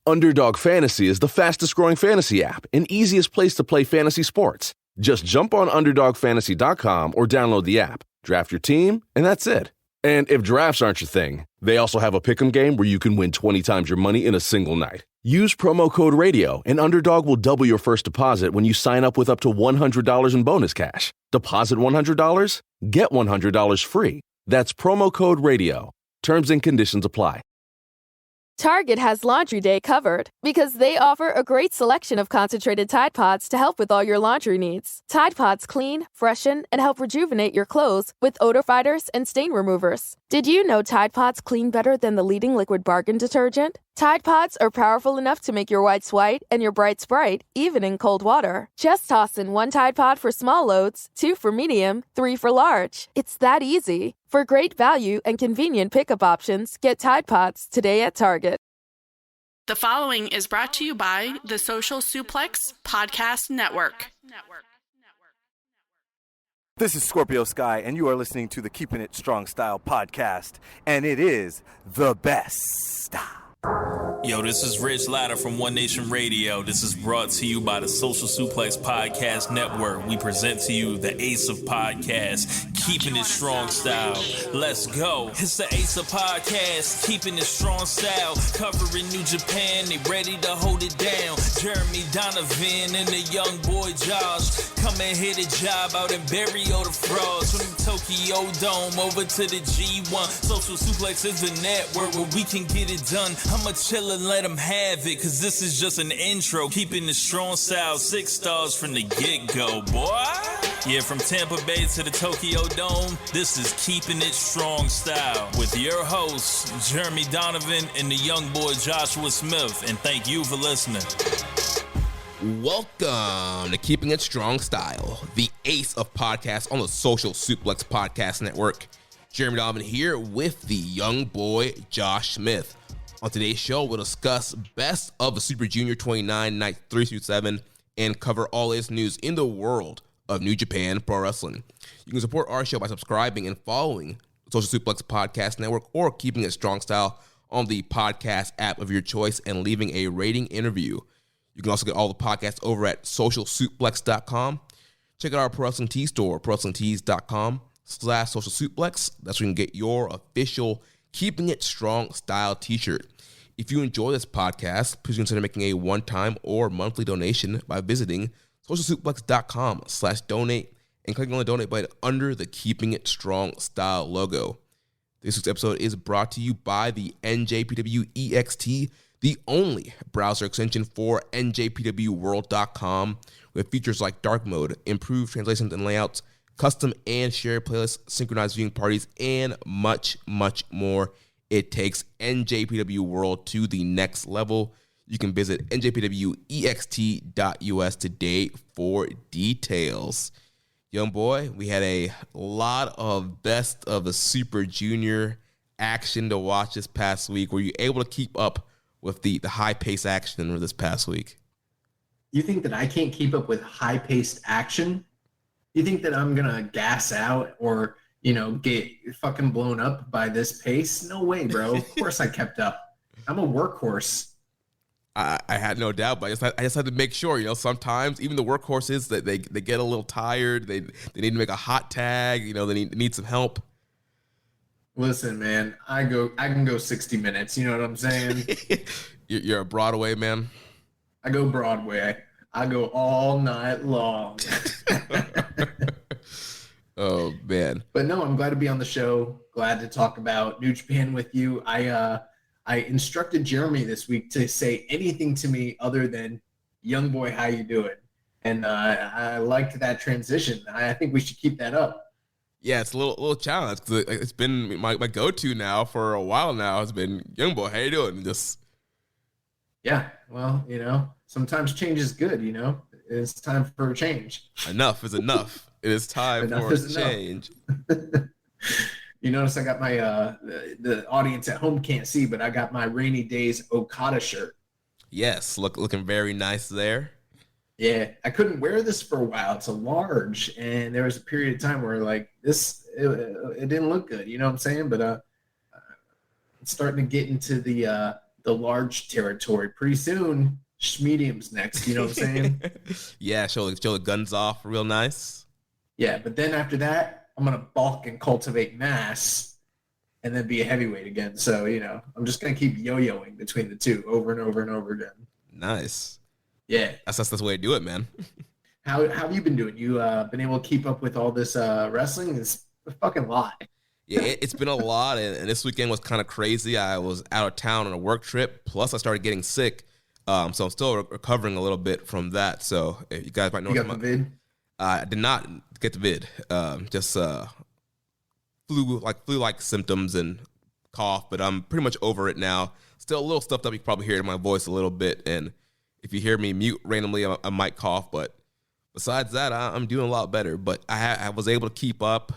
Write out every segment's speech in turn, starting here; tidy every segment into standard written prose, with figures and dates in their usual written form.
Underdog Fantasy is the fastest-growing fantasy app and easiest place to play fantasy sports. Just jump on UnderdogFantasy.com or download the app, draft your team, and that's it. And if drafts aren't your thing, they also have a pick'em game where you can win 20 times your money in a single night. Use promo code RADIO, and Underdog will double your first deposit when you sign up with up to $100 in bonus cash. Deposit $100, get $100 free. That's promo code RADIO. Terms and conditions apply. Target has Laundry Day covered because they offer a great selection of concentrated Tide Pods to help with all your laundry needs. Tide Pods clean, freshen, and help rejuvenate your clothes with odor fighters and stain removers. Did you know Tide Pods clean better than the leading liquid bargain detergent? Tide Pods are powerful enough to make your whites white and your brights bright, even in cold water. Just toss in 1 Tide Pod for small loads, 2 for medium, 3 for large. It's that easy. For great value and convenient pickup options, get Tide Pods today at Target. The following is brought to you by the Social Suplex Podcast Network. This is Scorpio Sky, and you are listening to the Keepin It Strong Style podcast, and it is the best. Yo, this is Rich Latta from One Nation Radio. This is brought to you by the Social Suplex Podcast Network. We present to you the Ace of Podcasts, Keepin It Strong Style. Let's go. It's the Ace of Podcasts, Keepin It Strong Style. Covering New Japan, they ready to hold it down. Jeremy Donovan and the young boy Josh. Come and hit a job out in Barrio the Frogs. From the Tokyo Dome over to the G1. Social Suplex is the network where we can get it done. I'ma chill and let them have it, cause this is just an intro. Keeping the strong style, 6 stars from the get-go, boy. Yeah, from Tampa Bay to the Tokyo Dome, this is Keeping It Strong Style with your hosts, Jeremy Donovan and the young boy Joshua Smith. And thank you for listening. Welcome to Keeping It Strong Style, the ace of podcasts on the Social Suplex Podcast Network. Jeremy Donovan here with the young boy Josh Smith. On today's show, we'll discuss best of the Super Junior 29 night 3-7 and cover all its news in the world of New Japan Pro Wrestling. You can support our show by subscribing and following the Social Suplex Podcast Network or Keeping It Strong Style on the podcast app of your choice and leaving a rating interview. You can also get all the podcasts over at socialsuplex.com. Check out our Pro Wrestling Tee store, prowrestlingtees.com/socialsuplex. That's where you can get your official Keeping It Strong Style t-shirt. If you enjoy this podcast, please consider making a one-time or monthly donation by visiting socialsuplex.com/donate and clicking on the donate button under the Keeping It Strong Style logo. This week's episode is brought to you by the NJPW EXT, the only browser extension for NJPWworld.com, with features like dark mode, improved translations and layouts, custom and shared playlists, synchronized viewing parties, and much, much more. It takes NJPW World to the next level. You can visit njpwext.us today for details. Young boy, we had a lot of best of the Super Junior action to watch this past week. Were you able to keep up with the high-paced action this past week? You think that I can't keep up with high-paced action? You think that I'm going to gas out or, get fucking blown up by this pace? No way, bro. Of course I kept up. I'm a workhorse. I had no doubt, but I just had to make sure, sometimes even the workhorses, that they get a little tired. They need to make a hot tag. They need some help. Listen, man, I can go 60 minutes. You know what I'm saying? You're a Broadway man. I go Broadway. I go all night long. Oh, man. But no, I'm glad to be on the show. Glad to talk about New Japan with you. I instructed Jeremy this week to say anything to me other than, young boy, how you doing? And I liked that transition. I think we should keep that up. Yeah, it's a little challenge because it's been my go-to now for a while now. It's been, young boy, how you doing? Yeah, well, sometimes change is good, It's time for a change. Enough is enough. It is time for a change. You notice I got my, the audience at home can't see, but I got my Rainy Days Okada shirt. Yes, looking very nice there. Yeah, I couldn't wear this for a while. It's a large, and there was a period of time where, it didn't look good. You know what I'm saying? But it's starting to get into the large territory. Pretty soon, medium's next. You know what I'm saying? Yeah, show the guns off real nice. Yeah, but then after that, I'm gonna bulk and cultivate mass, and then be a heavyweight again. So I'm just gonna keep yo-yoing between the two over and over and over again. Nice. Yeah, that's the way to do it, man. How have you been doing? You been able to keep up with all this wrestling? It's a fucking lot. Yeah, it's been a lot, and this weekend was kind of crazy. I was out of town on a work trip, plus I started getting sick, so I'm still recovering a little bit from that. So if you guys might know, you got the vid? I did not get the vid. Just flu-like symptoms and cough, but I'm pretty much over it now. Still a little stuffed up. You can probably hear it in my voice a little bit, and if you hear me mute randomly, I might cough, but besides that, I'm doing a lot better. But I was able to keep up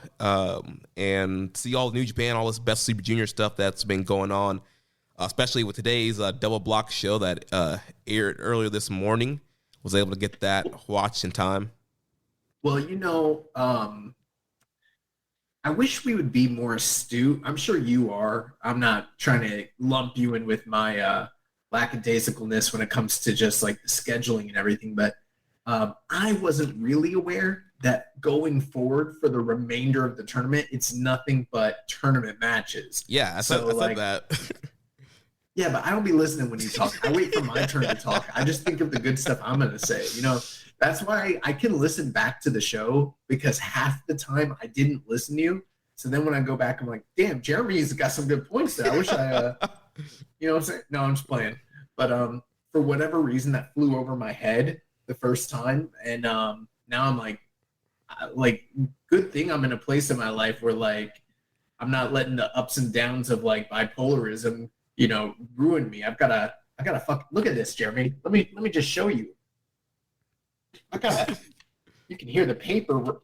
and see all New Japan, all this Best Super Junior stuff that's been going on, especially with today's double block show that aired earlier this morning. Was able to get that watched in time. Well, I wish we would be more astute. I'm sure you are. I'm not trying to lump you in with my lackadaisicalness when it comes to just like the scheduling and everything, but I wasn't really aware that going forward for the remainder of the tournament, it's nothing but tournament matches. Yeah, I said that. Yeah, but I don't be listening when you talk. I wait for my turn to talk. I just think of the good stuff I'm going to say. That's why I can listen back to the show, because half the time I didn't listen to you. So then when I go back, I'm like, damn, Jeremy's got some good points there. I wish I, you know what I'm saying? No, I'm just playing. But for whatever reason, that flew over my head the first time, and now I'm like good thing I'm in a place in my life where like I'm not letting the ups and downs of like bipolarism ruin me. I gotta look at this, Jeremy. Let me just show you. You can hear the paper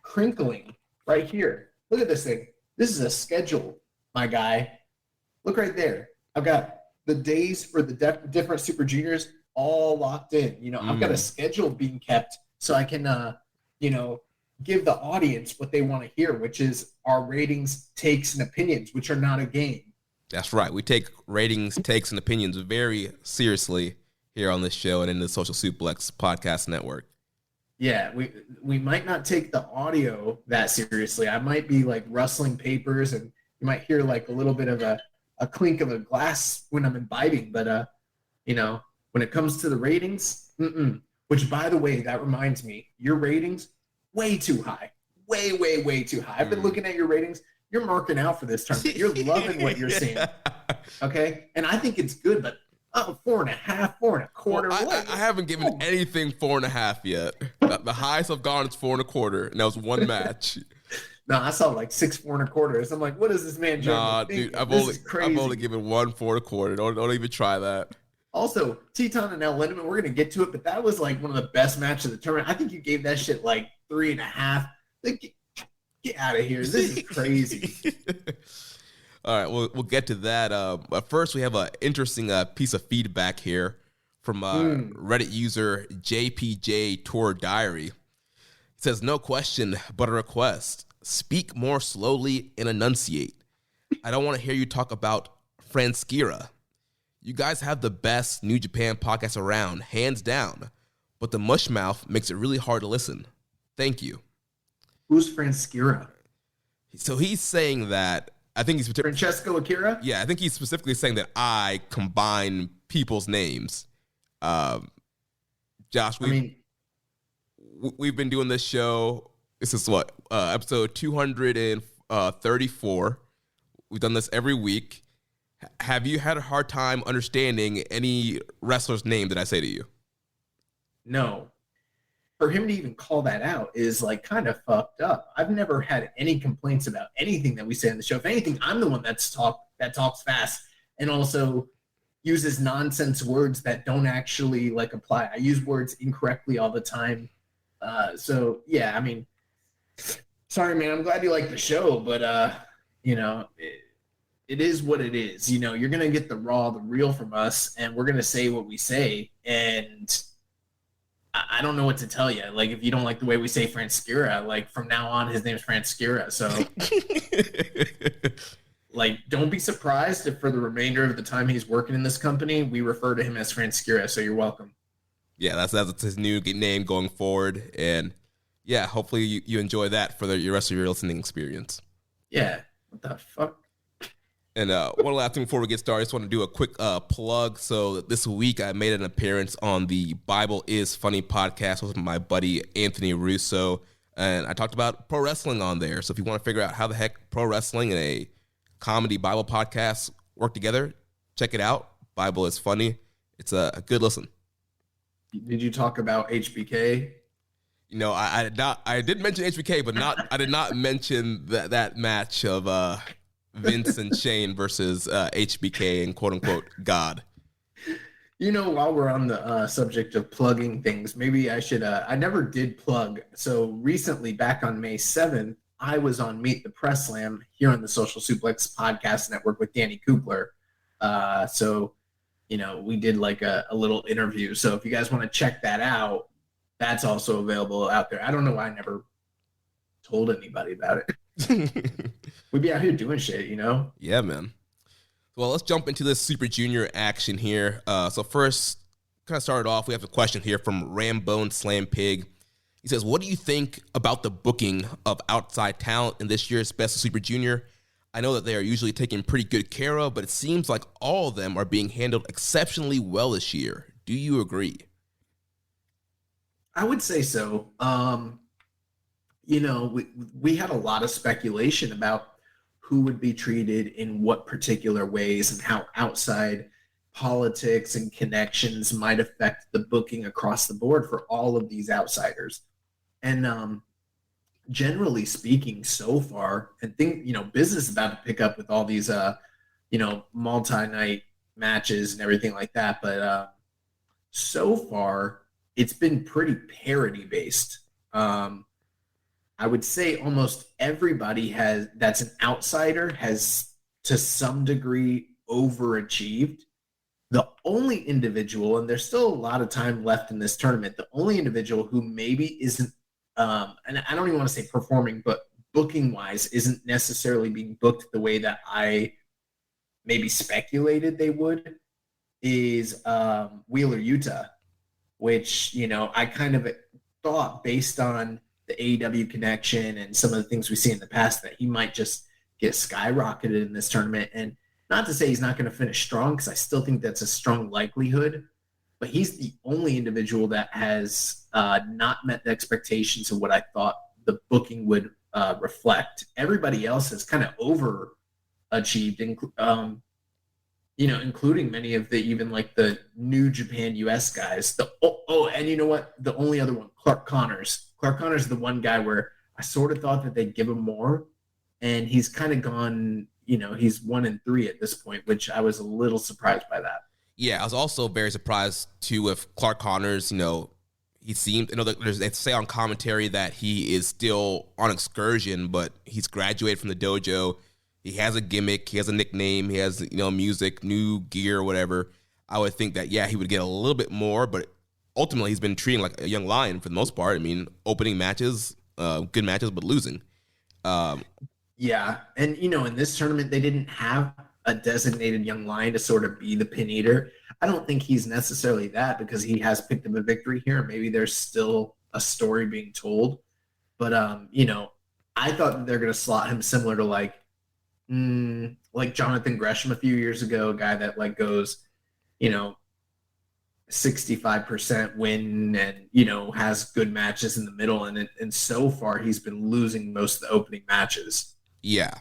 crinkling right here. Look at this thing. This is a schedule, my guy. Look right there. I've got the days for the different Super Juniors all locked in. I've got a schedule being kept so I can, give the audience what they want to hear, which is our ratings, takes, and opinions, which are not a game. That's right. We take ratings, takes, and opinions very seriously here on this show and in the Social Suplex Podcast Network. Yeah, we might not take the audio that seriously. I might be like rustling papers, and you might hear like a little bit of a clink of a glass when I'm imbibing. But when it comes to the ratings, which, by the way, that reminds me, your ratings way too high, way too high. I've been looking at your ratings. You're marking out for this tournament. You're loving what you're seeing. Okay, and I think it's good, but 4.5, 4.25. Well, I haven't given anything 4.5 yet. The highest I've gone is 4.25, and that was one match. No, I saw like 6 4.25s. I'm like, what is this man doing? Nah, dude, I've only given 1 4.25. Don't even try that. Also, Teton and Lindemann, we're gonna get to it, but that was like one of the best matches of the tournament. I think you gave that shit like 3.5. Like, get out of here. This is crazy. All right, we'll get to that. But first, we have an interesting piece of feedback here from Reddit user JPJ Tour Diary. It says, no question, but a request. Speak more slowly and enunciate. I don't want to hear you talk about Francesco. You guys have the best New Japan podcast around, hands down. But the mushmouth makes it really hard to listen. Thank you. Who's Francesco? So he's saying that, I think he's Francesco Akira? Yeah, I think he's specifically saying that I combine people's names. Josh, we've been doing this show. This is what, episode 234. We've done this every week. Have you had a hard time understanding any wrestler's name that I say to you? No. For him to even call that out is like kind of fucked up. I've never had any complaints about anything that we say on the show. If anything, I'm the one that talks fast and also uses nonsense words that don't actually like apply. I use words incorrectly all the time. So yeah, I mean, sorry, man. I'm glad you like the show, but it is what it is. You're gonna get the raw, the real from us, and we're gonna say what we say. And I don't know what to tell you. Like, if you don't like the way we say Francesco, like from now on, his name's Francesco. So like, don't be surprised if for the remainder of the time he's working in this company, we refer to him as Francesco. So you're welcome. Yeah, that's his new name going forward. And yeah, hopefully you enjoy that for the rest of your listening experience. Yeah. What the fuck? And one last thing before we get started, I just want to do a quick plug. So this week I made an appearance on the Bible is Funny podcast with my buddy Anthony Russo. And I talked about pro wrestling on there. So if you want to figure out how the heck pro wrestling and a comedy Bible podcast work together, check it out. Bible is Funny. It's a good listen. Did you talk about HBK? You know, I did mention HBK, but I did not mention that match of Vince and Shane versus HBK and quote unquote God. You know, while we're on the subject of plugging things, maybe I should, I never did plug. So recently, back on May 7th, I was on Meet the Press Slam here on the Social Suplex Podcast Network with Danny Kugler. So, you know, we did like a little interview. So if you guys want to check that out, that's also available out there. I don't know why I never told anybody about it. We'd be out here doing shit, you know? Yeah, man. Well, let's jump into this Super Junior action here. So first, kind of started off, we have a question here from Rambone Slam Pig. He says, what do you think about the booking of outside talent in this year's Best of Super Junior? I know that they are usually taken pretty good care of, but it seems like all of them are being handled exceptionally well this year. Do you agree? I would say so. You know, we had a lot of speculation about who would be treated in what particular ways and how outside politics and connections might affect the booking across the board for all of these outsiders. And generally speaking, so far, and think, you know, business is about to pick up with all these, you know, multi-night matches and everything like that. But so far, it's been pretty parity based. I would say almost everybody that's an outsider has to some degree overachieved. The only individual, and there's still a lot of time left in this tournament, the only individual who maybe isn't, and I don't even want to say performing, but booking wise isn't necessarily being booked the way that I maybe speculated they would, is Wheeler Yuta, which, you know, I kind of thought based on the AEW connection and some of the things we see in the past that he might just get skyrocketed in this tournament. And not to say he's not going to finish strong, because I still think that's a strong likelihood, but he's the only individual that has not met the expectations of what I thought the booking would reflect. Everybody else has kind of overachieved, you know, including many of the, even like the New Japan US guys. And you know what? The only other one, Clark Connors. Clark Connors is the one guy where I sort of thought that they'd give him more, and he's kind of gone, you know, he's 1-3 at this point, which I was a little surprised by that. Yeah, I was also very surprised too with Clark Connors. You know, he seemed, you know, they say on commentary that he is still on excursion, but he's graduated from the dojo. He has a gimmick, he has a nickname, he has, you know, music, new gear, whatever. I would think that, yeah, he would get a little bit more, but ultimately he's been treating like a young lion for the most part. I mean, opening matches, good matches, but losing. Yeah, and, you know, in this tournament, they didn't have a designated young lion to sort of be the pin eater. I don't think he's necessarily that, because he has picked up a victory here. Maybe there's still a story being told. But, you know, I thought that they're going to slot him similar to like Jonathan Gresham a few years ago, a guy that like goes, you know, 65% win and, you know, has good matches in the middle. And so far he's been losing most of the opening matches. Yeah.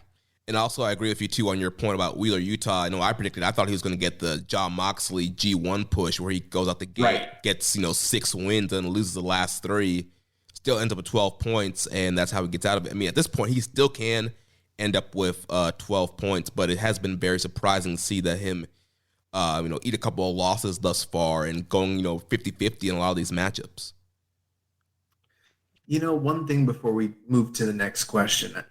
And also I agree with you too on your point about Wheeler Yuta. I know I thought he was going to get the Jon Moxley G1 push where he goes out the gate, right, gets, you know, 6 wins and loses the last 3, still ends up with 12 points. And that's how he gets out of it. I mean, at this point he still can end up with 12 points, but it has been very surprising to see that him, you know, eat a couple of losses thus far and going, you know, 50-50 in a lot of these matchups. You know, one thing before we move to the next question,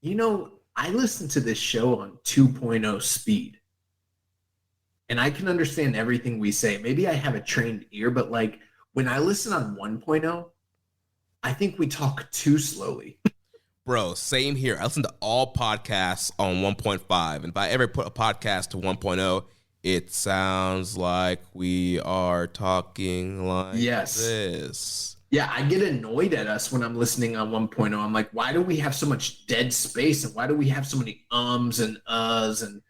you know, I listen to this show on 2.0 speed, and I can understand everything we say. Maybe I have a trained ear, but like when I listen on 1.0, I think we talk too slowly. Bro, same here. I listen to all podcasts on 1.5. And if I ever put a podcast to 1.0, it sounds like we are talking like this. Yeah, I get annoyed at us when I'm listening on 1.0. I'm like, why do we have so much dead space? And why do we have so many ums and uhs and,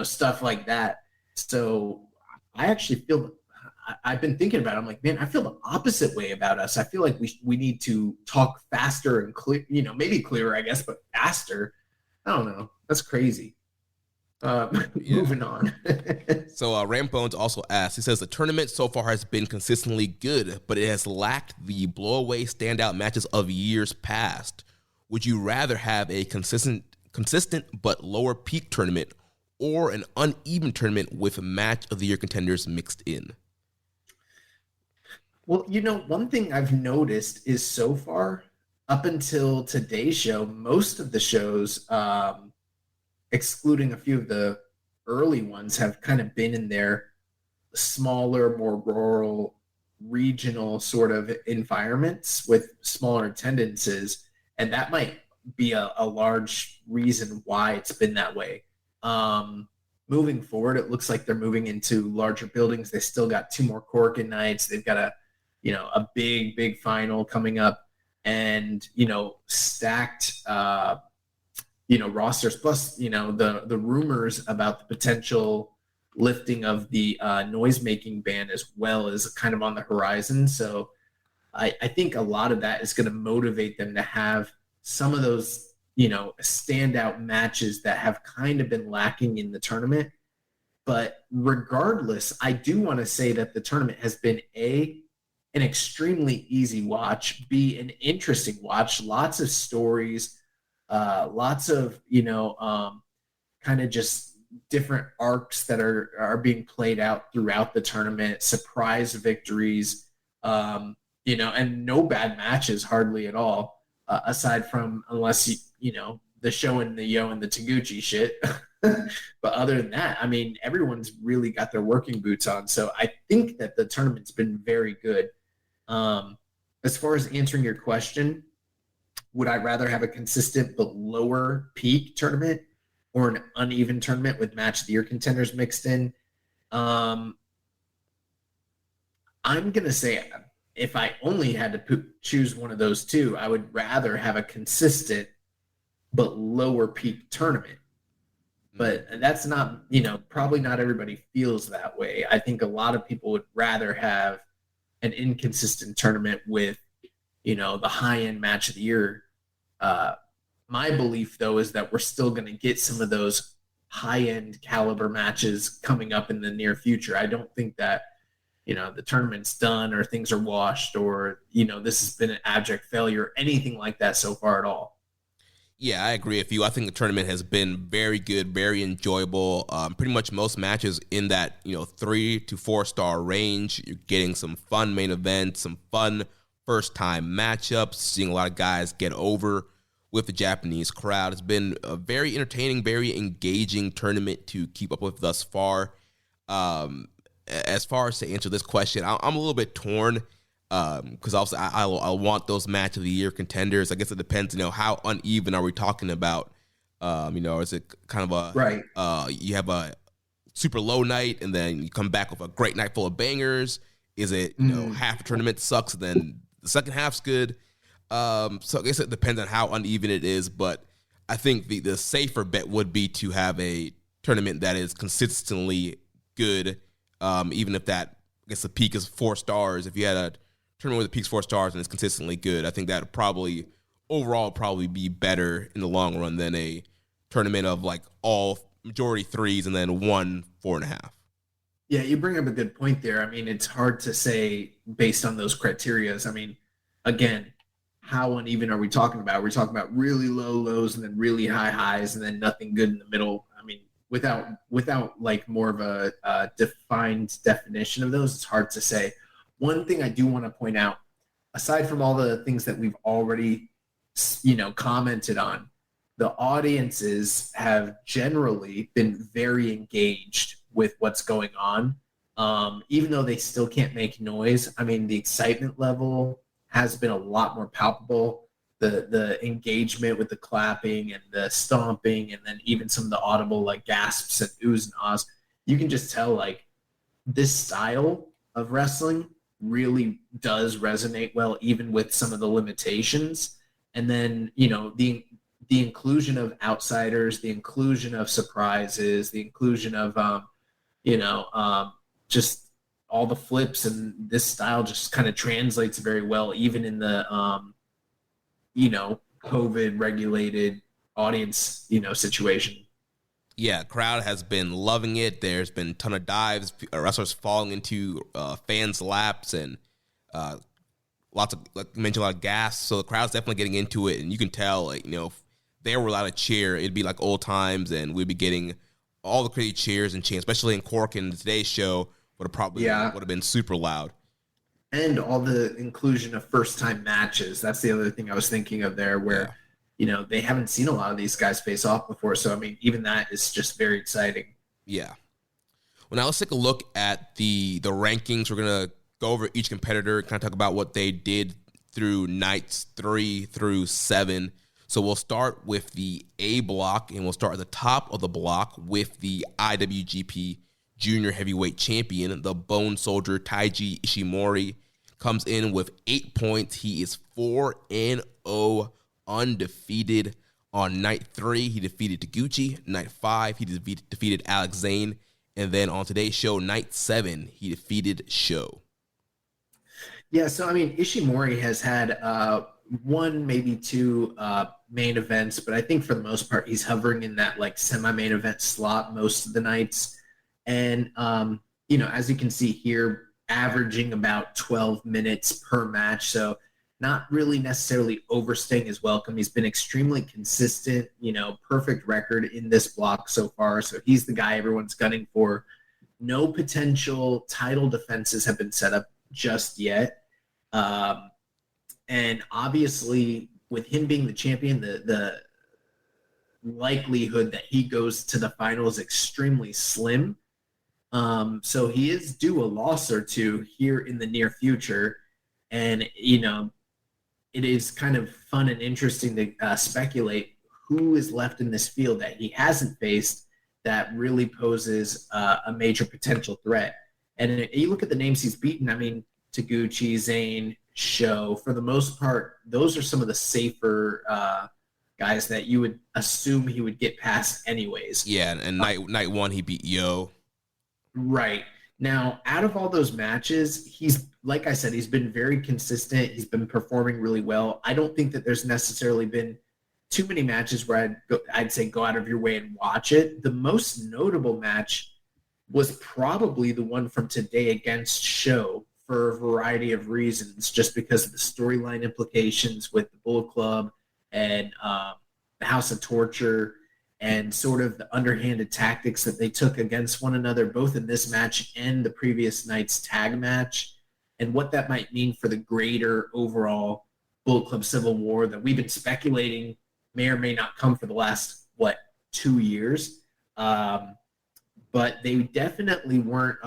stuff like that? So I actually feel, I've been thinking about it. I'm like, man, I feel the opposite way about us. I feel like we need to talk faster and clear, maybe clearer, I guess, but faster. I don't know. That's crazy. Moving on. So Rambones also asks, he says, the tournament so far has been consistently good, but it has lacked the blow-away standout matches of years past. Would you rather have a consistent but lower peak tournament or an uneven tournament with match of the year contenders mixed in? Well, one thing I've noticed is so far, up until today's show, most of the shows, excluding a few of the early ones, have kind of been in their smaller, more rural, regional sort of environments with smaller attendances. And that might be a large reason why it's been that way. Moving forward, it looks like they're moving into larger buildings. They still got 2 more Corkin nights. They've got a big final coming up, and, stacked, rosters, plus, the rumors about the potential lifting of the noise-making ban as well is kind of on the horizon. So I think a lot of that is going to motivate them to have some of those, standout matches that have kind of been lacking in the tournament. But regardless, I do want to say that the tournament has been an extremely easy watch, B, an interesting watch, lots of stories, lots of, kind of just different arcs that are being played out throughout the tournament, surprise victories, and no bad matches hardly at all, aside from, unless, the Show and the Yo and the Taguchi shit. But other than that, I mean, everyone's really got their working boots on. So I think that the tournament's been very good. As far as answering your question, would I rather have a consistent but lower peak tournament or an uneven tournament with match of the year contenders mixed in? I'm going to say, if I only had to choose one of those two, I would rather have a consistent but lower peak tournament. But that's not, probably not everybody feels that way. I think a lot of people would rather have an inconsistent tournament with, the high-end match of the year. My belief, though, is that we're still going to get some of those high-end caliber matches coming up in the near future. I don't think that, the tournament's done or things are washed or, this has been an abject failure or anything like that so far at all. Yeah, I agree with you. I think the tournament has been very good, very enjoyable. Pretty much most matches in that 3 to 4 star range. You're getting some fun main events, some fun first time matchups. Seeing a lot of guys get over with the Japanese crowd. It's been a very entertaining, very engaging tournament to keep up with thus far. As far as to answer this question, I'm a little bit torn. Because also I want those match of the year contenders. I guess it depends, how uneven are we talking about? Is it kind of a right? You have a super low night and then you come back with a great night full of bangers. Is it half the tournament sucks, then the second half's good? So I guess it depends on how uneven it is. But I think the safer bet would be to have a tournament that is consistently good, even if that, I guess the peak is 4 stars. If you had a tournament with the peaks 4 stars and it's consistently good, I think that would probably be better in the long run than a tournament of like all majority 3s and then 1 4.5. Yeah, you bring up a good point there. I mean, it's hard to say based on those criterias. I mean, again, how uneven are we talking about? We're talking about really low lows and then really high highs and then nothing good in the middle. I mean, without like more of a defined definition of those, it's hard to say. One thing I do want to point out, aside from all the things that we've already, commented on, the audiences have generally been very engaged with what's going on. Even though they still can't make noise, I mean, the excitement level has been a lot more palpable. the engagement with the clapping and the stomping, and then even some of the audible like gasps and oohs and ahs, you can just tell like this style of wrestling really does resonate well, even with some of the limitations. And then, you know, the inclusion of outsiders, the inclusion of surprises, the inclusion of, just all the flips, and this style just kind of translates very well, even in the, COVID regulated audience, situation. Yeah, crowd has been loving it. There's been a ton of dives, wrestlers falling into fans' laps, and lots of, like you mentioned, a lot of gas. So the crowd's definitely getting into it, and you can tell, like, if there were a lot of cheer, it'd be like old times, and we'd be getting all the crazy cheers and chants, especially in Cork. And today's show would have been super loud. And all the inclusion of first-time matches. That's the other thing I was thinking of there, where they haven't seen a lot of these guys face off before. So, I mean, even that is just very exciting. Yeah. Well, now let's take a look at the rankings. We're going to go over each competitor, kind of talk about what they did through nights 3 through 7. So we'll start with the A block, and we'll start at the top of the block with the IWGP Junior Heavyweight Champion, the Bone Soldier Taiji Ishimori, comes in with 8 points. He is 4-0, undefeated. On night 3, he defeated Taguchi. Night 5, he defeated Alex Zane. And then on today's show, night 7, he defeated Sho. Yeah, so, I mean, Ishimori has had one, maybe two main events, but I think for the most part, he's hovering in that, like, semi-main event slot most of the nights. And, as you can see here, averaging about 12 minutes per match. So not really necessarily overstaying his welcome. He's been extremely consistent, perfect record in this block so far. So he's the guy everyone's gunning for. No potential title defenses have been set up just yet. And obviously with him being the champion, the likelihood that he goes to the final is extremely slim. So he is due a loss or two here in the near future. And, it is kind of fun and interesting to speculate who is left in this field that he hasn't faced that really poses a major potential threat. And you look at the names he's beaten, I mean, Taguchi, Zane, Sho, for the most part, those are some of the safer guys that you would assume he would get past anyways. Yeah, and night 1, he beat Yo. Right. Now, out of all those matches, he's, like I said, he's been very consistent. He's been performing really well. I don't think that there's necessarily been too many matches where I'd say go out of your way and watch it. The most notable match was probably the one from today against Sho for a variety of reasons, just because of the storyline implications with the Bullet Club and the House of Torture, and sort of the underhanded tactics that they took against one another, both in this match and the previous night's tag match, and what that might mean for the greater overall Bullet Club Civil War that we've been speculating may or may not come for the last, 2 years. But they definitely weren't,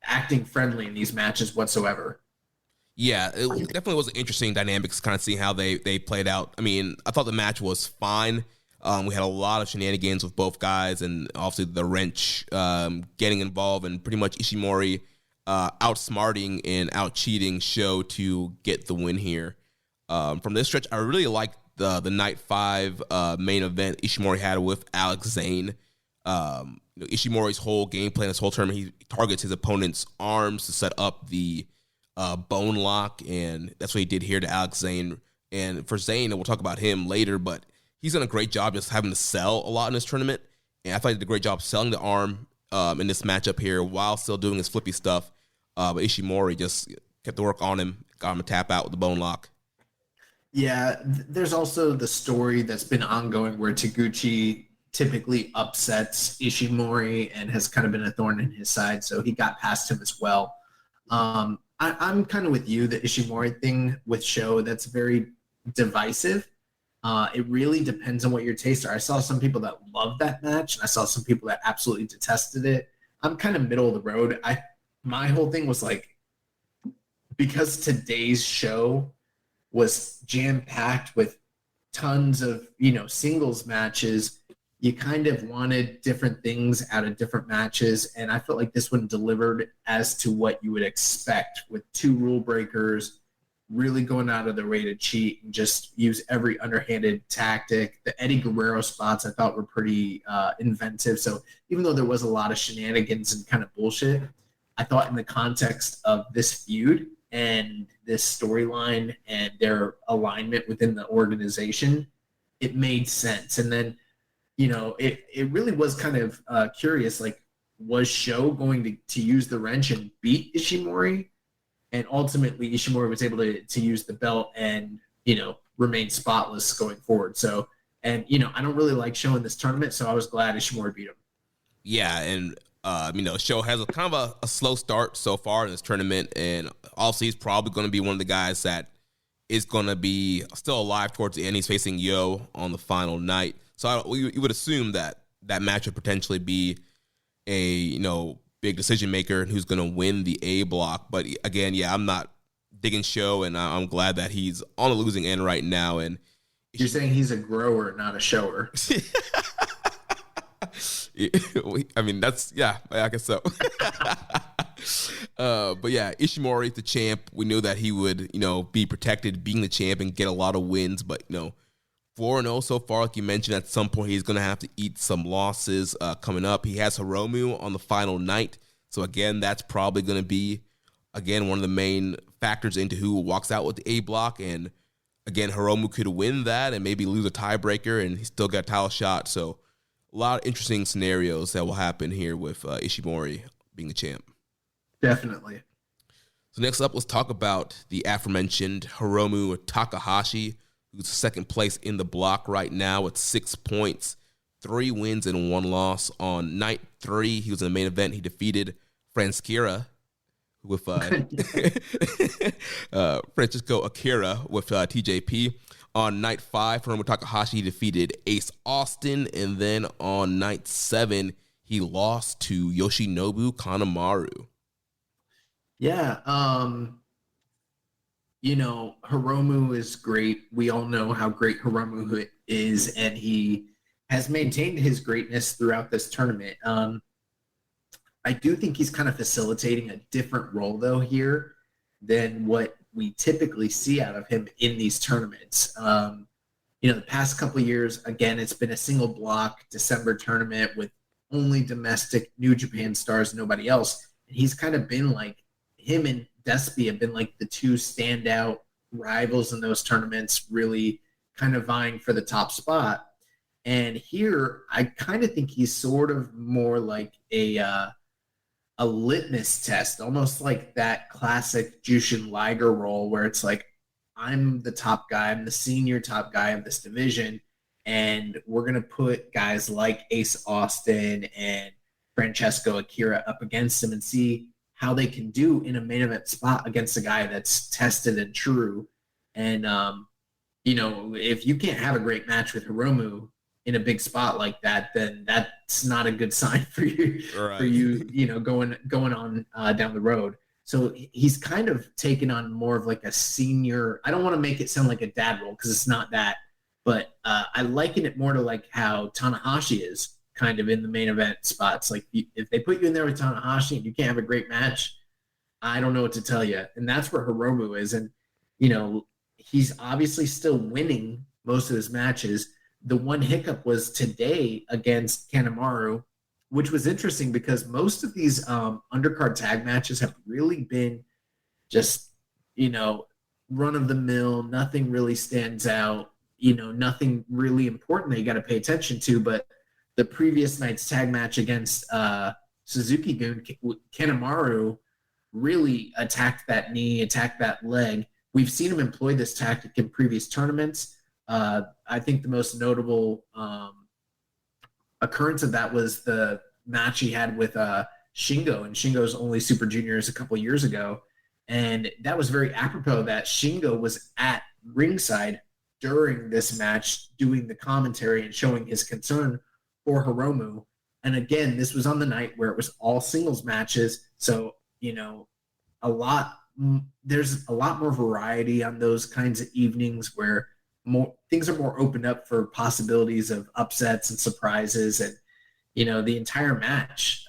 acting friendly in these matches whatsoever. Yeah, it definitely was an interesting dynamics, kind of seeing how they played out. I mean, I thought the match was fine. We had a lot of shenanigans with both guys, and obviously the wrench getting involved, and pretty much Ishimori outsmarting and out-cheating Sho to get the win here. From this stretch, I really liked the Night 5 main event Ishimori had with Alex Zane. Ishimori's whole game plan, this whole tournament, he targets his opponent's arms to set up the bone lock, and that's what he did here to Alex Zane. And for Zane, and we'll talk about him later, but he's done a great job just having to sell a lot in this tournament, and I thought he did a great job selling the arm in this matchup here while still doing his flippy stuff. But Ishimori just kept the work on him, got him to tap out with the bone lock. Yeah, there's also the story that's been ongoing where Taguchi typically upsets Ishimori and has kind of been a thorn in his side, so he got past him as well. I'm kind of with you, the Ishimori thing with Sho, that's very divisive. It really depends on what your tastes are. I saw some people that loved that match, and I saw some people that absolutely detested it. I'm kind of middle of the road. My whole thing was like, because today's show was jam-packed with tons of, singles matches, you kind of wanted different things out of different matches. And I felt like this one delivered as to what you would expect, with 2 rule breakers really going out of their way to cheat and just use every underhanded tactic. The Eddie Guerrero spots I thought were pretty inventive. So even though there was a lot of shenanigans and kind of bullshit, I thought in the context of this feud and this storyline and their alignment within the organization, it made sense. And then, it really was kind of curious, like, was Sho going to use the wrench and beat Ishimori? And ultimately, Ishimori was able to use the belt and, remain spotless going forward. So, and, I don't really like Sho in this tournament, so I was glad Ishimori beat him. Yeah, and, Sho has a kind of a slow start so far in this tournament, and obviously he's probably going to be one of the guys that is going to be still alive towards the end. He's facing Yo on the final night. So you would assume that match would potentially be a, big decision maker who's going to win the A block. But again, yeah, I'm not digging Sho, and I'm glad that he's on the losing end right now. And you're saying he's a grower, not a shower. I mean, I guess so. But yeah, Ishimori, the champ, we knew that he would, be protected being the champ and get a lot of wins. But, 4-0 so far, like you mentioned, at some point he's going to have to eat some losses coming up. He has Hiromu on the final night. So again, that's probably going to be, one of the main factors into who walks out with the A block. And again, Hiromu could win that and maybe lose a tiebreaker, and he still got a title shot. So a lot of interesting scenarios that will happen here with Ishimori being the champ. Definitely. So next up, let's talk about the aforementioned Hiromu Takahashi, who's second place in the block right now with 6 points, 3 wins and 1 loss. On night 3, he was in the main event. He defeated Francesco with Francesco Akira with TJP. On night 5, Hiromu Takahashi defeated Ace Austin. And then on night 7, he lost to Yoshinobu Kanemaru. Yeah, Hiromu is great. We all know how great Hiromu is, and he has maintained his greatness throughout this tournament. I do think he's kind of facilitating a different role, though, here than what we typically see out of him in these tournaments. The past couple of years, again, it's been a single block December tournament with only domestic New Japan stars, nobody else. And he's kind of been like, him and Despy have been like the 2 standout rivals in those tournaments, really kind of vying for the top spot. And here, I kind of think he's sort of more like a litmus test, almost like that classic Jushin Liger role where it's like, I'm the top guy, I'm the senior top guy of this division, and we're going to put guys like Ace Austin and Francesco Akira up against him and see how they can do in a main event spot against a guy that's tested and true. And, if you can't have a great match with Hiromu in a big spot like that, then that's not a good sign for you, right. Going on down the road. So he's kind of taken on more of like a senior, I don't want to make it sound like a dad role because it's not that, but I liken it more to like how Tanahashi is kind of in the main event spots. Like if they put you in there with Tanahashi and you can't have a great match, I don't know what to tell you. And that's where Hiromu is. And, he's obviously still winning most of his matches. The one hiccup was today against Kanemaru, which was interesting because most of these undercard tag matches have really been just, run of the mill. Nothing really stands out, nothing really important that you got to pay attention to. But the previous night's tag match against Suzuki-gun, Kanemaru really attacked that knee, attacked that leg. We've seen him employ this tactic in previous tournaments. I think the most notable occurrence of that was the match he had with Shingo, and Shingo's only Super Juniors a couple years ago. And that was very apropos that Shingo was at ringside during this match doing the commentary and showing his concern for Hiromu. And again, this was on the night where it was all singles matches. So, a lot there's a lot more variety on those kinds of evenings where things are more opened up for possibilities of upsets and surprises. And, the entire match,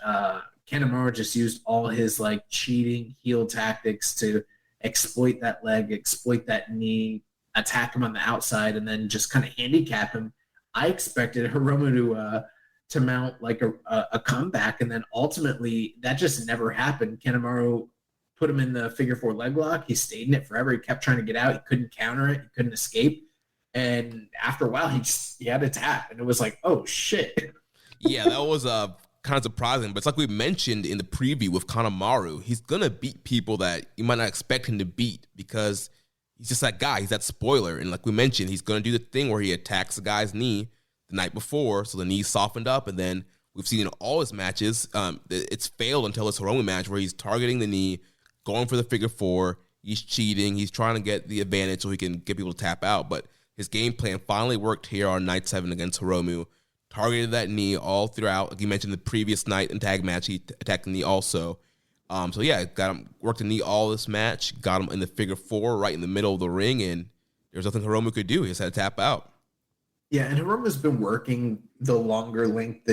Kanemaru just used all his like cheating heel tactics to exploit that leg, exploit that knee, attack him on the outside, and then just kind of handicap him. I expected Hiromu to mount like a comeback, and then ultimately that just never happened. Kanemaru put him in the figure 4 leg lock. He stayed in it forever. He kept trying to get out. He couldn't counter it. He couldn't escape. And after a while, he had to tap, and it was like, oh shit. Yeah, that was kind of surprising, but it's like we mentioned in the preview with Kanemaru, he's gonna beat people that you might not expect him to beat because he's just that guy. He's that spoiler, and like we mentioned, he's gonna do the thing where he attacks the guy's knee the night before, so the knee's softened up, and then we've seen in all his matches, it's failed until his Hiromu match where he's targeting the knee, going for the figure 4, he's cheating, he's trying to get the advantage so he can get people to tap out, but his game plan finally worked here on night 7 against Hiromu. Targeted that knee all throughout. Like you mentioned, the previous night in tag match, he attacked the knee also. So yeah, got him, worked the knee all this match, got him in the figure 4 right in the middle of the ring, and there's nothing Hiromu could do. He just had to tap out. Yeah, and Hiromu's been working the longer length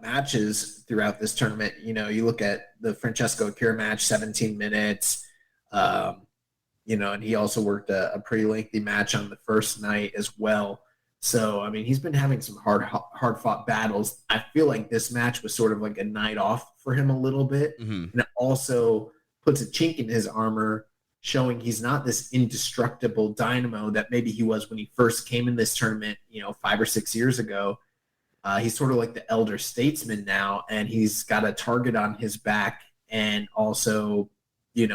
matches throughout this tournament. You look at the Francesco Akira match, 17 minutes, and he also worked a pretty lengthy match on the first night as well. So, I mean, he's been having some hard-fought battles. I feel like this match was sort of like a night off for him a little bit. Mm-hmm. And it also puts a chink in his armor, showing he's not this indestructible dynamo that maybe he was when he first came in this tournament, 5 or 6 years ago. He's sort of like the elder statesman now, and he's got a target on his back and also,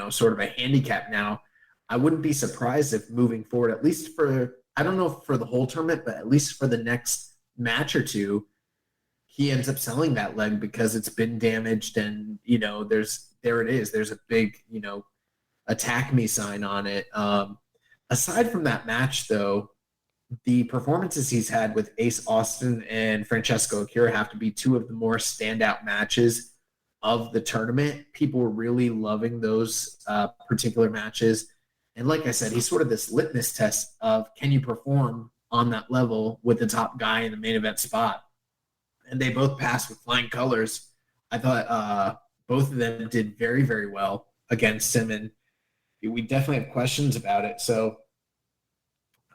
sort of a handicap now. I wouldn't be surprised if moving forward, at least for – I don't know for the whole tournament, but at least for the next match or two, he ends up selling that leg because it's been damaged and, there it is. There's a big, attack me sign on it. Aside from that match, though, the performances he's had with Ace Austin and Francesco Akira have to be two of the more standout matches of the tournament. People were really loving those particular matches. And like I said, he's sort of this litmus test of can you perform on that level with the top guy in the main event spot? And they both passed with flying colors. I thought both of them did very, very well against him. And we definitely have questions about it. So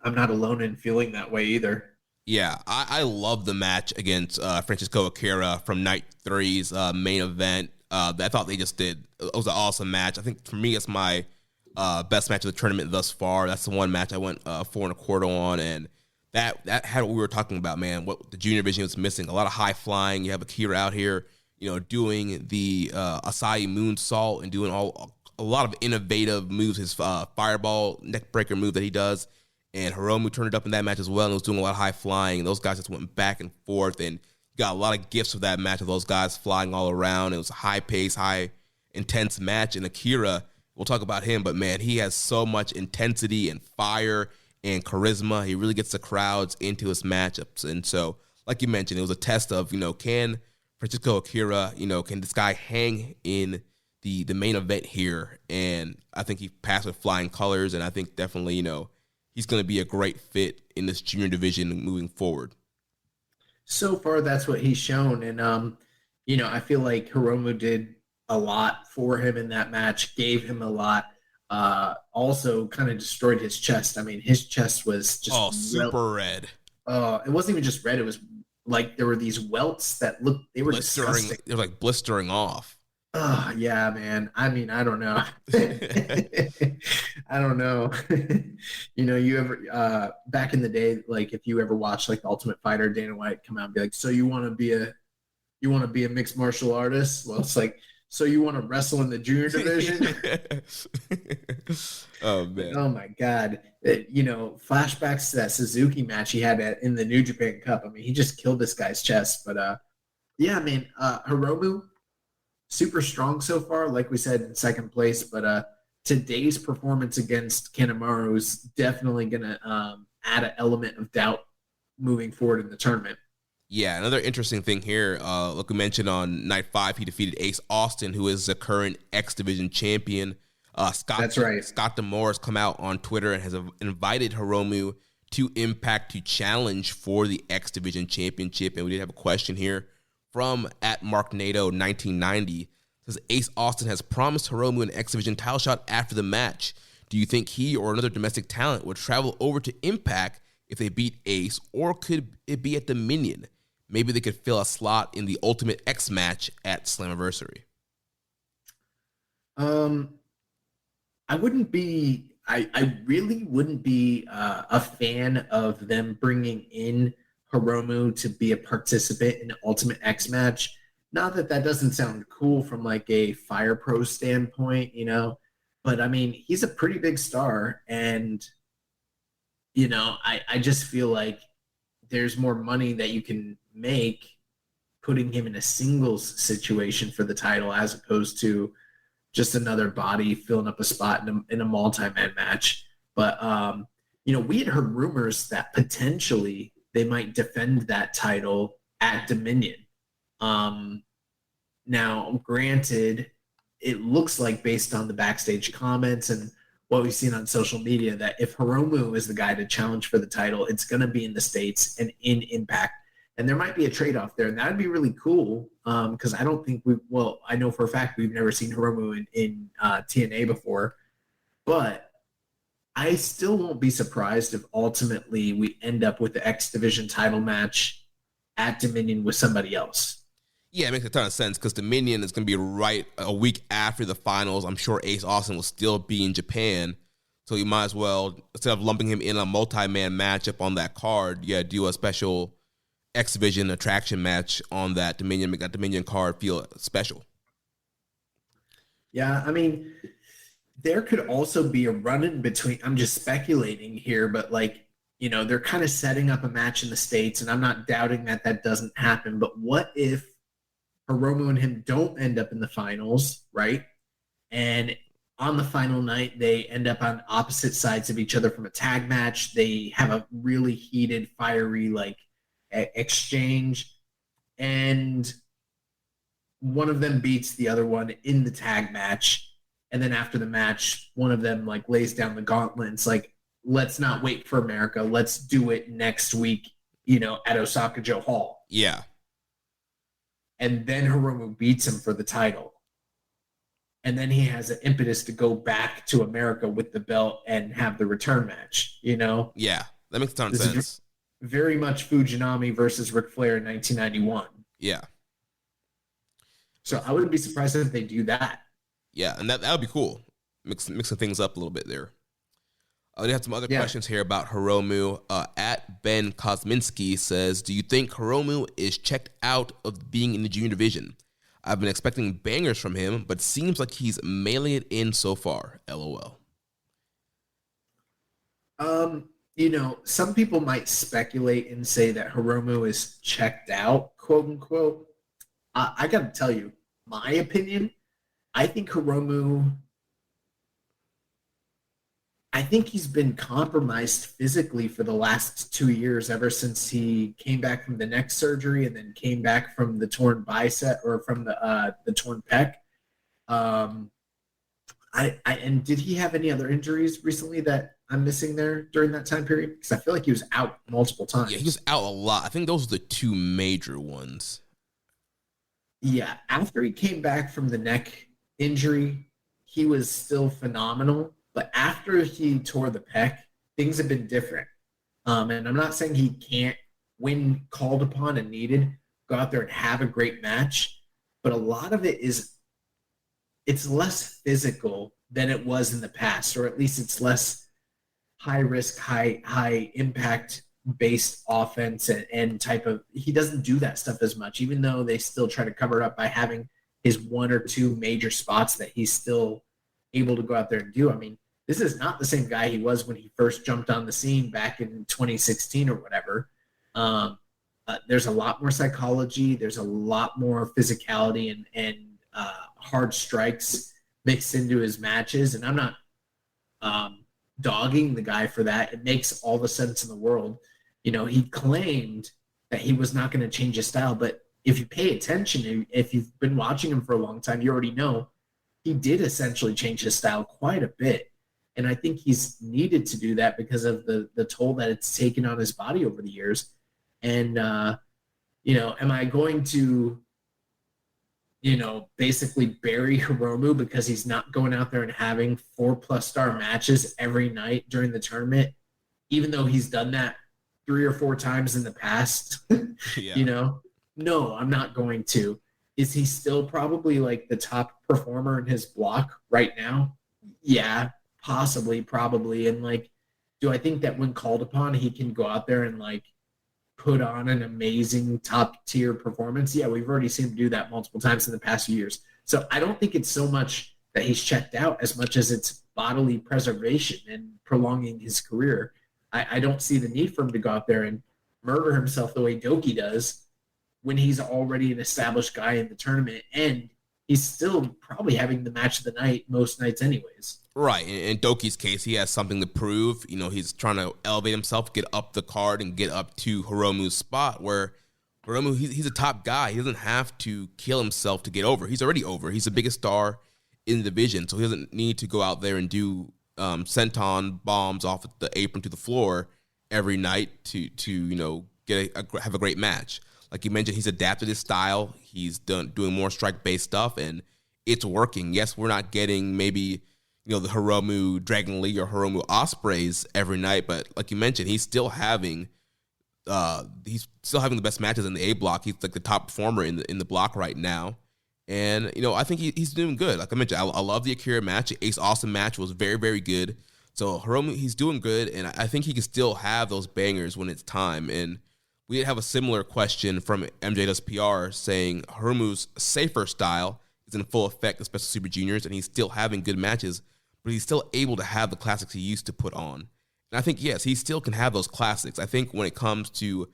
I'm not alone in feeling that way either. Yeah, I love the match against Francesco Akira from Night 3's main event. I thought they just did. It was an awesome match. I think for me, it's my best match of the tournament thus far. That's the one match I went 4 1/4 on, and that had what we were talking about, man. What the junior division was missing, a lot of high flying. You have Akira out here, doing the Asai moonsault and doing a lot of innovative moves. His fireball neck breaker move that he does, and Hiromu turned it up in that match as well and was doing a lot of high flying. And those guys just went back and forth, and got a lot of gifts of that match of those guys flying all around. It was a high pace, high intense match, and Akira. We'll talk about him, but man, he has so much intensity and fire and charisma. He really gets the crowds into his matchups. And so, like you mentioned, it was a test of, can Francesco Akira, can this guy hang in the main event here? And I think he passed with flying colors, and I think definitely, he's going to be a great fit in this junior division moving forward. So far, that's what he's shown. And, I feel like Hiromu did a lot for him in that match, gave him a lot, also kind of destroyed his chest. I mean, his chest was just super red. It wasn't even just red. It was like there were these welts that looked, they were blistering. Disgusting. They were like blistering off. Oh, yeah, man. I mean, I don't know. I don't know. You ever, back in the day, like if you ever watched like the Ultimate Fighter, Dana White come out and be like, so you want to be a mixed martial artist? Well, it's like, so you want to wrestle in the junior division? Oh, man. Oh, my God. Flashbacks to that Suzuki match he had in the New Japan Cup. I mean, he just killed this guy's chest. But, yeah, I mean, Hiromu, super strong so far, like we said, in second place. But today's performance against Kanemaru is definitely going to add an element of doubt moving forward in the tournament. Yeah, another interesting thing here, like we mentioned on Night 5, he defeated Ace Austin, who is the current X Division champion. That's right. Scott D'Amore has come out on Twitter and has invited Hiromu to Impact to challenge for the X Division Championship. And we did have a question here from @MarkNado1990. Says Ace Austin has promised Hiromu an X Division title shot after the match. Do you think he or another domestic talent would travel over to Impact if they beat Ace, or could it be at Dominion? Maybe they could fill a slot in the Ultimate X match at Slammiversary. I really wouldn't be a fan of them bringing in Hiromu to be a participant in the Ultimate X match. Not that doesn't sound cool from like a Fire Pro standpoint, but I mean, he's a pretty big star, and I just feel like there's more money that you can make putting him in a singles situation for the title as opposed to just another body filling up a spot in a multi-man match. But, we had heard rumors that potentially they might defend that title at Dominion. Now, granted, it looks like based on the backstage comments and what we've seen on social media that if Hiromu is the guy to challenge for the title, it's going to be in the States and in Impact. And there might be a trade-off there, and that would be really cool because I don't think I know for a fact we've never seen Hiromu in TNA before, but I still won't be surprised if ultimately we end up with the X Division title match at Dominion with somebody else. Yeah, it makes a ton of sense because Dominion is going to be right a week after the finals. I'm sure Ace Austin will still be in Japan, so you might as well, instead of lumping him in a multi-man matchup on that card, do a special X Division attraction match on that Dominion, make that Dominion card feel special. Yeah, I mean, there could also be a run-in between, I'm just speculating here, but they're kind of setting up a match in the States, and I'm not doubting that doesn't happen, but what if Hiromu and him don't end up in the finals, right? And on the final night, they end up on opposite sides of each other from a tag match. They have a really heated, fiery, exchange, and one of them beats the other one in the tag match, and then after the match one of them lays down the gauntlet. It's let's not wait for America, let's do it next week at Osaka Joe Hall. And then Hiromu beats him for the title, and then he has an impetus to go back to America with the belt and have the return match. That makes a ton of sense. Very much Fujinami versus Ric Flair in 1991. Yeah. So I wouldn't be surprised if they do that. Yeah, and that would be cool. Mixing things up a little bit there. We have some other questions here about Hiromu. @Ben Kosminski says, do you think Hiromu is checked out of being in the junior division? I've been expecting bangers from him, but seems like he's mailing it in so far. LOL. Some people might speculate and say that Hiromu is checked out, quote unquote. I got to tell you, my opinion, I think he's been compromised physically for the last 2 years, ever since he came back from the neck surgery and then came back from the torn bicep or from the torn pec. And did he have any other injuries recently that I'm missing there during that time period? Because I feel like he was out multiple times. Yeah, he was out a lot. I think those are the two major ones. Yeah, after he came back from the neck injury, he was still phenomenal. But after he tore the pec, things have been different. And I'm not saying he can't, when called upon and needed, go out there and have a great match. But a lot of it's less physical than it was in the past, or at least it's less high risk, high impact based offense and type of, he doesn't do that stuff as much, even though they still try to cover it up by having his one or two major spots that he's still able to go out there and do. I mean, this is not the same guy he was when he first jumped on the scene back in 2016 or whatever. There's a lot more psychology. There's a lot more physicality and hard strikes mixed into his matches. And I'm not dogging the guy for that. It makes all the sense in the world. He claimed that he was not going to change his style, but if you pay attention, if you've been watching him for a long time, you already know he did essentially change his style quite a bit. And I think he's needed to do that because of the toll that it's taken on his body over the years. And, am I going to, basically bury Hiromu because he's not going out there and having 4+ star matches every night during the tournament, even though he's done that 3 or 4 times in the past? Yeah. No, I'm not going to. Is he still probably like the top performer in his block right now? Yeah, possibly, probably. And like, do I think that when called upon, he can go out there and like put on an amazing top tier performance? Yeah, we've already seen him do that multiple times in the past few years. So I don't think it's so much that he's checked out as much as it's bodily preservation and prolonging his career. I don't see the need for him to go out there and murder himself the way Doki does when he's already an established guy in the tournament, and he's still probably having the match of the night most nights anyways. Right. In Doki's case, he has something to prove. He's trying to elevate himself, get up the card, and get up to Hiromu's spot, where Hiromu, he's a top guy. He doesn't have to kill himself to get over. He's already over. He's the biggest star in the division, so he doesn't need to go out there and do senton bombs off the apron to the floor every night to have a great match. Like you mentioned, he's adapted his style. He's doing more strike-based stuff, and it's working. Yes, we're not getting maybe the Hiromu Dragon Lee or Hiromu Ospreys every night, but like you mentioned, he's still having the best matches in the A block. He's like the top performer in the block right now, and I think he's doing good. Like I mentioned, I love the Akira match. The Ace Austin match was very, very good. So Hiromu, he's doing good, and I think he can still have those bangers when it's time. And we did have a similar question from MJ Does PR saying Hiromu's safer style is in full effect, especially Super Juniors, and he's still having good matches, but he's still able to have the classics he used to put on. And I think, yes, he still can have those classics. I think when it comes to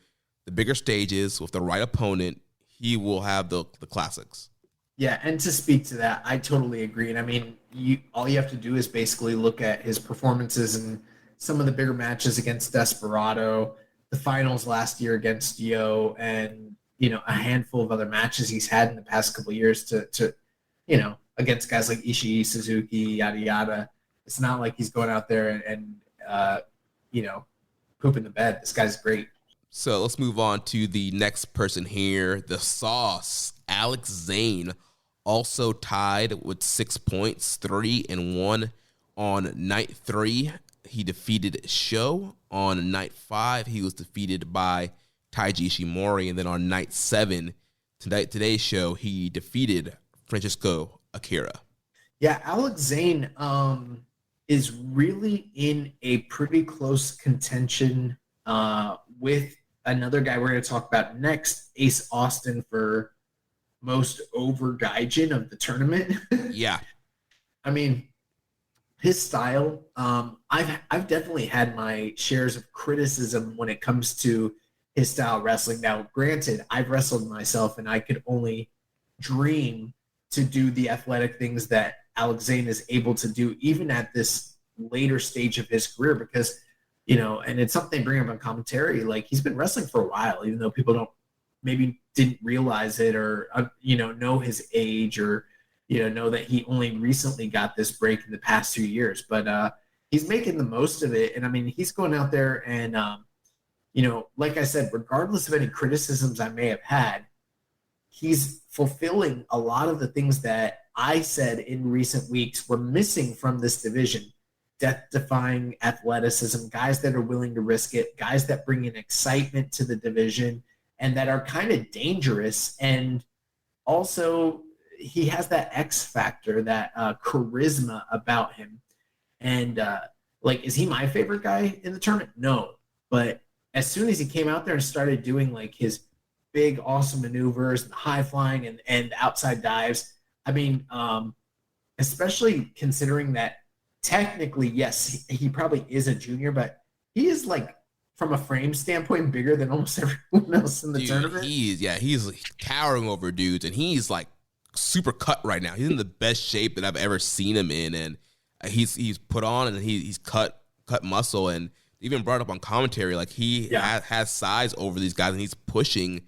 the bigger stages with the right opponent, he will have the classics. Yeah, and to speak to that, I totally agree. And I mean, all you have to do is basically look at his performances in some of the bigger matches against Desperado, the finals last year against Yo, and a handful of other matches he's had in the past couple of years to against guys like Ishii, Suzuki, yada yada. It's not like he's going out there and pooping the bed. This guy's great. So let's move on to the next person here, the Sauce, Alex Zane, also tied with 6 points, 3-1 on night 3. He defeated Sho. On night 5, he was defeated by Taiji Ishimori. And then on night 7, today's show, he defeated Francesco Akira. Yeah, Alex Zane is really in a pretty close contention with another guy we're going to talk about next, Ace Austin, for most over Gaijin of the tournament. Yeah. I mean, his style, I've definitely had my shares of criticism when it comes to his style of wrestling. Now, granted, I've wrestled myself, and I could only dream to do the athletic things that Alex Zane is able to do, even at this later stage of his career, because, and it's something they bring up on commentary, like he's been wrestling for a while, even though people didn't realize it or, know his age or, know that he only recently got this break in the past 2 years, but he's making the most of it. And I mean, he's going out there and, like I said, regardless of any criticisms I may have had, he's fulfilling a lot of the things that I said in recent weeks were missing from this division. Death-defying athleticism, guys that are willing to risk it, guys that bring in excitement to the division and that are kind of dangerous. And also, he has that X factor, that charisma about him. And, is he my favorite guy in the tournament? No. But as soon as he came out there and started doing, like, his big, awesome maneuvers, and high flying and outside dives, I mean, especially considering that technically, yes, he probably is a junior, but he is, like, from a frame standpoint, bigger than almost everyone else in the tournament. He's towering over dudes, and he's, like, super cut right now. He's in the best shape that I've ever seen him in, and he's put on and he's cut muscle, and even brought up on commentary, like he has size over these guys, and he's pushing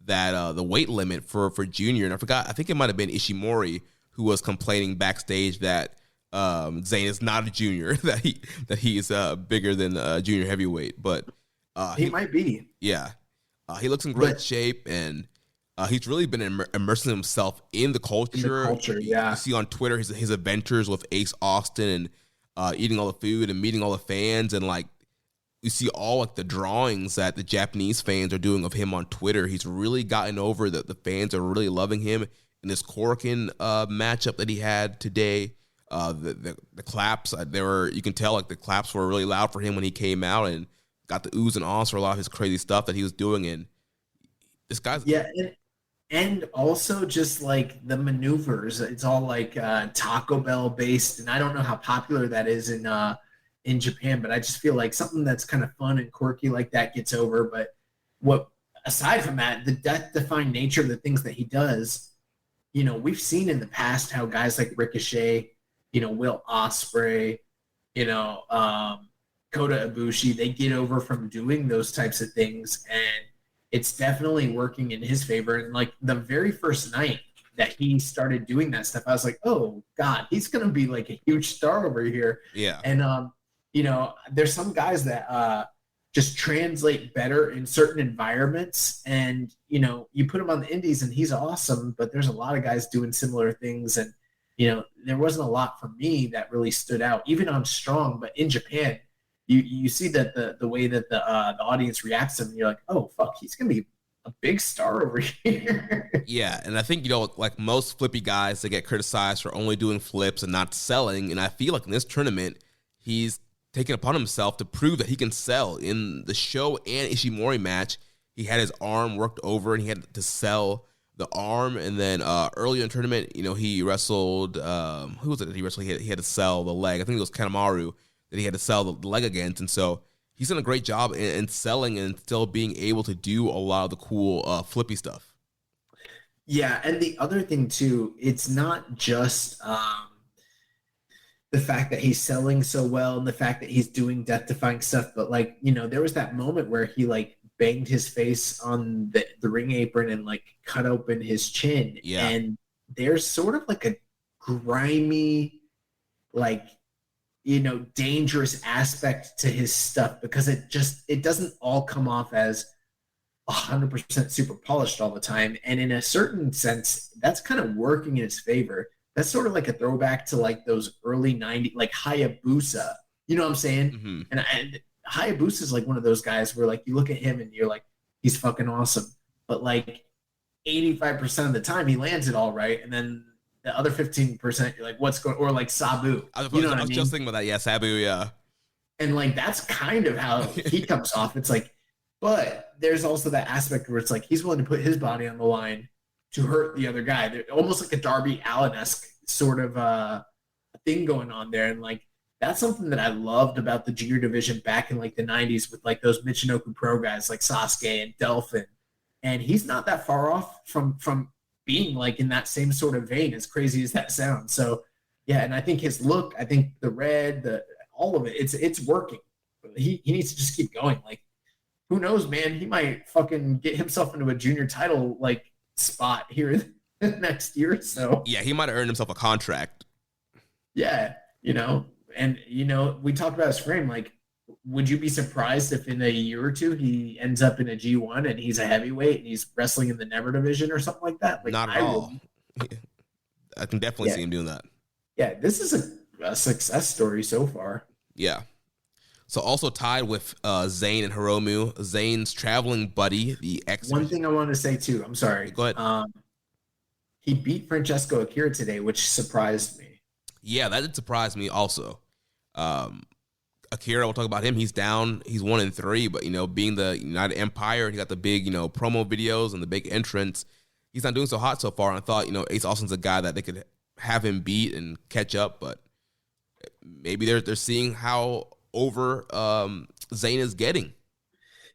that the weight limit for junior. And I think it might have been Ishimori who was complaining backstage that Zane is not a junior, that he is bigger than a junior heavyweight, but he might be. Yeah, he looks in great shape, and he's really been immersing himself in the culture. Yeah. You see on Twitter his adventures with Ace Austin and eating all the food and meeting all the fans, and like you see all like the drawings that the Japanese fans are doing of him on Twitter. He's really gotten over that. The fans are really loving him in this Korakuen matchup that he had today. The claps, you can tell like the claps were really loud for him when he came out and got the oohs and ahs for a lot of his crazy stuff that he was doing. And this guy's and also just like the maneuvers, it's all like Taco Bell based, and I don't know how popular that is in Japan, but I just feel like something that's kind of fun and quirky like that gets over. But aside from that, the death-defying nature of the things that he does, you know, we've seen in the past how guys like Ricochet, you know, Will Ospreay, you know, Kota Ibushi, they get over from doing those types of things, and it's definitely working in his favor. And like the very first night that he started doing that stuff, I was like, oh God, he's gonna be like a huge star over here. Yeah. And you know, there's some guys that just translate better in certain environments, and you know, you put him on the indies and he's awesome, but there's a lot of guys doing similar things, and you know, there wasn't a lot for me that really stood out, even on Strong. But in Japan, you see that the way that the audience reacts to him, you're like, oh fuck, he's gonna be a big star over here. Yeah, and I think, you know, like most flippy guys, they get criticized for only doing flips and not selling, and I feel like in this tournament, he's taken upon himself to prove that he can sell. In the Show and Ishimori match, he had his arm worked over and he had to sell the arm. And then earlier in the tournament, you know, he wrestled, who was it that he wrestled? He had to sell the leg. I think it was Kanemaru that he had to sell the leg against. And so he's done a great job in selling and still being able to do a lot of the cool flippy stuff. Yeah, and the other thing too, it's not just the fact that he's selling so well and the fact that he's doing death-defying stuff, but like, you know, there was that moment where he like banged his face on the ring apron and like cut open his chin. Yeah. And there's sort of like a grimy, like, you know, dangerous aspect to his stuff, because it doesn't all come off as 100% super polished all the time. And in a certain sense, that's kind of working in his favor. That's sort of like a throwback to like those early 90s, like Hayabusa. You know what I'm saying? Mm-hmm. And Hayabusa is like one of those guys where like you look at him and you're like, he's fucking awesome. But like 85% of the time he lands it all right. And then the other 15%, you're like, what's going, or like Sabu. I was just thinking about that. Yeah, Sabu, yeah. And like, that's kind of how he comes off. It's like, but there's also that aspect where it's like, he's willing to put his body on the line to hurt the other guy. They're almost like a Darby Allin-esque sort of thing going on there. And like, that's something that I loved about the junior division back in like the 90s with like those Michinoku Pro guys like Sasuke and Delphin. And he's not that far off from being like in that same sort of vein, as crazy as that sounds. So yeah, and I think his look, I think the red, all of it, it's working. He needs to just keep going. Like, who knows, man? He might fucking get himself into a junior title like spot here next year. So yeah, he might have earned himself a contract. Yeah, you know, and you know, we talked about his frame. Like, would you be surprised if in a year or two he ends up in a G1 and he's a heavyweight and he's wrestling in the Never division or something like that? Like, not at all. I can definitely see him doing that. Yeah, this is a success story so far. Yeah. So also tied with Zane and Hiromu, Zane's traveling buddy, the ex. One thing I want to say too, I'm sorry. Go ahead. He beat Francesco Akira today, which surprised me. Yeah, that did surprise me also. Akira, we'll talk about him. He's down. He's 1-3, but, you know, being the United Empire, he got the big, you know, promo videos and the big entrance. He's not doing so hot so far. And I thought, you know, Ace Austin's a guy that they could have him beat and catch up, but maybe they're seeing how over Zane is getting.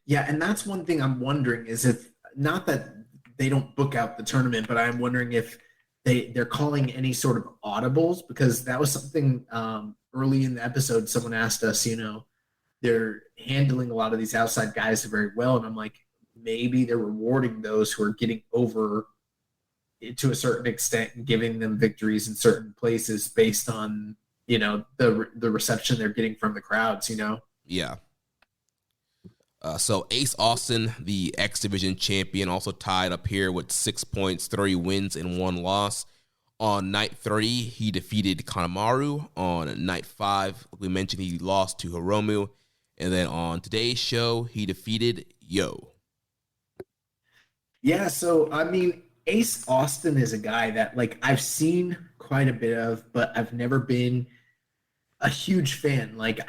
Yeah, and that's one thing I'm wondering is if, not that they don't book out the tournament, but I'm wondering if they're calling any sort of audibles, because that was something early in the episode someone asked us, you know, they're handling a lot of these outside guys very well, and I'm like, maybe they're rewarding those who are getting over to a certain extent and giving them victories in certain places based on, you know, the reception they're getting from the crowds, you know? Yeah. So Ace Austin, the X Division champion, also tied up here with 6 points, 3 wins, and 1 loss. On night 3, he defeated Kanemaru. On night 5, we mentioned he lost to Hiromu. And then on today's show, he defeated Yo. Yeah, so I mean, Ace Austin is a guy that like I've seen quite a bit of, but I've never been a huge fan. Like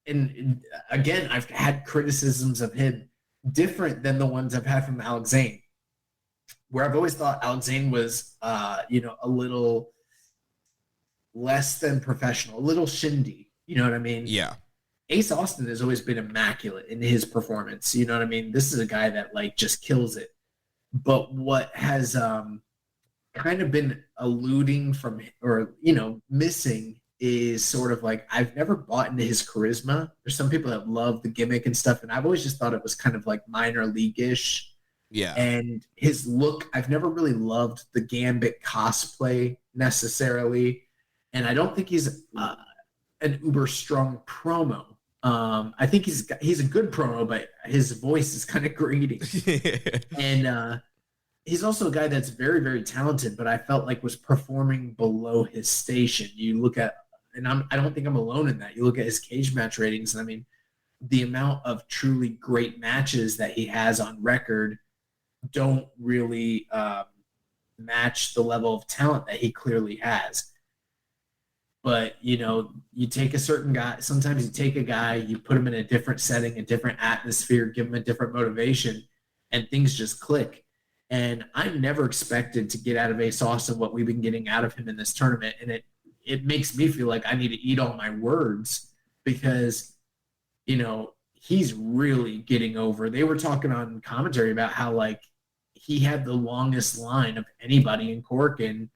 and again, I've had criticisms of him different than the ones I've had from Alex Zane, where I've always thought Alex Zane was, you know, a little less than professional, a little shindy. You know what I mean? Yeah. Ace Austin has always been immaculate in his performance. You know what I mean? This is a guy that like just kills it. But what has kind of been eluding from, or, you know, missing is sort of like, I've never bought into his charisma. There's some people that love the gimmick and stuff, and I've always just thought it was kind of like minor league-ish. Yeah. And his look, I've never really loved the Gambit cosplay necessarily. And I don't think he's an uber strong promo. I think he's a good promo, but his voice is kind of grating. And he's also a guy that's very, very talented, but I felt like was performing below his station. You look at, and I don't think I'm alone in that. You look at his cage match ratings, and I mean, the amount of truly great matches that he has on record don't really match the level of talent that he clearly has. But, you know, you take a certain guy, sometimes you take a guy, you put him in a different setting, a different atmosphere, give him a different motivation, and things just click. And I never expected to get out of Ace Austin what we've been getting out of him in this tournament. And it makes me feel like I need to eat all my words because, you know, he's really getting over. They were talking on commentary about how, like, he had the longest line of anybody in Corkin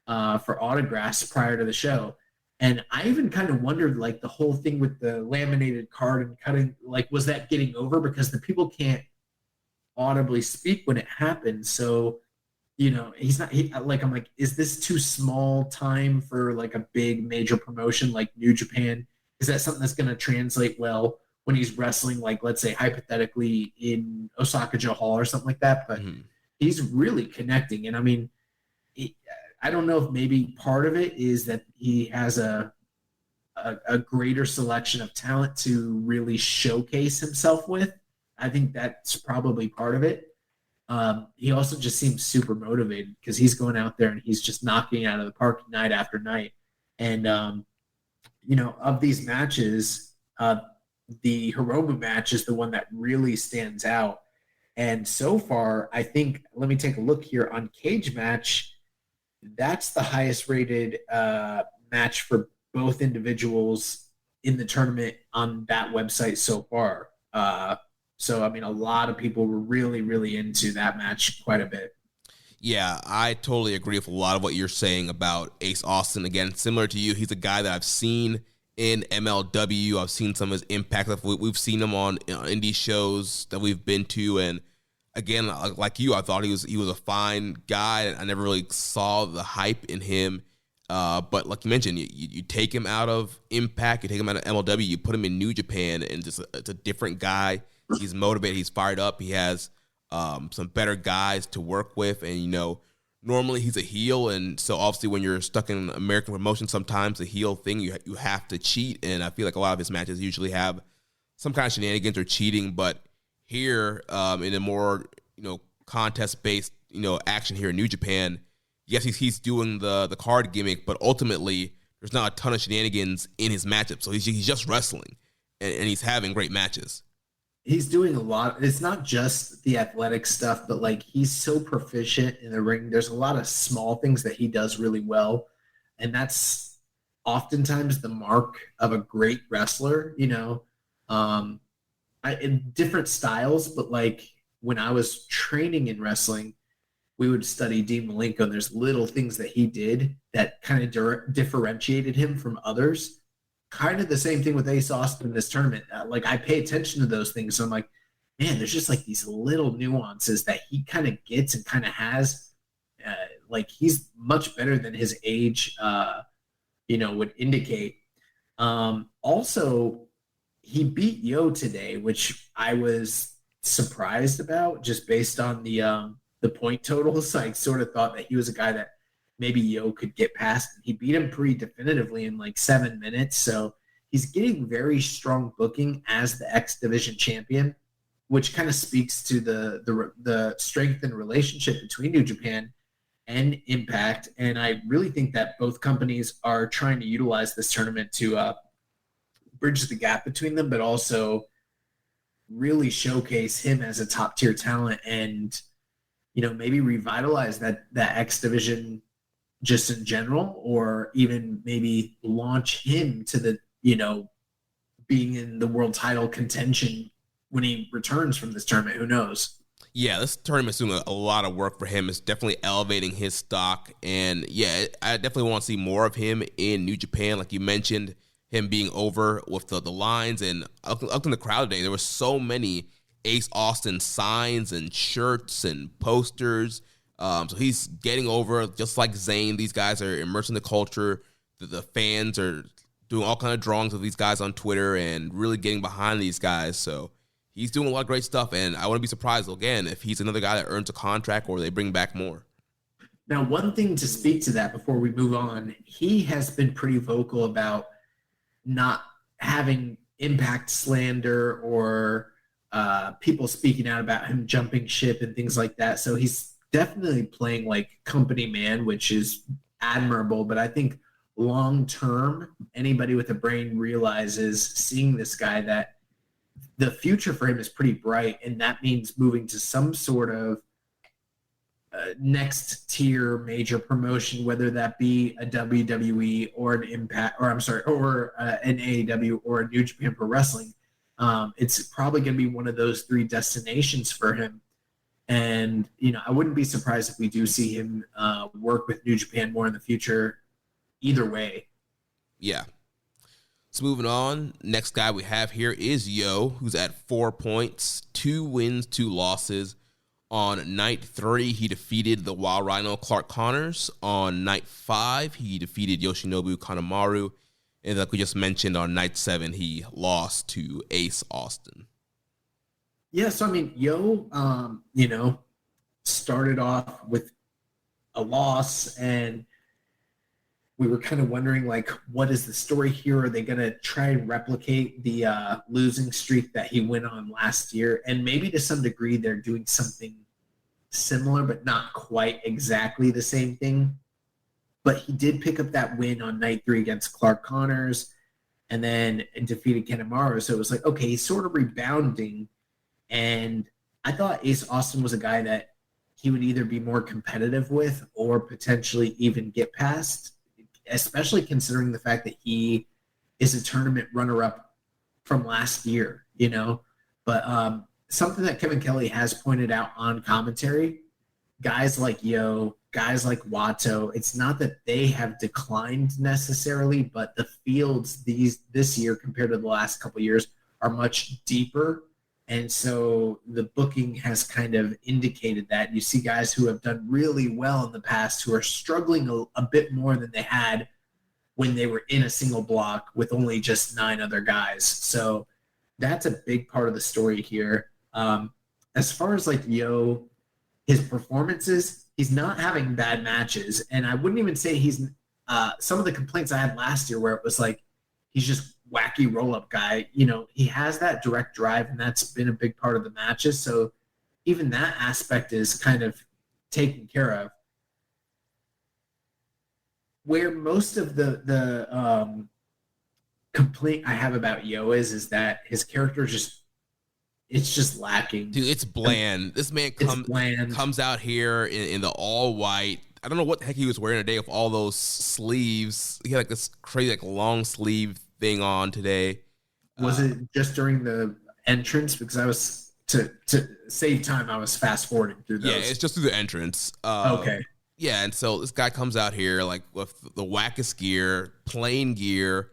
for autographs prior to the show. And I even kind of wondered, like, the whole thing with the laminated card and cutting, like, was that getting over? Because the people can't audibly speak when it happens. So, you know, he's not, I'm like, is this too small time for, like, a big major promotion like New Japan? Is that something that's going to translate well when he's wrestling, like, let's say, hypothetically, in Osaka Joe Hall or something like that? But he's really connecting. And, I mean, I don't know if maybe part of it is that he has a greater selection of talent to really showcase himself with. I think that's probably part of it. He also just seems super motivated because he's going out there and he's just knocking out of the park night after night. And, you know, of these matches, the Hiromu match is the one that really stands out. And so far, I think, let me take a look here on Cage Match. That's the highest rated match for both individuals in the tournament on that website so far. So, I mean, a lot of people were really, really into that match quite a bit. Yeah, I totally agree with a lot of what you're saying about Ace Austin. Again, similar to you, he's a guy that I've seen in MLW. I've seen some of his impact. We've seen him on indie shows that we've been to, and again, like you, I thought he was a fine guy. I never really saw the hype in him. But like you mentioned, you take him out of Impact, you take him out of MLW, you put him in New Japan, and it's a different guy. He's motivated, he's fired up, he has some better guys to work with, and, you know, normally he's a heel, and so obviously when you're stuck in American promotion, sometimes the heel thing, you have to cheat, and I feel like a lot of his matches usually have some kind of shenanigans or cheating, but here, in a more, you know, contest-based, you know, action here in New Japan, yes, he's doing the card gimmick, but ultimately there's not a ton of shenanigans in his matchup. So he's just wrestling, and he's having great matches. He's doing a lot. It's not just the athletic stuff, but, like, he's so proficient in the ring. There's a lot of small things that he does really well, and that's oftentimes the mark of a great wrestler, you know. In different styles, but, like, when I was training in wrestling, we would study Dean Malenko, and there's little things that he did that kind of differentiated him from others. Kind of the same thing with Ace Austin in this tournament. Like, I pay attention to those things, so I'm like, man, there's just, like, these little nuances that he kind of gets and kind of has, Like, he's much better than his age, would indicate. Also, he beat Yo today, which I was surprised about just based on the point totals. I sort of thought that he was a guy that maybe Yo could get past. He beat him pretty definitively in like 7 minutes. So he's getting very strong booking as the X Division champion, which kind of speaks to the strength and relationship between New Japan and Impact. And I really think that both companies are trying to utilize this tournament to bridge the gap between them, but also really showcase him as a top tier talent and, maybe revitalize that X Division just in general, or even maybe launch him to the, being in the world title contention when he returns from this tournament. Who knows? Yeah, this tournament's doing a lot of work for him. It's definitely elevating his stock. And yeah, I definitely want to see more of him in New Japan. Like you mentioned, him being over with the lines. And up in the crowd today, there were so many Ace Austin signs and shirts and posters. So he's getting over just like Zane. These guys are immersed in the culture. The fans are doing all kind of drawings of these guys on Twitter and really getting behind these guys. So he's doing a lot of great stuff, and I wouldn't be surprised, again, if he's another guy that earns a contract or they bring back more. Now, one thing to speak to that before we move on, he has been pretty vocal about not having Impact slander or people speaking out about him jumping ship and things like that. So he's definitely playing like company man, which is admirable. But I think long term, anybody with a brain realizes, seeing this guy, that the future for him is pretty bright, and that means moving to some sort of next tier major promotion, whether that be a WWE or an Impact, or an AEW or a New Japan Pro Wrestling. It's probably going to be one of those three destinations for him. And, I wouldn't be surprised if we do see him work with New Japan more in the future, either way. Yeah. So moving on, next guy we have here is Yo, who's at 4 points, 2 wins, 2 losses. On night 3, he defeated the Wild Rhino Clark Connors. On night 5, he defeated Yoshinobu Kanemaru. And like we just mentioned, on night 7, he lost to Ace Austin. Yeah, so Yo, started off with a loss, and we were kind of wondering, like, what is the story here? Are they going to try and replicate the losing streak that he went on last year? And maybe to some degree they're doing something similar, but not quite exactly the same thing. But he did pick up that win on night 3 against Clark Connors and then defeated Kanemaru. So it was like, okay, he's sort of rebounding. And I thought Ace Austin was a guy that he would either be more competitive with or potentially even get past, especially considering the fact that he is a tournament runner-up from last year, But something that Kevin Kelly has pointed out on commentary, guys like Yo, guys like Wato, it's not that they have declined necessarily, but the fields this year compared to the last couple of years are much deeper. And so the booking has kind of indicated that. You see guys who have done really well in the past who are struggling a bit more than they had when they were in a single block with only just 9 other guys. So that's a big part of the story here. As far as like Yo, his performances, he's not having bad matches. And I wouldn't even say he's some of the complaints I had last year where it was like, he's just wacky roll-up guy. He has that direct drive, and that's been a big part of the matches. So even that aspect is kind of taken care of. Where most of the complaint I have about Yo is that his character it's just lacking. Dude, it's bland. This man comes out here in the all white. I don't know what the heck he was wearing today with all those sleeves. He had like this crazy like long sleeve thing on today. Was it just during the entrance? Because I was to save time, I was fast forwarding through those. Yeah, it's just through the entrance. Okay. Yeah, and so this guy comes out here like with the wackest gear, plain gear.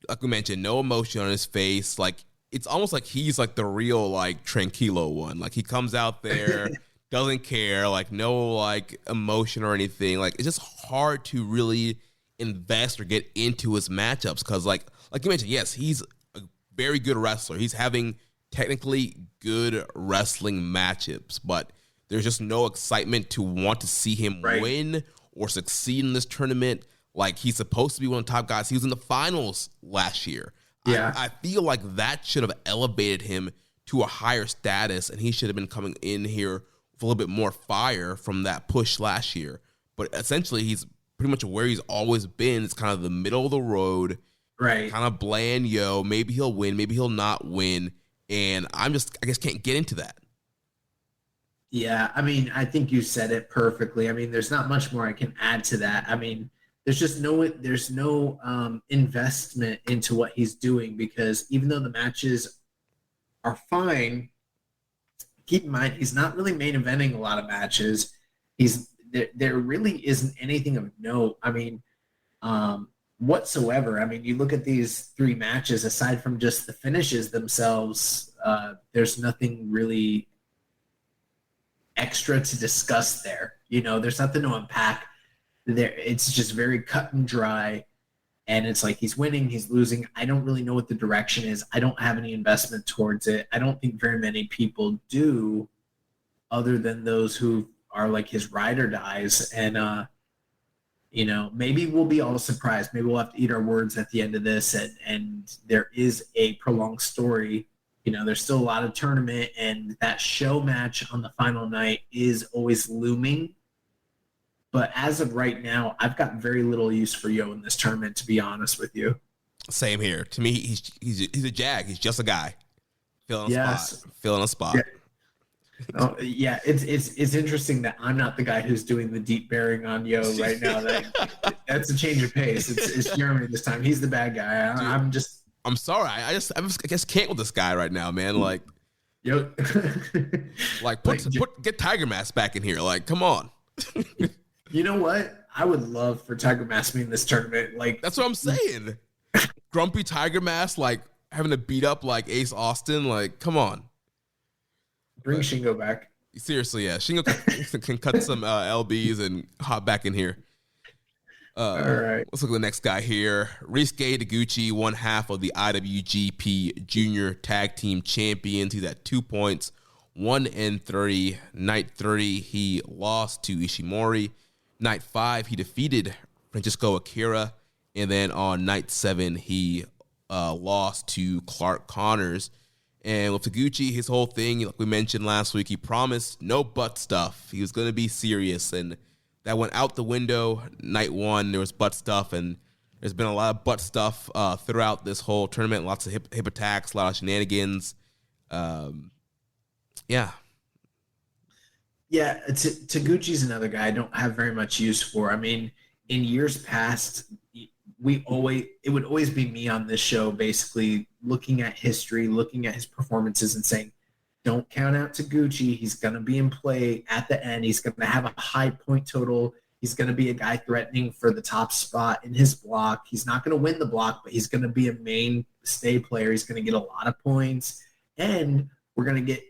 Like we mentioned, no emotion on his face. Like it's almost like he's like the real like Tranquilo one. Like he comes out there, doesn't care, like no like emotion or anything. Like it's just hard to really invest or get into his matchups because like you mentioned, yes, he's a very good wrestler. He's having technically good wrestling matchups, but there's just no excitement to want to see him win or succeed in this tournament. Like he's supposed to be one of the top guys. He was in the finals last year. Yeah. I feel like that should have elevated him to a higher status, and he should have been coming in here with a little bit more fire from that push last year. But essentially, he's pretty much where he's always been. It's kind of the middle of the road, right? Kind of bland, maybe he'll win, maybe he'll not win. And I guess can't get into that. Yeah, I mean, I think you said it perfectly. I mean, there's not much more I can add to that. I mean, there's no investment into what he's doing because even though the matches are fine, keep in mind he's not really main eventing a lot of matches. There really isn't anything of note. I mean, whatsoever. I mean, you look at these 3 matches, aside from just the finishes themselves, there's nothing really extra to discuss there. There's nothing to unpack there. It's just very cut and dry. And it's like he's winning, he's losing. I don't really know what the direction is. I don't have any investment towards it. I don't think very many people do other than those who are like his ride or dies. And, maybe we'll be all surprised. Maybe we'll have to eat our words at the end of this. And there is a prolonged story. There's still a lot of tournament, and that show match on the final night is always looming. But as of right now, I've got very little use for Yo in this tournament, to be honest with you. Same here. To me, he's a jag. He's just a guy filling a spot. Yeah. It's interesting that I'm not the guy who's doing the deep bearing on Yo right now. That's a change of pace. It's Jeremy this time. He's the bad guy. I'm sorry. I just can't with this guy right now, man. Like, Yo, like get Tiger Mask back in here. Like, come on. You know what? I would love for Tiger Mask to be in this tournament. Like, that's what I'm saying. Grumpy Tiger Mask, like having to beat up like Ace Austin. Like, come on. Bring Shingo back. Seriously, yeah. Shingo can cut some LBs and hop back in here. All right. Let's look at the next guy here. Ryusuke Taguchi, one half of the IWGP Junior Tag Team Champions. He's at 2 points, 1-3. Night 3, he lost to Ishimori. Night 5, he defeated Francesco Akira. And then on night 7, he lost to Clark Connors. And with Taguchi, his whole thing, like we mentioned last week, he promised no butt stuff. He was going to be serious, and that went out the window. Night 1, there was butt stuff, and there's been a lot of butt stuff throughout this whole tournament. Lots of hip attacks, a lot of shenanigans. Yeah, Taguchi's another guy I don't have very much use for. I mean, in years past, it would always be me on this show basically looking at history, looking at his performances and saying, don't count out Taguchi. He's going to be in play at the end. He's going to have a high point total. He's going to be a guy threatening for the top spot in his block. He's not going to win the block, but he's going to be a mainstay player. He's going to get a lot of points. And we're going to get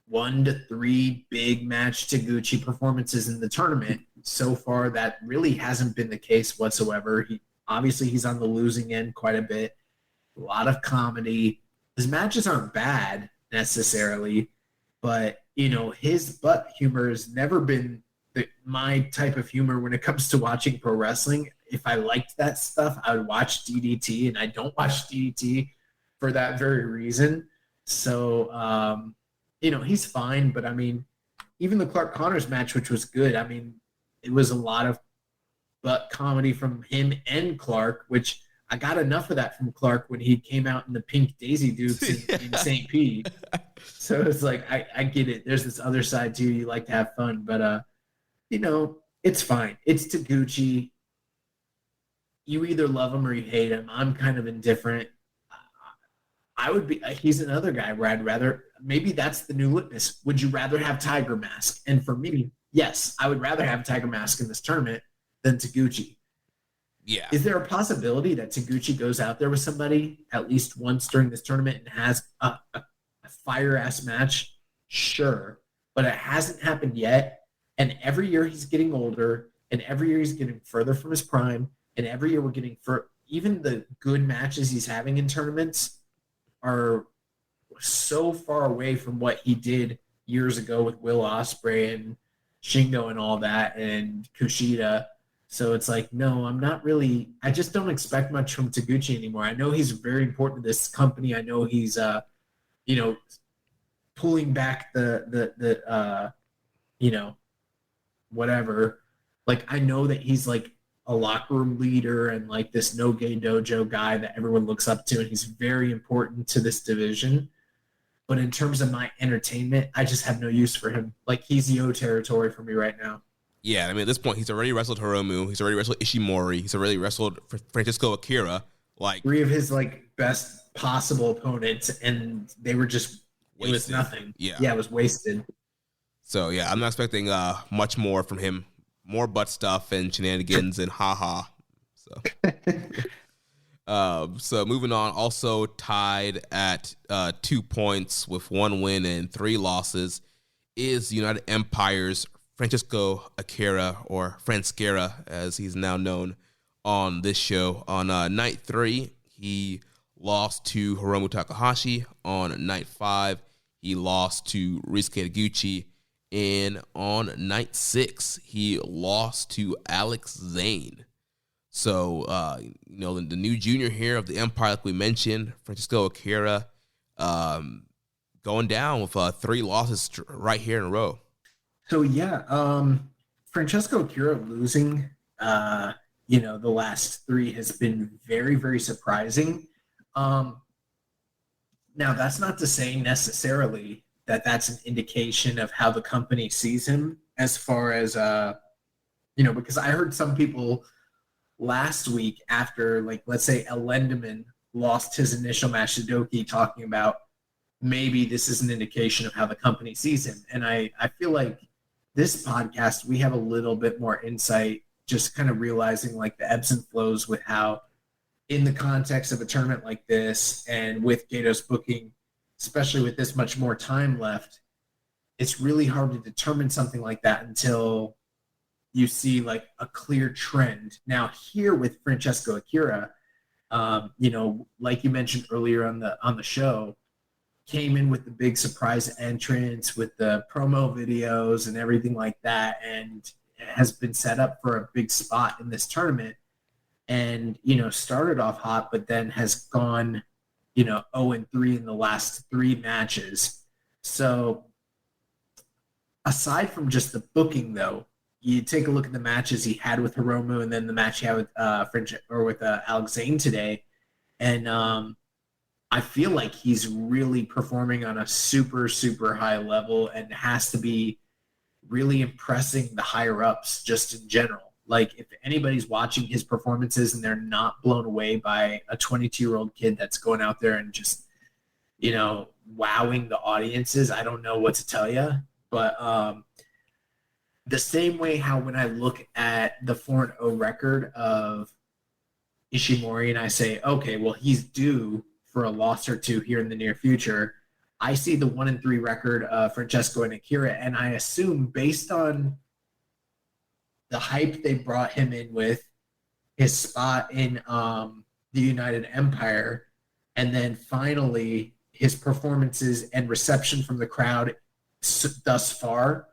1 to 3 big match Taguchi performances in the tournament. So far, that really hasn't been the case whatsoever. He's on the losing end quite a bit. A lot of comedy. His matches aren't bad necessarily, but his butt humor has never been my type of humor when it comes to watching pro wrestling. If I liked that stuff, I would watch DDT, and I don't watch DDT for that very reason. So he's fine, but I mean, even the Clark Connors match, which was good, I mean, it was a lot of butt comedy from him and Clark, which I got enough of that from Clark when he came out in the pink Daisy Dukes in St. Pete. So it's like, I get it. There's this other side too. You like to have fun, but it's fine. It's Taguchi. You either love him or you hate him. I'm kind of indifferent. He's another guy where I'd rather, maybe that's the new litmus. Would you rather have Tiger Mask? And for me, yes, I would rather have Tiger Mask in this tournament than Taguchi. Yeah. Is there a possibility that Taguchi goes out there with somebody at least once during this tournament and has a fire-ass match? Sure. but it hasn't happened yet. And every year he's getting older, and every year he's getting further from his prime, and every year we're getting even the good matches he's having in tournaments are so far away from what he did years ago with Will Ospreay and Shingo and all that, and Kushida. So it's like, no, I just don't expect much from Taguchi anymore. I know he's very important to this company. I know he's, pulling back the whatever. Like, I know that he's like a locker room leader and like this no gay dojo guy that everyone looks up to, and he's very important to this division. But in terms of my entertainment, I just have no use for him. Like, he's Yo territory for me right now. Yeah, I mean, at this point, he's already wrestled Hiromu. He's already wrestled Ishimori. He's already wrestled Francesco Akira. Like, 3 of his like best possible opponents, and they were just wasted. It was nothing. Yeah, it was wasted. So yeah, I'm not expecting much more from him. More butt stuff and shenanigans and haha. So moving on, also tied at 2 points with 1 win and 3 losses is United Empire's Francesco Akira, or Franscara as he's now known on this show. On night 3, he lost to Hiromu Takahashi. On night 5, he lost to Ryusuke Taguchi. And on night 6, he lost to Alex Zane. So, the new junior here of the Empire, like we mentioned, Francesco Akira, going down with 3 losses right here in a row. So, yeah, Francesco Akira losing, the last 3 has been very, very surprising. Now, that's not to say necessarily that that's an indication of how the company sees him as far as, because I heard some people last week after, like, let's say Lindemann lost his initial match to Doki, talking about maybe this is an indication of how the company sees him. And I feel like this podcast, we have a little bit more insight, just kind of realizing like the ebbs and flows with how in the context of a tournament like this and with Gato's booking, especially with this much more time left, it's really hard to determine something like that until you see like a clear trend. Now here with Francesco Akira, like you mentioned earlier on the show, came in with the big surprise entrance with the promo videos and everything like that, and has been set up for a big spot in this tournament, and started off hot, but then has gone 0-3 in the last 3 matches. So aside from just the booking, though, you take a look at the matches he had with Hiromu and then the match he had with Alex Zane today, and I feel like he's really performing on a super, super high level and has to be really impressing the higher ups just in general. Like, if anybody's watching his performances and they're not blown away by a 22-year-old kid that's going out there and just, wowing the audiences, I don't know what to tell you. But the same way how when I look at the 4-0 record of Ishimori and I say, okay, well, he's due for a loss or 2 here in the near future, I see the 1-3 record of Francesco and Akira, and I assume based on the hype they brought him in with, his spot in the United Empire, and then finally his performances and reception from the crowd thus far,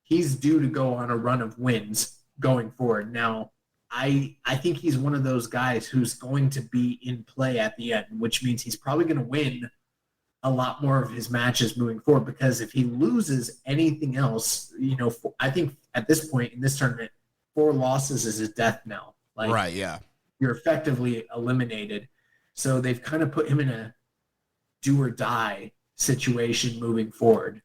he's due to go on a run of wins going forward. Now, I think he's one of those guys who's going to be in play at the end, which means he's probably going to win a lot more of his matches moving forward, because if he loses anything else, I think at this point in this tournament, 4 losses is his death knell. Like, right, yeah. You're effectively eliminated. So they've kind of put him in a do or die situation moving forward.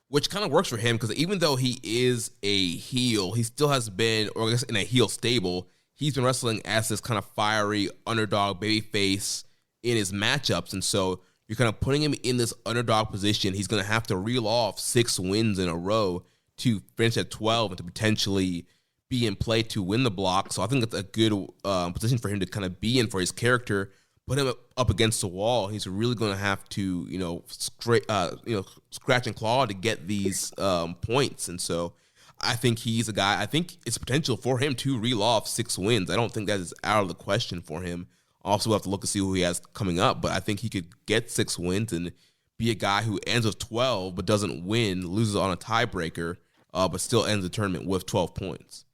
Which kind of works for him, because even though he is a heel, he still has been, or I guess in a heel stable, he's been wrestling as this kind of fiery underdog babyface in his matchups. And so you're kind of putting him in this underdog position. He's going to have to reel off 6 wins in a row to finish at 12 and to potentially be in play to win the block. So I think it's a good position for him to kind of be in for his character. put him up against the wall, he's really going to have to, scratch and claw to get these points. And so I think he's a guy, I think it's potential for him to reel off 6 wins. I don't think that is out of the question for him. Also, we'll have to look and see who he has coming up, but I think he could get 6 wins and be a guy who ends with 12 but doesn't win, loses on a tiebreaker, but still ends the tournament with 12 points.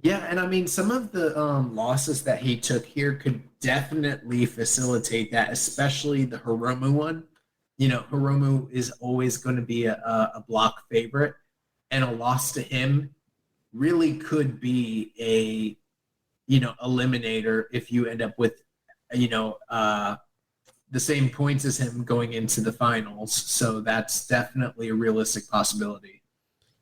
Yeah, and I mean, some of the losses that he took here could definitely facilitate that, especially the Hiromu one. Hiromu is always going to be a block favorite, and a loss to him really could be a, eliminator if you end up with, the same points as him going into the finals. So that's definitely a realistic possibility.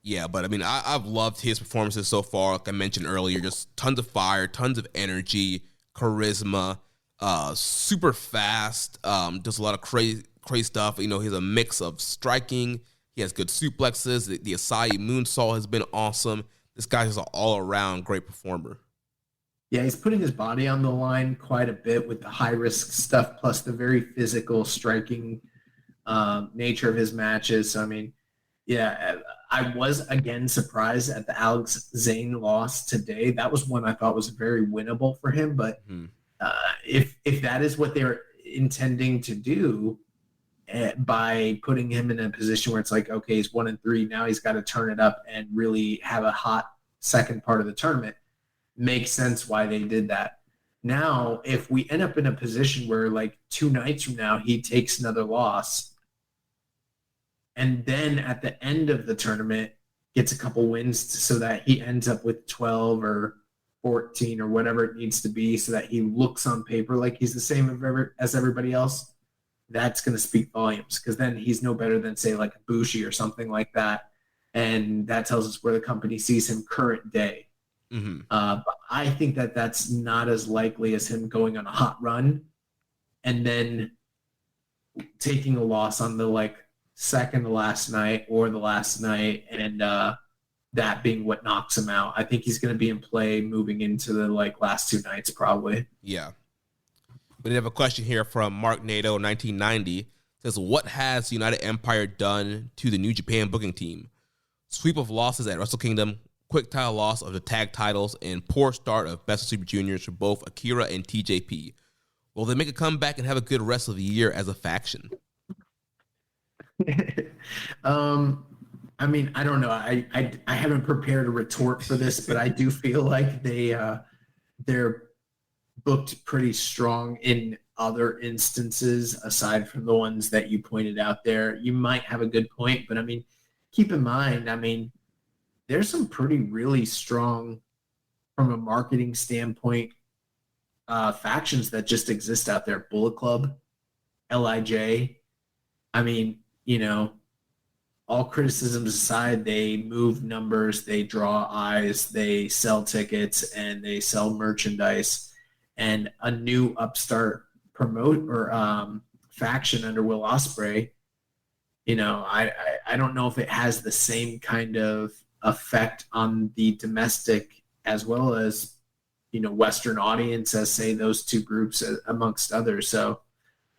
Yeah, but I mean, I've loved his performances so far. Like I mentioned earlier, just tons of fire, tons of energy, charisma, super fast, does a lot of crazy stuff. He's a mix of striking. He has good suplexes. The Asai moonsault has been awesome. This guy's just an all-around great performer. Yeah, he's putting his body on the line quite a bit with the high-risk stuff, plus the very physical, striking nature of his matches. So, I mean, yeah, I was, again, surprised at the Alex Zane loss today. That was one I thought was very winnable for him. But if that is what they were intending to do by putting him in a position where it's like, okay, he's 1-3, now he's got to turn it up and really have a hot second part of the tournament, makes sense why they did that. Now, if we end up in a position where like 2 nights from now, he takes another loss, and then at the end of the tournament gets a couple wins so that he ends up with 12 or 14 or whatever it needs to be so that he looks on paper like he's the same as everybody else, that's going to speak volumes, because then he's no better than, say, like a Bushi or something like that. And that tells us where the company sees him current day. Mm-hmm. But I think that that's not as likely as him going on a hot run and then taking a loss on the second to last night or the last night, and that being what knocks him out. I think he's going to be in play moving into the last 2 nights probably. Yeah. We have a question here from Mark Nato, 1990. Says, what has United Empire done to the New Japan booking team? Sweep of losses at Wrestle Kingdom, quick title loss of the tag titles, and poor start of Best of Super Juniors for both Akira and TJP. Will they make a comeback and have a good rest of the year as a faction? I mean, I don't know. I haven't prepared a retort for this, but I do feel like they're booked pretty strong in other instances aside from the ones that you pointed out there. You might have a good point, but I mean, keep in mind, there's some really strong, from a marketing standpoint, factions that just exist out there. Bullet Club, LIJ. All criticisms aside, they move numbers, they draw eyes, they sell tickets, and they sell merchandise. And a new upstart faction under Will Ospreay, I don't know if it has the same kind of effect on the domestic as well as, Western audience as, say, those 2 groups amongst others. So,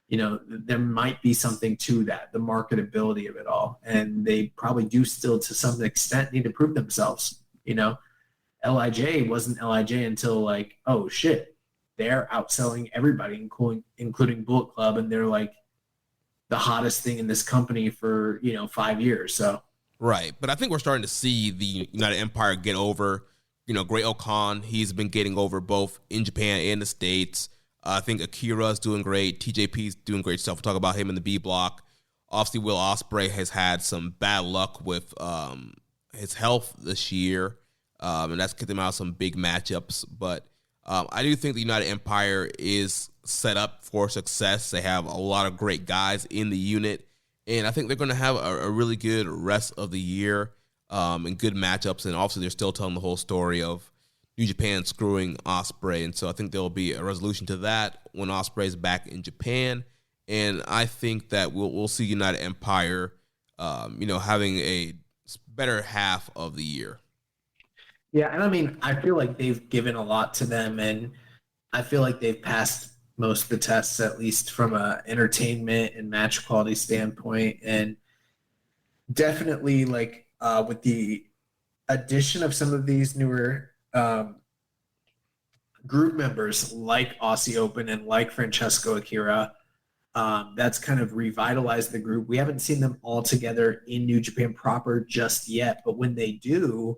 there might be something to that, the marketability of it all. And they probably do still, to some extent, need to prove themselves. LIJ wasn't LIJ until oh shit, they're outselling everybody, including Bullet Club, and they're the hottest thing in this company for 5 years. So right, but I think we're starting to see the United Empire get over. Great Okan, he's been getting over both in Japan and the States. I think Akira's doing great. TJP's doing great stuff. We'll talk about him in the B block. Obviously, Will Ospreay has had some bad luck with his health this year, and that's kicked him out of some big matchups. But I do think the United Empire is set up for success. They have a lot of great guys in the unit, and I think they're going to have a really good rest of the year and good matchups. And obviously, they're still telling the whole story of New Japan screwing Ospreay, and so I think there'll be a resolution to that when Ospreay's back in Japan. And I think that we'll see United Empire, having a better half of the year. Yeah, and I feel like they've given a lot to them, and I feel like they've passed most of the tests, at least from a entertainment and match quality standpoint. And definitely with the addition of some of these newer group members like Aussie Open and like Francesco Akira, that's kind of revitalized the group. We haven't seen them all together in New Japan proper just yet, but when they do,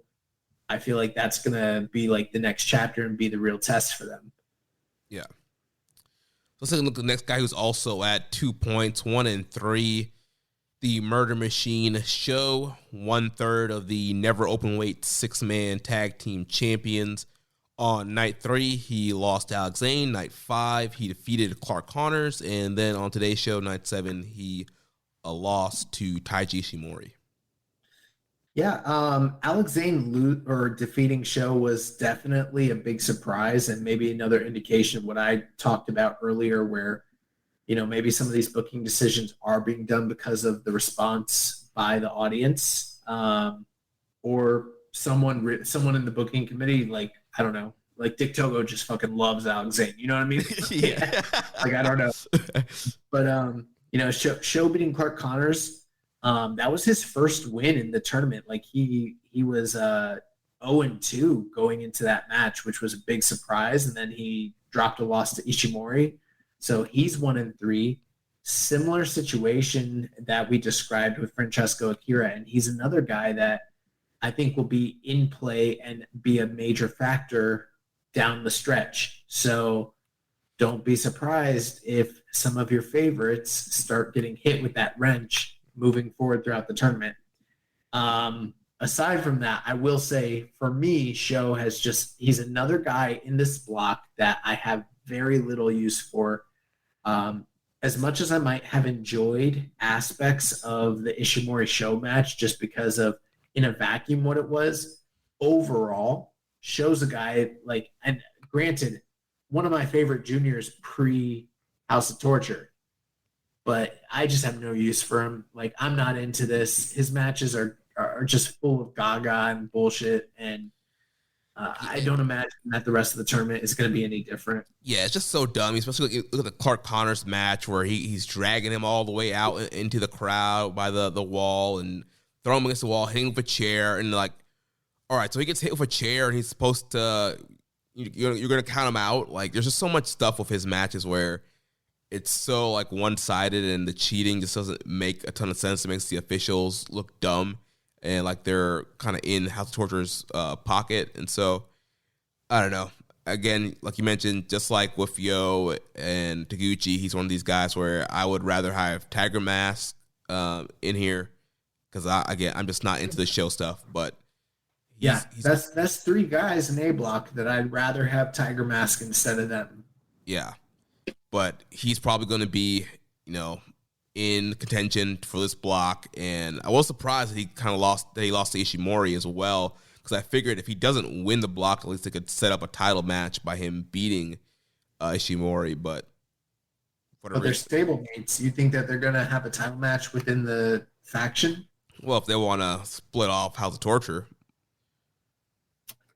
I feel like that's going to be like the next chapter and be the real test for them. Yeah. Let's take a look at the next guy who's also at 2 points, 1 and 3. The Murder Machine Show, 1/3 of the Never Openweight 6-man tag team champions. On night 3, he lost to Alex Zane. Night 5, he defeated Clark Connors. And then on today's show, night 7, he lost to Taiji Ishimori. Yeah, Alex Zane defeating Show was definitely a big surprise, and maybe another indication of what I talked about earlier, where maybe some of these booking decisions are being done because of the response by the audience, or someone in the booking committee, like, I don't know, like Dick Togo just fucking loves Alex Zane. You know what I mean? Yeah. Like, I don't know. But, Show beating Clark Connors, that was his first win in the tournament. Like, he was 0-2 going into that match, which was a big surprise. And then he dropped a loss to Ishimori. So he's 1-3. Similar situation that we described with Francesco Akira. And he's another guy that I think will be in play and be a major factor down the stretch. So don't be surprised if some of your favorites start getting hit with that wrench moving forward throughout the tournament. Aside from that, I will say for me, Show he's another guy in this block that I have very little use for. As much as I might have enjoyed aspects of the Ishimori Show match just because of in a vacuum what it was, overall, Show's a guy and granted, one of my favorite juniors pre House of Torture, but I just have no use for him. Like, I'm not into this. His matches are just full of gaga and bullshit, and I don't imagine that the rest of the tournament is going to be any different. Yeah, it's just so dumb. Especially look at the Clark Connors match where he's dragging him all the way out into the crowd by the wall and throwing him against the wall, hitting him with a chair, and all right, so he gets hit with a chair and he's supposed to, you're going to count him out. Like, there's just so much stuff with his matches where it's so one-sided and the cheating just doesn't make a ton of sense. It makes the officials look dumb and like they're kind of in House of Torture's pocket. And so, I don't know. Again, like you mentioned, just like with Yo and Taguchi, he's one of these guys where I would rather have Tiger Mask in here because, I'm just not into the Show stuff. But that's 3 guys in A block that I'd rather have Tiger Mask instead of them. Yeah. But he's probably going to be, in contention for this block. And I was surprised that he lost to Ishimori as well, because I figured if he doesn't win the block, at least they could set up a title match by him beating Ishimori. But they're stablemates. You think that they're going to have a title match within the faction? Well, if they want to split off House of Torture.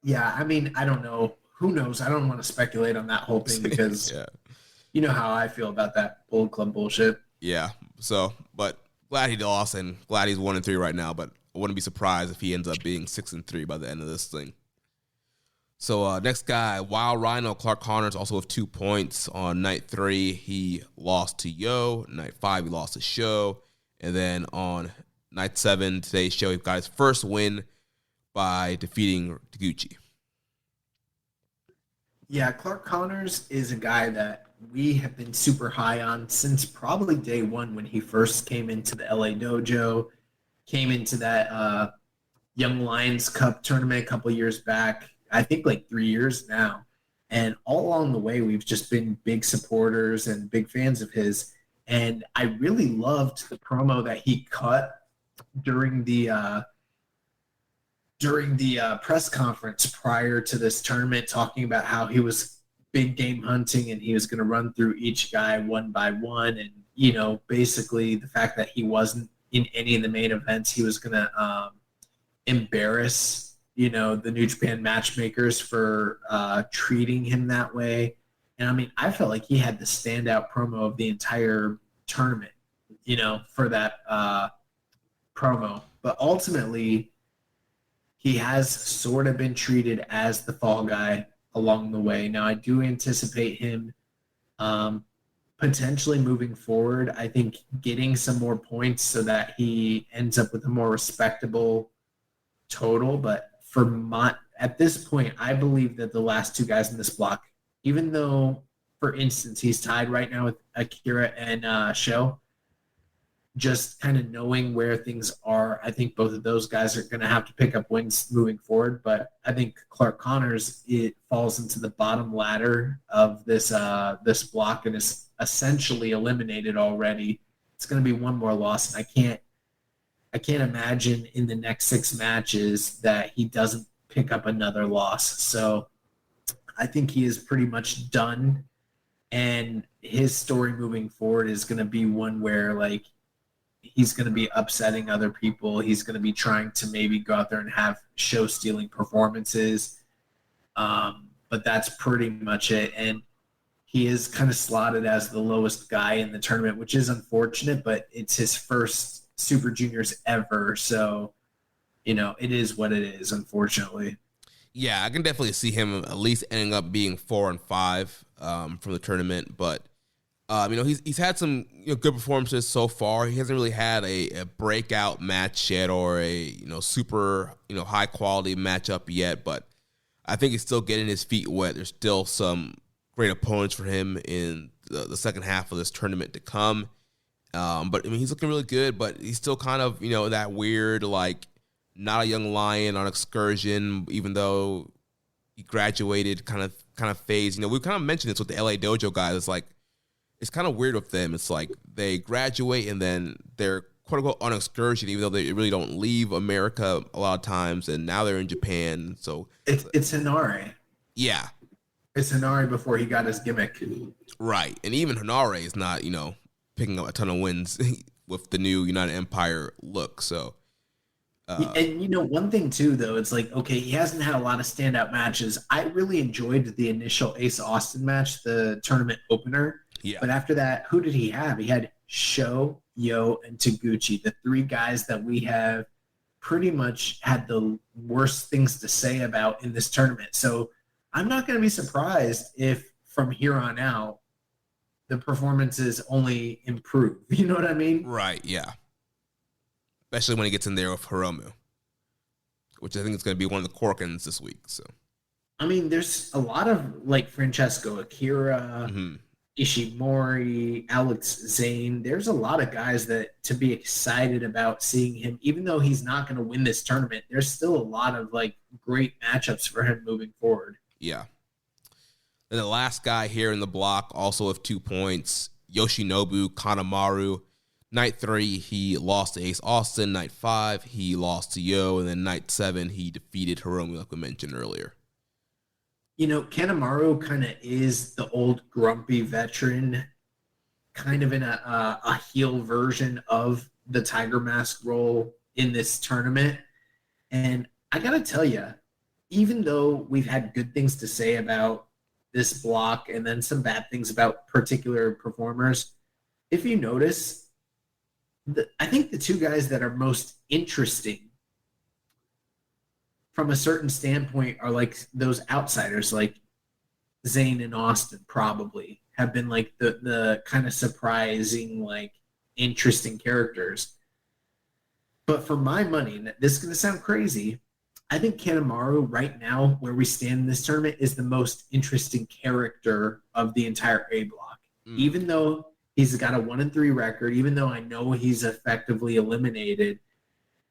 Yeah, I mean, I don't know. Who knows? I don't want to speculate on that whole thing because you know how I feel about that Bullet Club bullshit. Yeah. So, but glad he lost and glad he's 1-3 right now. But I wouldn't be surprised if he ends up being 6-3 by the end of this thing. So next guy, Wild Rhino Clark Connors, also with 2 points. On night 3, he lost to Yo. Night 5, he lost to Show. And then on night 7, today's show, he got his first win by defeating Taguchi. Yeah, Clark Connors is a guy that we have been super high on since probably day one when he first came into the LA dojo, came into that Young Lions Cup tournament a couple years back, I think 3 years now. And all along the way, we've just been big supporters and big fans of his. And I really loved the promo that he cut during the press conference prior to this tournament, talking about how he was big game hunting and he was going to run through each guy one by one. And, basically the fact that he wasn't in any of the main events, he was going to embarrass, the New Japan matchmakers for treating him that way. And I mean, I felt like he had the standout promo of the entire tournament, for that promo. But ultimately, he has sort of been treated as the fall guy along the way. Now, I do anticipate him potentially moving forward. I think getting some more points so that he ends up with a more respectable total. But at this point, I believe that the last two guys in this block, even though, for instance, he's tied right now with Akira and Sho, just kind of knowing where things are, I think both of those guys are going to have to pick up wins moving forward. But I think Clark Connors, it falls into the bottom ladder of this block and is essentially eliminated already. It's going to be one more loss, and I can't imagine in the next 6 matches that he doesn't pick up another loss. So I think he is pretty much done, and his story moving forward is going to be one where, like, he's going to be upsetting other people. He's going to be trying to maybe go out there and have show-stealing performances. But that's pretty much it. And he is kind of slotted as the lowest guy in the tournament, which is unfortunate, but it's his first Super Juniors ever. So, it is what it is, unfortunately. Yeah, I can definitely see him at least ending up being 4 and 5 from the tournament. But he's had some good performances so far. He hasn't really had a breakout match yet or a super high quality matchup yet. But I think he's still getting his feet wet. There's still some great opponents for him in the second half of this tournament to come. But I mean, he's looking really good. But he's still kind of that weird, like, not a young lion on excursion, even though he graduated kind of phase. We kind of mentioned this with the LA Dojo guys. It's like, it's kind of weird with them. It's like they graduate and then they're quote unquote on excursion, even though they really don't leave America a lot of times. And now they're in Japan. So it's Hinare. Yeah. It's Hinare before he got his gimmick. Right. And even Hinare is not, picking up a ton of wins with the new United Empire look. So. And one thing too, though, it's like, okay, he hasn't had a lot of standout matches. I really enjoyed the initial Ace Austin match, the tournament opener. Yeah. But after that, who did he have? He had Sho, Yo, and Taguchi, the 3 guys that we have pretty much had the worst things to say about in this tournament. So I'm not going to be surprised if from here on out the performances only improve. You know what I mean? Right, yeah. Especially when he gets in there with Hiromu, which I think is going to be one of the Corkins this week. So, I mean, there's a lot of, like, Francesco Akira, Ishimori, Alex Zane. There's a lot of guys that to be excited about seeing him, even though he's not going to win this tournament. There's still a lot of, like, great matchups for him moving forward. Yeah. And the last guy here in the block, also with 2 points, Yoshinobu Kanemaru. Night 3, he lost to Ace Austin. Night 5, he lost to Yo. And then night 7, he defeated Hiromu, like we mentioned earlier. Kanemaru kind of is the old grumpy veteran, kind of in a heel version of the Tiger Mask role in this tournament. And I got to tell you, even though we've had good things to say about this block and then some bad things about particular performers, if you notice, I think the 2 guys that are most interesting from a certain standpoint are like those outsiders, like Zane and Austin probably have been like the kind of surprising, like, interesting characters. But for my money, and this is going to sound crazy, I think Kanemaru right now, where we stand in this tournament, is the most interesting character of the entire A block. Even though he's got a 1-3 record, even though I know he's effectively eliminated,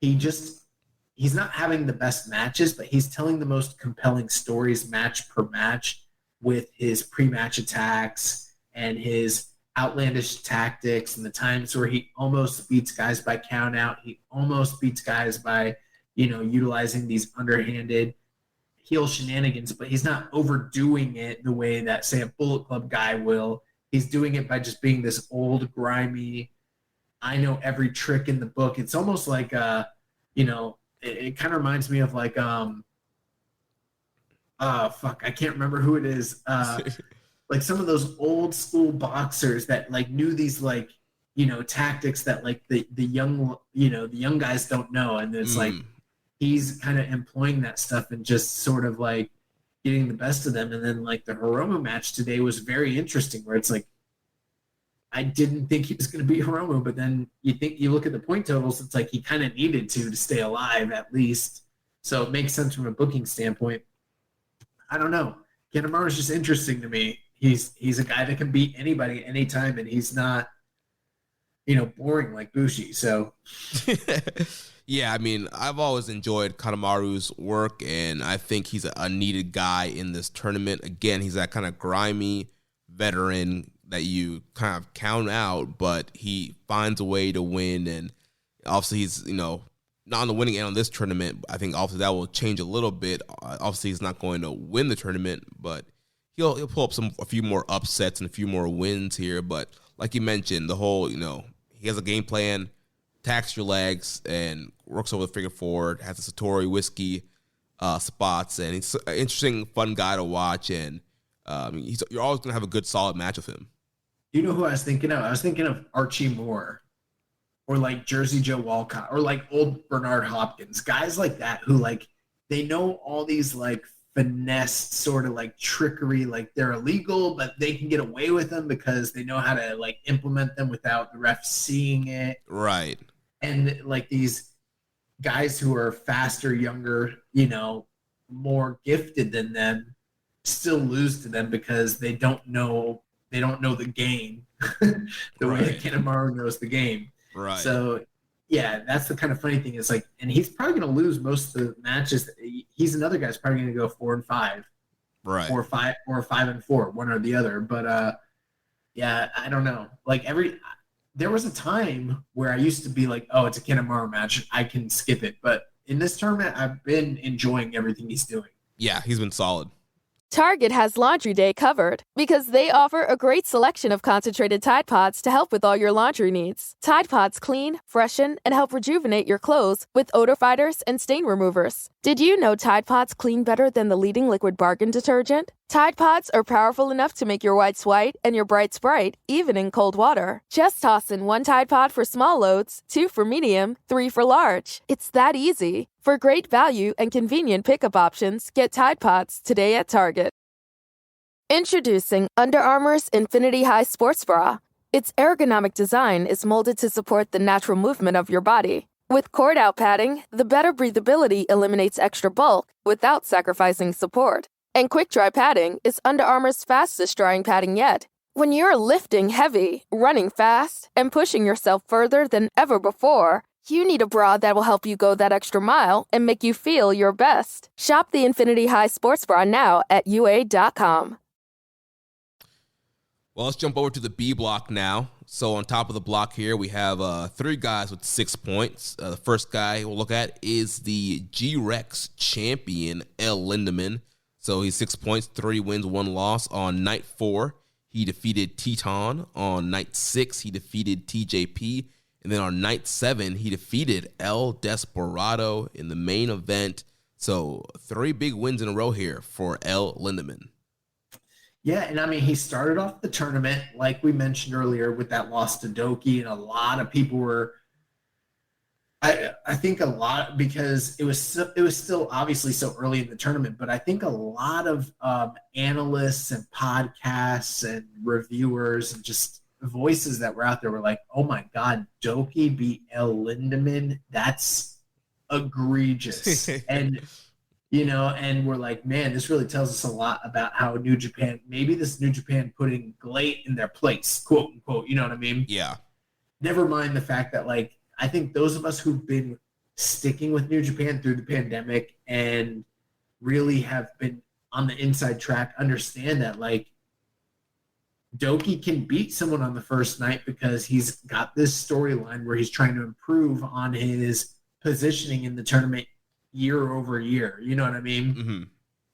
he's not having the best matches, but he's telling the most compelling stories match per match with his pre-match attacks and his outlandish tactics and the times where he almost beats guys by count out. He almost beats guys by, utilizing these underhanded heel shenanigans, but he's not overdoing it the way that, say, a Bullet Club guy will. He's doing it by just being this old, grimy, I know every trick in the book. It's almost like, it kind of reminds me of like, I can't remember who it is. like some of those old school boxers that like knew these like, tactics that like the young, the young guys don't know. And it's like, he's kind of employing that stuff and just sort of like getting the best of them. And then like the Hiromu match today was very interesting, where it's like, I didn't think he was going to beat Hiromu, but then you look at the point totals, it's like he kind of needed to stay alive at least. So it makes sense from a booking standpoint. I don't know. Kanemaru is just interesting to me. He's a guy that can beat anybody anytime, and he's not, boring like Bushi. So yeah, I mean, I've always enjoyed Kanemaru's work, and I think he's a needed guy in this tournament. Again, he's that kind of grimy veteran that you kind of count out, but he finds a way to win. And obviously he's, not on the winning end on this tournament. I think obviously that will change a little bit. Obviously he's not going to win the tournament, but he'll pull up a few more upsets and a few more wins here. But like you mentioned, the whole, he has a game plan, attacks your legs and works over the figure forward, has the Satori whiskey spots, and he's an interesting, fun guy to watch. And you're always going to have a good, solid match with him. You know who I was thinking of? I was thinking of Archie Moore, or like Jersey Joe Walcott, or like old Bernard Hopkins, guys like that who like, they know all these like finesse sort of like trickery, like they're illegal, but they can get away with them because they know how to like implement them without the ref seeing it. Right. And like these guys who are faster, younger, more gifted than them still lose to them because they don't know the game the way that Kanemaru knows the game. Right. So, yeah, that's the kind of funny thing. Is like, and he's probably going to lose most of the matches. He's another guy's probably going to go 4-5, right, or 5-4, one or the other. But yeah, I don't know. Like there was a time where I used to be like, oh, it's a Kanemaru match, I can skip it. But in this tournament, I've been enjoying everything he's doing. Yeah, he's been solid. Target has Laundry Day covered because they offer a great selection of concentrated Tide Pods to help with all your laundry needs. Tide Pods clean, freshen, and help rejuvenate your clothes with odor fighters and stain removers. Did you know Tide Pods clean better than the leading liquid bargain detergent? Tide Pods are powerful enough to make your whites white and your brights bright, even in cold water. Just toss in 1 Tide Pod for small loads, 2 for medium, 3 for large. It's that easy. For great value and convenient pickup options, get Tide Pods today at Target. Introducing Under Armour's Infinity High Sports Bra. Its ergonomic design is molded to support the natural movement of your body. With cord-out padding, the better breathability eliminates extra bulk without sacrificing support. And quick-dry padding is Under Armour's fastest-drying padding yet. When you're lifting heavy, running fast, and pushing yourself further than ever before, you need a bra that will help you go that extra mile and make you feel your best. Shop the Infinity High Sports Bra now at UA.com. Well, let's jump over to the B block now. So on top of the block here, we have 3 guys with 6 points. The first guy we'll look at is the G-Rex champion, El Lindemann. So he's 6 points, 3 wins, 1 loss. On night 4, he defeated Teton. On night 6, he defeated TJP. And then on night 7, he defeated El Desperado in the main event. So 3 big wins in a row here for El Lindemann. Yeah, and I mean, he started off the tournament, like we mentioned earlier, with that loss to Doki, and a lot of people were, I think a lot, because it was still obviously so early in the tournament, but I think a lot of analysts and podcasts and reviewers and just voices that were out there were like, oh my God, Doki beat El Lindemann? That's egregious. And and we're like, man, this really tells us a lot about how New Japan, maybe this New Japan putting GLEAT in their place, quote unquote, you know what I mean? Yeah. Never mind the fact that, like, I think those of us who've been sticking with New Japan through the pandemic and really have been on the inside track understand that, like, Doki can beat someone on the first night because he's got this storyline where he's trying to improve on his positioning in the tournament year over year. You know what I mean? Mm-hmm.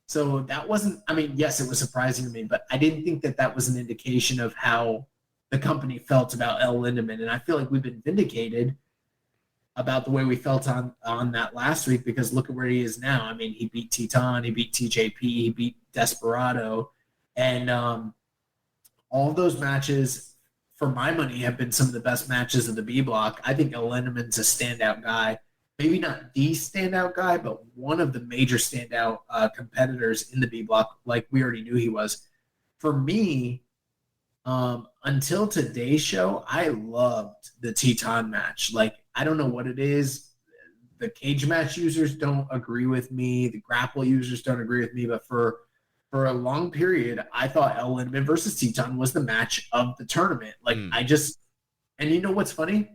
So that wasn't, I mean, yes, it was surprising to me, but I didn't think that was an indication of how the company felt about El Lindemann. And I feel like we've been vindicated about the way we felt on that last week, because look at where he is now. I mean, he beat Teton, he beat TJP, he beat Desperado. And all those matches, for my money, have been some of the best matches of the B block. I think Lindemann's a standout guy. Maybe not the standout guy, but one of the major standout competitors in the B block, like we already knew he was. For me, until today's show, I loved the Teton match. Like, I don't know what it is. The cage match users don't agree with me. The grapple users don't agree with me. But for a long period, I thought Lindemann versus Teton was the match of the tournament. Like, and you know what's funny?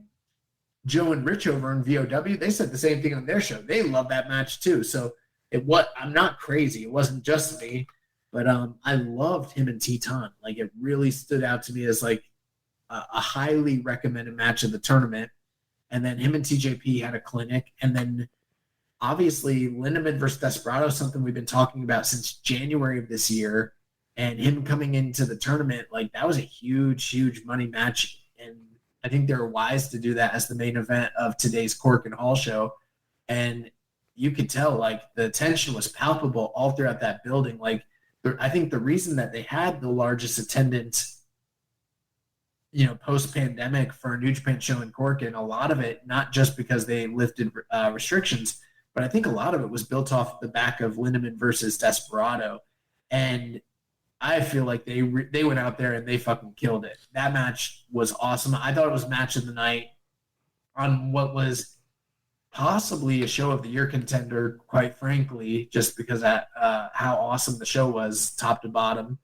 Joe and Rich over in VOW, they said the same thing on their show. They love that match too. So I'm not crazy. It wasn't just me, but I loved him and Teton. Like, it really stood out to me as like a highly recommended match of the tournament. And then him and TJP had a clinic. And then obviously Lindemann versus Desperado, something we've been talking about since January of this year. And him coming into the tournament, like, that was a huge, huge money match. And I think they were wise to do that as the main event of today's Cork and Hall show. And you could tell, like, the tension was palpable all throughout that building. Like, I think the reason that they had the largest attendance, post-pandemic for a New Japan show in Cork, and a lot of it, not just because they lifted restrictions, but I think a lot of it was built off the back of Lindemann versus Desperado. And I feel like they went out there and they fucking killed it. That match was awesome. I thought it was match of the night on what was possibly a show of the year contender, quite frankly, just because of how awesome the show was, top to bottom.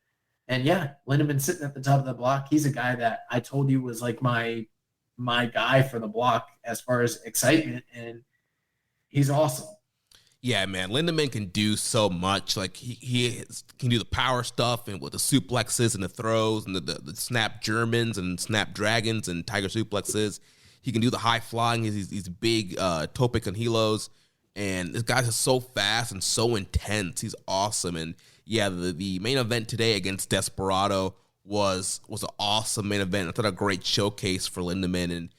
And yeah, Lindemann sitting at the top of the block. He's a guy that I told you was like my guy for the block as far as excitement, and he's awesome. Yeah, man, Lindemann can do so much. Like, he can do the power stuff and with the suplexes and the throws and the snap Germans and snap dragons and tiger suplexes. He can do the high flying. He's big tope con hilos. And this guy's just so fast and so intense. He's awesome. And yeah, the main event today against Desperado was an awesome main event. I thought a great showcase for Lindemann. And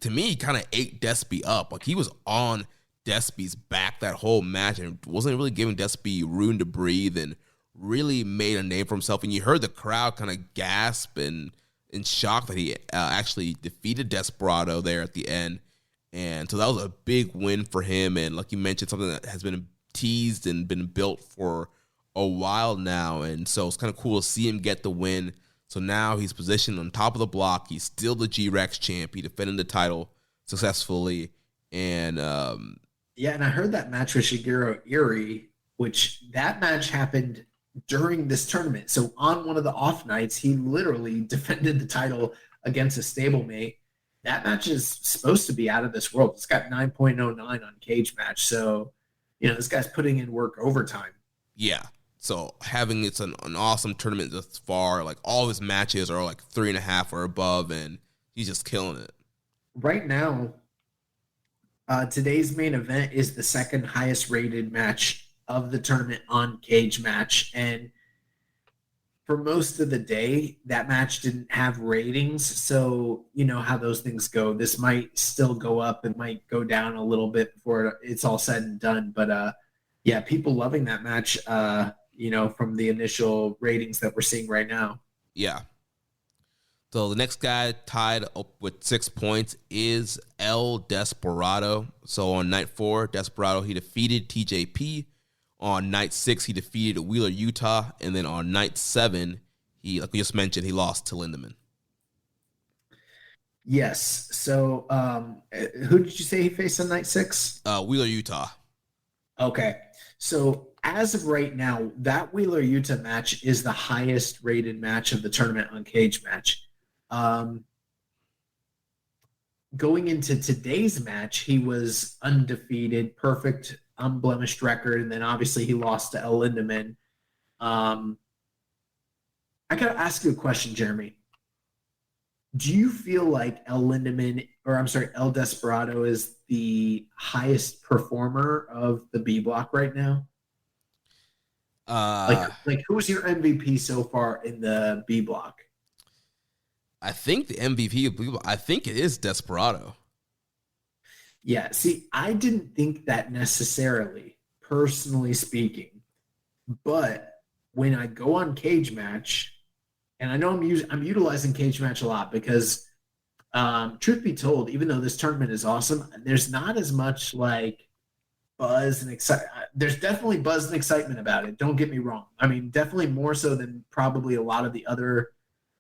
to me, he kind of ate Despy up. Like, he was on Despy's back that whole match and wasn't really giving Despy room to breathe, and really made a name for himself. And you heard the crowd kind of gasp and in shock that he actually defeated Desperado there at the end. And so that was a big win for him. And like you mentioned, something that has been teased and been built for a while now. And so it's kind of cool to see him get the win. So now he's positioned on top of the block. He's still the G-Rex champ. He defended the title successfully. And yeah, and I heard that match with Shigeru Iri, which that match happened during this tournament. So on one of the off nights, he literally defended the title against a stablemate. That match is supposed to be out of this world. It's got 9.09 on Cage Match. So, this guy's putting in work overtime. Yeah. So having it's an awesome tournament thus far. Like, all of his matches are like 3.5 or above, and he's just killing it. Right now, today's main event is the second highest rated match of the tournament on Cage Match. And for most of the day, that match didn't have ratings. So you know how those things go. This might still go up. It might go down a little bit before it's all said and done. But yeah, people loving that match, from the initial ratings that we're seeing right now. Yeah. So the next guy tied up with 6 points is El Desperado. So on night 4, Desperado, he defeated TJP. On night 6, he defeated Wheeler, Utah. And then on night 7, he, like we just mentioned, he lost to Lindemann. Yes. So who did you say he faced on night 6? Wheeler, Utah. Okay. So as of right now, that Wheeler, Utah match is the highest rated match of the tournament on Cage Match. Going into today's match, he was undefeated, perfect, unblemished record, and then obviously he lost to El Lindemann. I gotta ask you a question, Jeremy. Do you feel like El Desperado is the highest performer of the B block right now? Like who's your MVP so far in the B block? I think the MVP of B block, I think it is Desperado. Yeah, see, I didn't think that necessarily, personally speaking. But when I go on Cage Match and I know I'm utilizing cage match a lot because, truth be told, even though this tournament is awesome, there's not as much like buzz and excitement. There's definitely buzz and excitement about it. Don't get me wrong. I mean, definitely more so than probably a lot of the other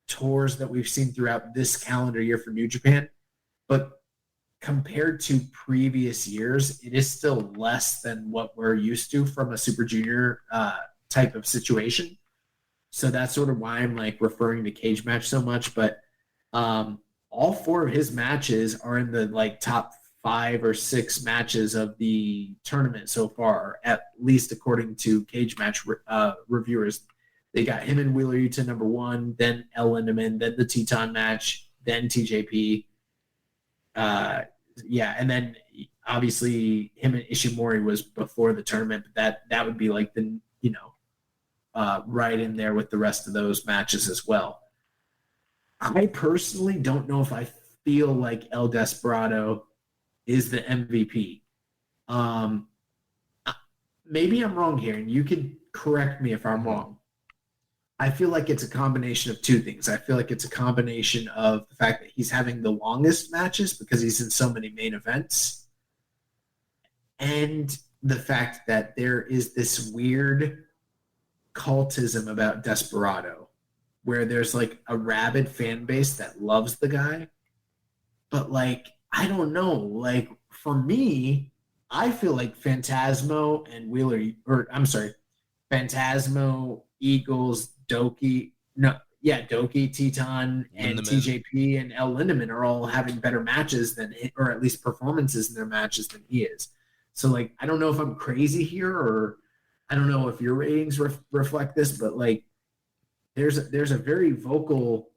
tours that we've seen throughout this calendar year for New Japan. But compared to previous years, it is still less than what we're used to from a Super Junior type of situation. So that's sort of why I'm like referring to cage match so much. But all 4 of his matches are in the like top 5 or 6 matches of the tournament so far, at least according to cage match reviewers. They got him and Wheeler Yuta number 1, then El Lindemann, then the Teton match, then TJP. And then obviously him and Ishimori was before the tournament, but that would be like the, right in there with the rest of those matches as well. I personally don't know if I feel like El Desperado is the MVP. Maybe I'm wrong here, and you can correct me if I'm wrong. I feel like it's a combination of 2 things. I feel like it's a combination of the fact that he's having the longest matches because he's in so many main events, and the fact that there is this weird cultism about Desperado, where there's like a rabid fan base that loves the guy, but like, I don't know, like for me, I feel like Phantasmo, Eagles, Doki, Teton, and TJP and El Lindemann are all having better matches than, or at least performances in their matches than he is. So like, I don't know if I'm crazy here, or I don't know if your ratings reflect this, but like, there's a very vocal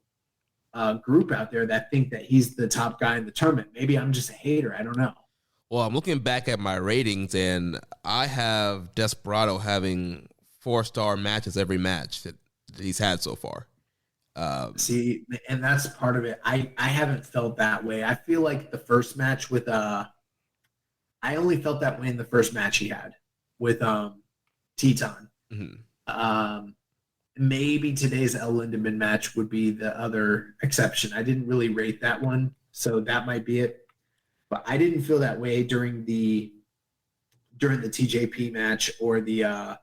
group out there that think that he's the top guy in the tournament. Maybe I'm just a hater. I don't know. Well, I'm looking back at my ratings, and I have Desperado having 4-star matches every match that he's had so far. See, and that's part of it. I haven't felt that way. I feel like the first match with I only felt that way in the first match he had with Teton. Mm-hmm. Maybe today's El Lindemann match would be the other exception. I didn't really rate that one, so that might be it. But I didn't feel that way during the TJP match or the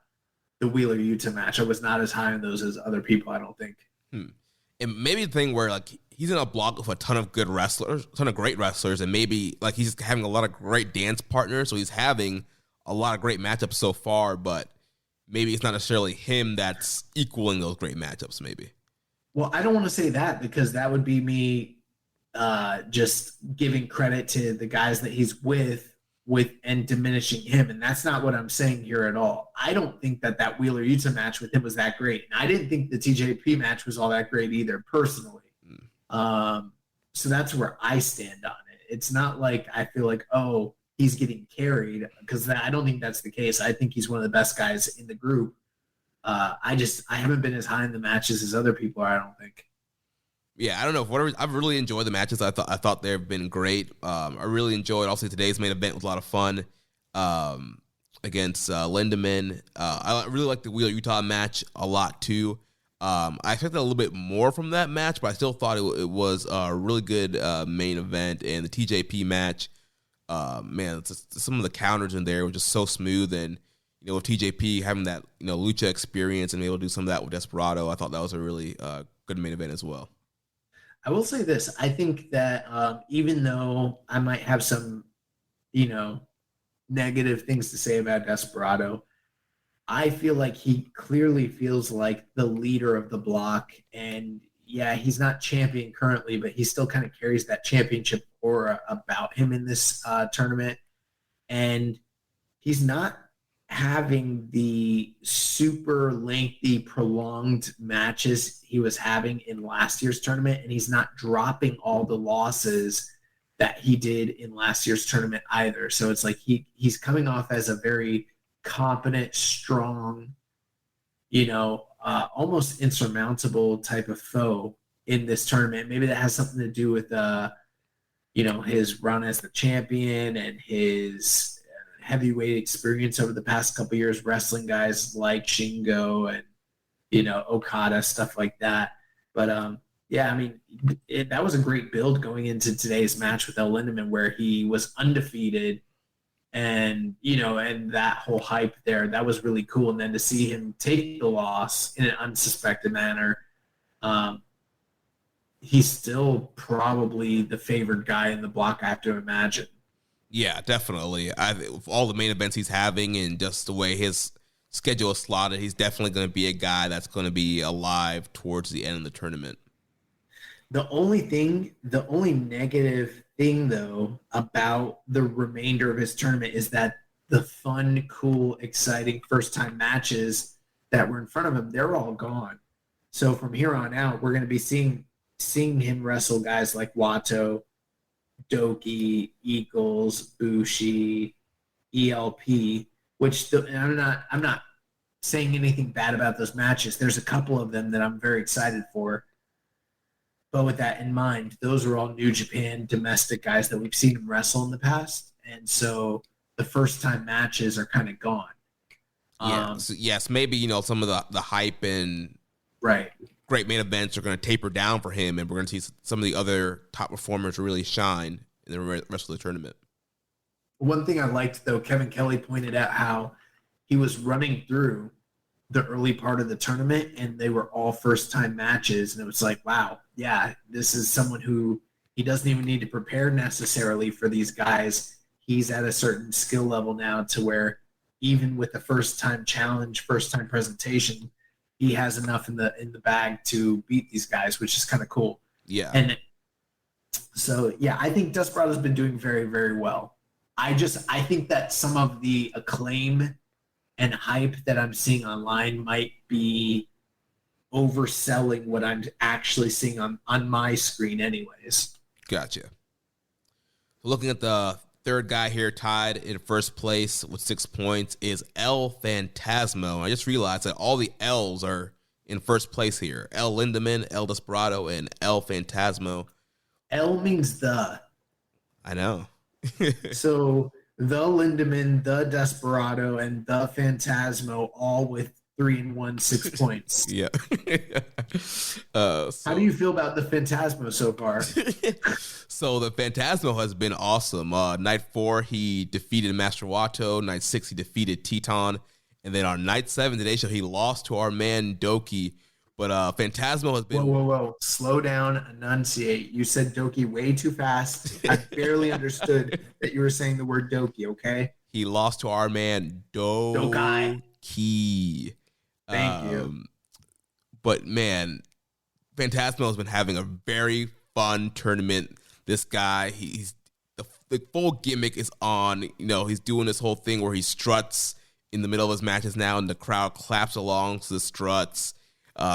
Wheeler Yuta match. I was not as high on those as other people, I don't think. And maybe the thing where like he's in a block of a ton of good wrestlers, a ton of great wrestlers, and maybe like he's having a lot of great dance partners, so he's having a lot of great matchups so far, but maybe it's not necessarily him that's equaling those great matchups, maybe. Well, I don't want to say that, because that would be me just giving credit to the guys that he's with and diminishing him. And that's not what I'm saying here at all. I don't think that Wheeler Yuta match with him was that great. And I didn't think the TJP match was all that great either, personally. So that's where I stand on it. It's not like I feel like, oh, he's getting carried, because I don't think that's the case. I think he's one of the best guys in the group. I haven't been as high in the matches as other people are, I don't think. Yeah, I don't know. I've really enjoyed the matches. I thought they've been great. I really enjoyed. Also, today's main event was a lot of fun against Lindemann. I really liked the Wheeler Utah match a lot too. I expected a little bit more from that match, but I still thought it was a really good main event. And the TJP match, man, some of the counters in there were just so smooth. And with TJP having that lucha experience and being able to do some of that with Desperado, I thought that was a really good main event as well. I will say this. I think that even though I might have some, negative things to say about Desperado, I feel like he clearly feels like the leader of the block. And yeah, he's not champion currently, but he still kind of carries that championship aura about him in this tournament. And he's not having the super lengthy, prolonged matches he was having in last year's tournament, and he's not dropping all the losses that he did in last year's tournament either. So it's like he's coming off as a very competent, strong, almost insurmountable type of foe in this tournament. Maybe that has something to do with his run as the champion and his heavyweight experience over the past couple of years, wrestling guys like Shingo and Okada, stuff like that. But yeah, I mean, that was a great build going into today's match with Lindemann, where he was undefeated, and and that whole hype there, that was really cool. And then to see him take the loss in an unsuspected manner, he's still probably the favored guy in the block, I have to imagine. Yeah, definitely. With all the main events he's having and just the way his schedule is slotted, he's definitely going to be a guy that's going to be alive towards the end of the tournament. The only negative thing, though, about the remainder of his tournament is that the fun, cool, exciting first-time matches that were in front of him, they're all gone. So from here on out, we're going to be seeing him wrestle guys like Wato, Doki, Eagles, Bushi, ELP, which I'm not saying anything bad about those matches. There's a couple of them that I'm very excited for. But with that in mind, those are all New Japan domestic guys that we've seen him wrestle in the past. And so the first time matches are kind of gone. Yeah. Yes, maybe, some of the hype and right, great main events are going to taper down for him, and we're going to see some of the other top performers really shine in the rest of the tournament. One thing I liked, though, Kevin Kelly pointed out how he was running through the early part of the tournament, and they were all first-time matches, and it was like, wow, yeah, this is someone who he doesn't even need to prepare necessarily for these guys. He's at a certain skill level now to where even with the first-time challenge, first-time presentation, he has enough in the bag to beat these guys, which is kind of cool. Yeah. And so, yeah, I think Desperado's been doing very, very well. I think that some of the acclaim and hype that I'm seeing online might be overselling what I'm actually seeing on my screen anyways. Gotcha. Looking at the third guy here tied in first place with 6 points is El Phantasmo. I just realized that all the L's are in first place here. El Lindemann, El Desperado, and El Phantasmo. L means the. I know. So the Lindemann, the Desperado, and the Phantasmo, all with 3 and 1, 6 points. Yeah. How do you feel about the Phantasmo so far? So the Phantasmo has been awesome. Night 4, he defeated Master Wato. Night 6, he defeated Teton. And then on night 7, today's show, he lost to our man Doki. But Phantasmo has been... Whoa. Slow down, enunciate. You said Doki way too fast. I barely understood that you were saying the word Doki, okay? He lost to our man Doki. Thank you. But, man, Phantasmo has been having a very fun tournament. This guy, he's the full gimmick is on. He's doing this whole thing where he struts in the middle of his matches now, and the crowd claps along to the struts.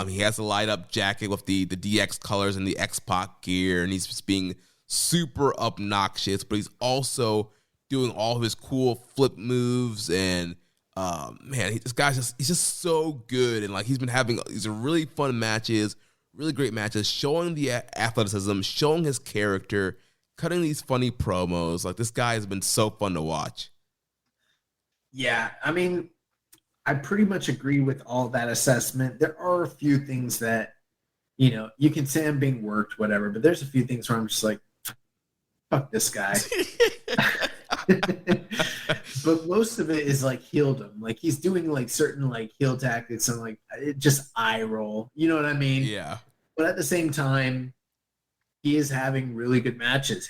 He has the light-up jacket with the DX colors and the X-Pac gear, and he's just being super obnoxious, but he's also doing all of his cool flip moves, and this guy's he's just so good, and he's been having these really fun matches, really great matches, showing the athleticism, showing his character, cutting these funny promos. This guy has been so fun to watch. Yeah, I mean, I pretty much agree with all that assessment. There are a few things that, you can say I'm being worked, whatever, but there's a few things where I'm just like, fuck this guy. But most of it is heeldom. He's doing certain heel tactics and it just eye roll. You know what I mean? Yeah. But at the same time, he is having really good matches.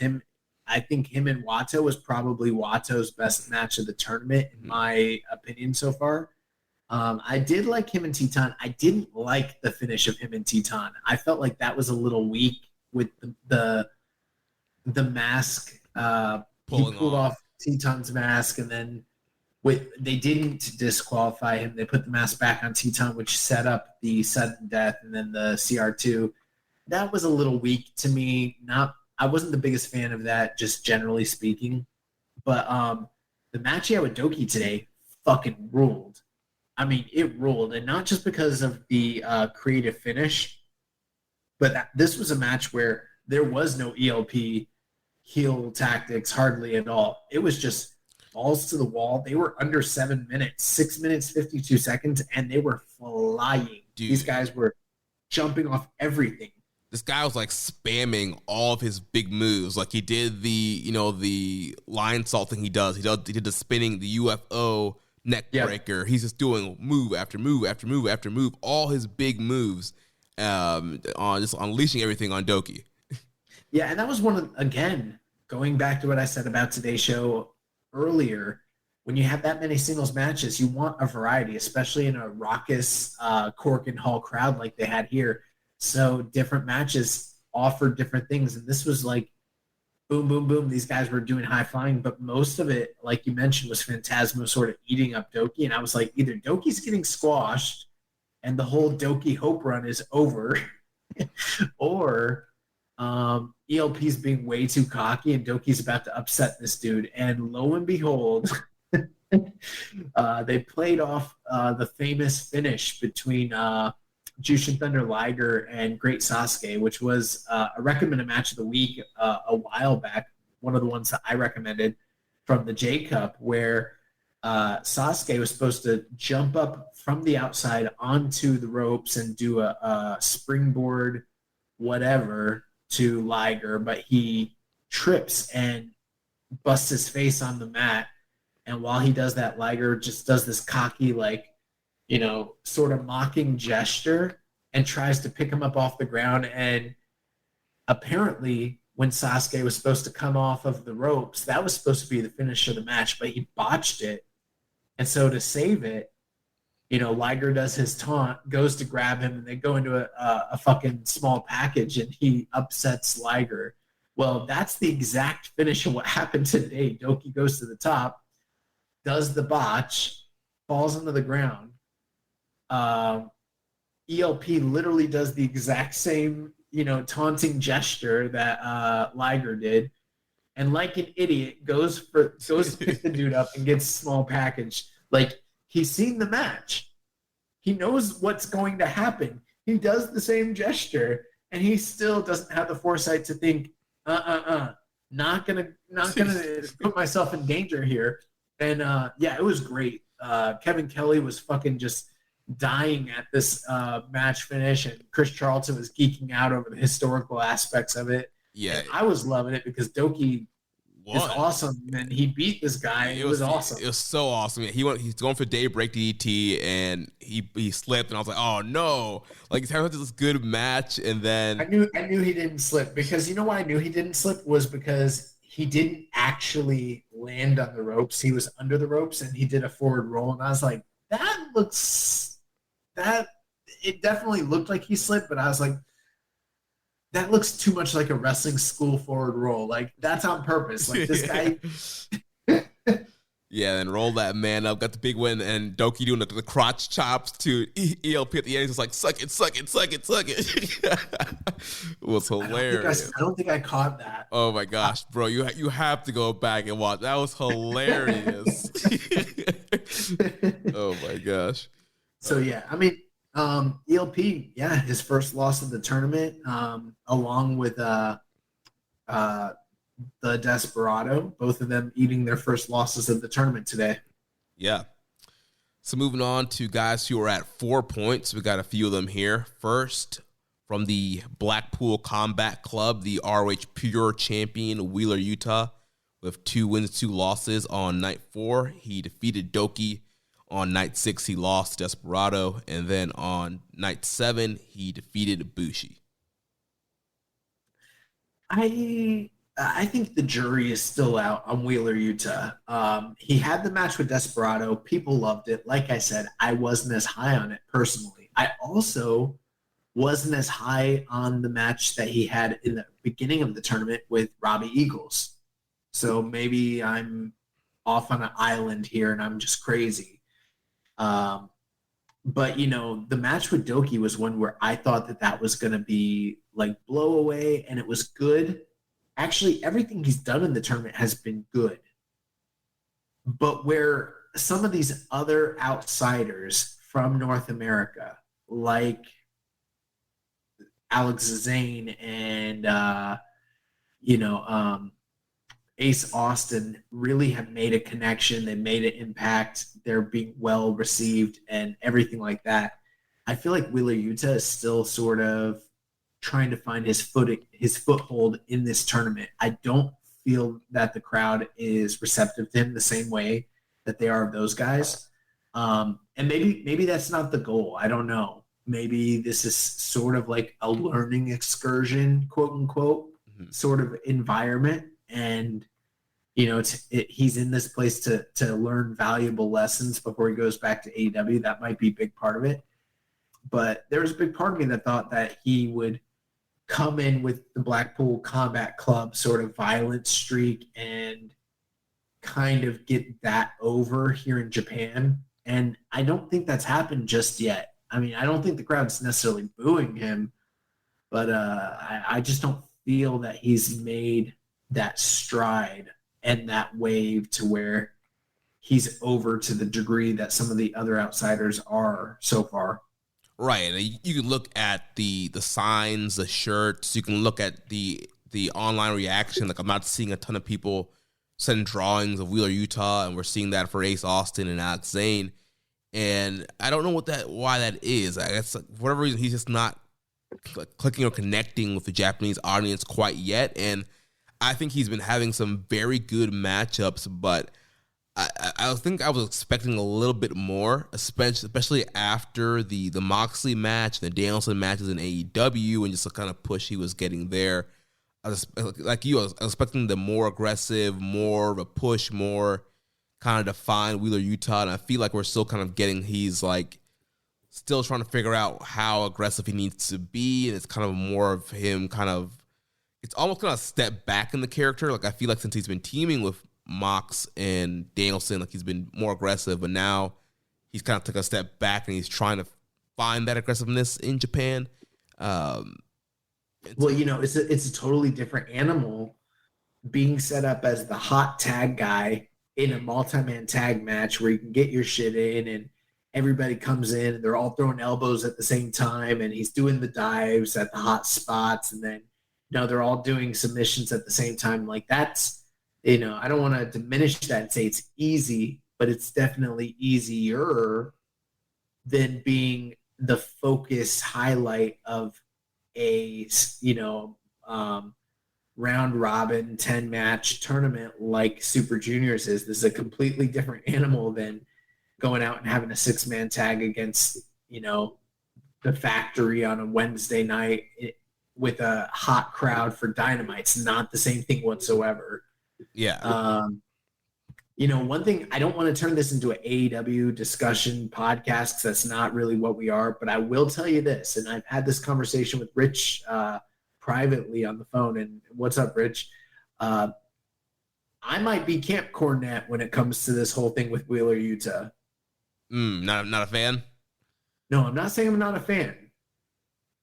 I think him and Wato was probably Wato's best match of the tournament, in my opinion so far. I did like him and Teton. I didn't like the finish of him and Teton. I felt like that was a little weak with the mask. He pulled off Teton's mask, and then they didn't disqualify him. They put the mask back on Teton, which set up the sudden death, and then the CR2. That was a little weak to me. I wasn't the biggest fan of that, just generally speaking. But the match he had with Doki today fucking ruled. I mean, it ruled, and not just because of the creative finish, but this was a match where there was no ELP heel tactics hardly at all. It was just balls to the wall. They were under 7 minutes, 6 minutes, 52 seconds, and they were flying. Dude. These guys were jumping off everything. This guy was like spamming all of his big moves. Like he did the line salt thing he did the spinning, the UFO neck breaker. He's just doing move after move after move after move, all his big moves, on just unleashing everything on Doki. Yeah, and that was again, going back to what I said about today's show earlier, when you have that many singles matches, you want a variety, especially in a raucous Cork and Hall crowd like they had here. So different matches offered different things. And this was like boom, boom, boom. These guys were doing high flying, but most of it, like you mentioned, was Phantasmo sort of eating up Doki. And I was like, either Doki's getting squashed and the whole Doki Hope run is over, or ELP's being way too cocky and Doki's about to upset this dude. And lo and behold, they played off the famous finish between Jushin Thunder Liger and Great Sasuke, which was a recommended match of the week a while back. One of the ones that I recommended from the J Cup, where Sasuke was supposed to jump up from the outside onto the ropes and do a springboard whatever to Liger, but he trips and busts his face on the mat. And while he does that, Liger just does this cocky, like, sort of mocking gesture and tries to pick him up off the ground. And apparently when Sasuke was supposed to come off of the ropes, that was supposed to be the finish of the match, but he botched it. And so to save it, Liger does his taunt, goes to grab him, and they go into a fucking small package, and he upsets Liger. Well, that's the exact finish of what happened today. Doki goes to the top, does the botch, falls into the ground. ELP literally does the exact same, taunting gesture that Liger did, and like an idiot goes to pick the dude up and gets small package. Like, he's seen the match, he knows what's going to happen. He does the same gesture, and he still doesn't have the foresight to think, not gonna put myself in danger here. And it was great. Kevin Kelly was fucking just dying at this match finish, and Chris Charlton was geeking out over the historical aspects of it. Yeah, and I was loving it because Doki is awesome, and he beat this guy. It was awesome. It was so awesome. He's going for Daybreak DDT, and he slipped, and I was like, oh no! Like, he's having this good match, and then I knew he didn't slip, because you know why I knew he didn't slip was because he didn't actually land on the ropes. He was under the ropes, and he did a forward roll, and I was like, it definitely looked like he slipped, but I was like, that looks too much like a wrestling school forward roll. Like, that's on purpose. Like, this guy. Yeah, and roll that man up, got the big win, and Doki doing the crotch chops to ELP at the end. He's just like, suck it, suck it, suck it, suck it. It was hilarious. I don't think I caught that. Oh my gosh, bro, you have to go back and watch. That was hilarious. Oh my gosh. So yeah, I mean, ELP, his first loss of the tournament, along with the Desperado, both of them eating their first losses of the tournament today. Yeah. So moving on to guys who are at 4 points. We got a few of them here. First, from the Blackpool Combat Club, the ROH Pure Champion, Wheeler Yuta, with 2 wins, 2 losses on night 4. He defeated Doki. On night 6, he lost Desperado. And then on night 7, he defeated Bushi. I think the jury is still out on Wheeler Yuta. He had the match with Desperado. People loved it. Like I said, I wasn't as high on it personally. I also wasn't as high on the match that he had in the beginning of the tournament with Robbie Eagles. So maybe I'm off on an island here and I'm just crazy. But, the match with Doki was one where I thought that was going to be like blow away, and it was good. Actually, everything he's done in the tournament has been good. But where some of these other outsiders from North America, like Alex Zane and, Ace Austin, really have made a connection. They made an impact. They're being well received and everything like that. I feel like Wheeler Yuta is still sort of trying to find his foothold in this tournament. I don't feel that the crowd is receptive to him the same way that they are of those guys. And maybe that's not the goal. I don't know. Maybe this is sort of like a learning excursion, quote unquote, sort of environment. And, he's in this place to learn valuable lessons before he goes back to AEW. That might be a big part of it. But there was a big part of me that thought that he would come in with the Blackpool Combat Club sort of violent streak and kind of get that over here in Japan. And I don't think that's happened just yet. I mean, I don't think the crowd's necessarily booing him, but I just don't feel that he's made that stride and that wave to where he's over to the degree that some of the other outsiders are so far. Right. You can look at the signs, the shirts. You can look at the online reaction. Like, I'm not seeing a ton of people send drawings of Wheeler Yuta, and we're seeing that for Ace Austin and Alex Zane. And I don't know why that is. I guess, like, for whatever reason, he's just not clicking or connecting with the Japanese audience quite yet. And I think he's been having some very good matchups, but I think I was expecting a little bit more, especially after the Moxley match, the Danielson matches in AEW, and just the kind of push he was getting there. I was expecting the more aggressive, more of a push, more kind of defined Wheeler Yuta, and I feel like we're still kind of he's like still trying to figure out how aggressive he needs to be, and it's kind of more of him it's almost kind of a step back in the character. Like, I feel like since he's been teaming with Mox and Danielson, like, he's been more aggressive, but now he's kind of took a step back and he's trying to find that aggressiveness in Japan. Well, it's a totally different animal being set up as the hot tag guy in a multi-man tag match where you can get your shit in and everybody comes in and they're all throwing elbows at the same time and he's doing the dives at the hot spots, and then they're all doing submissions at the same time. Like, that's, I don't want to diminish that and say it's easy, but it's definitely easier than being the focus highlight of a round robin 10 match tournament like Super Juniors is. This is a completely different animal than going out and having a 6-man tag against the Factory on a Wednesday night with a hot crowd for Dynamite. It's not the same thing whatsoever. Yeah. One thing, I don't want to turn this into an AEW discussion podcast, because that's not really what we are, but I will tell you this, and I've had this conversation with Rich privately on the phone. And what's up, Rich? I might be Camp Cornette when it comes to this whole thing with Wheeler Yuta. Not a fan? No, I'm not saying I'm not a fan.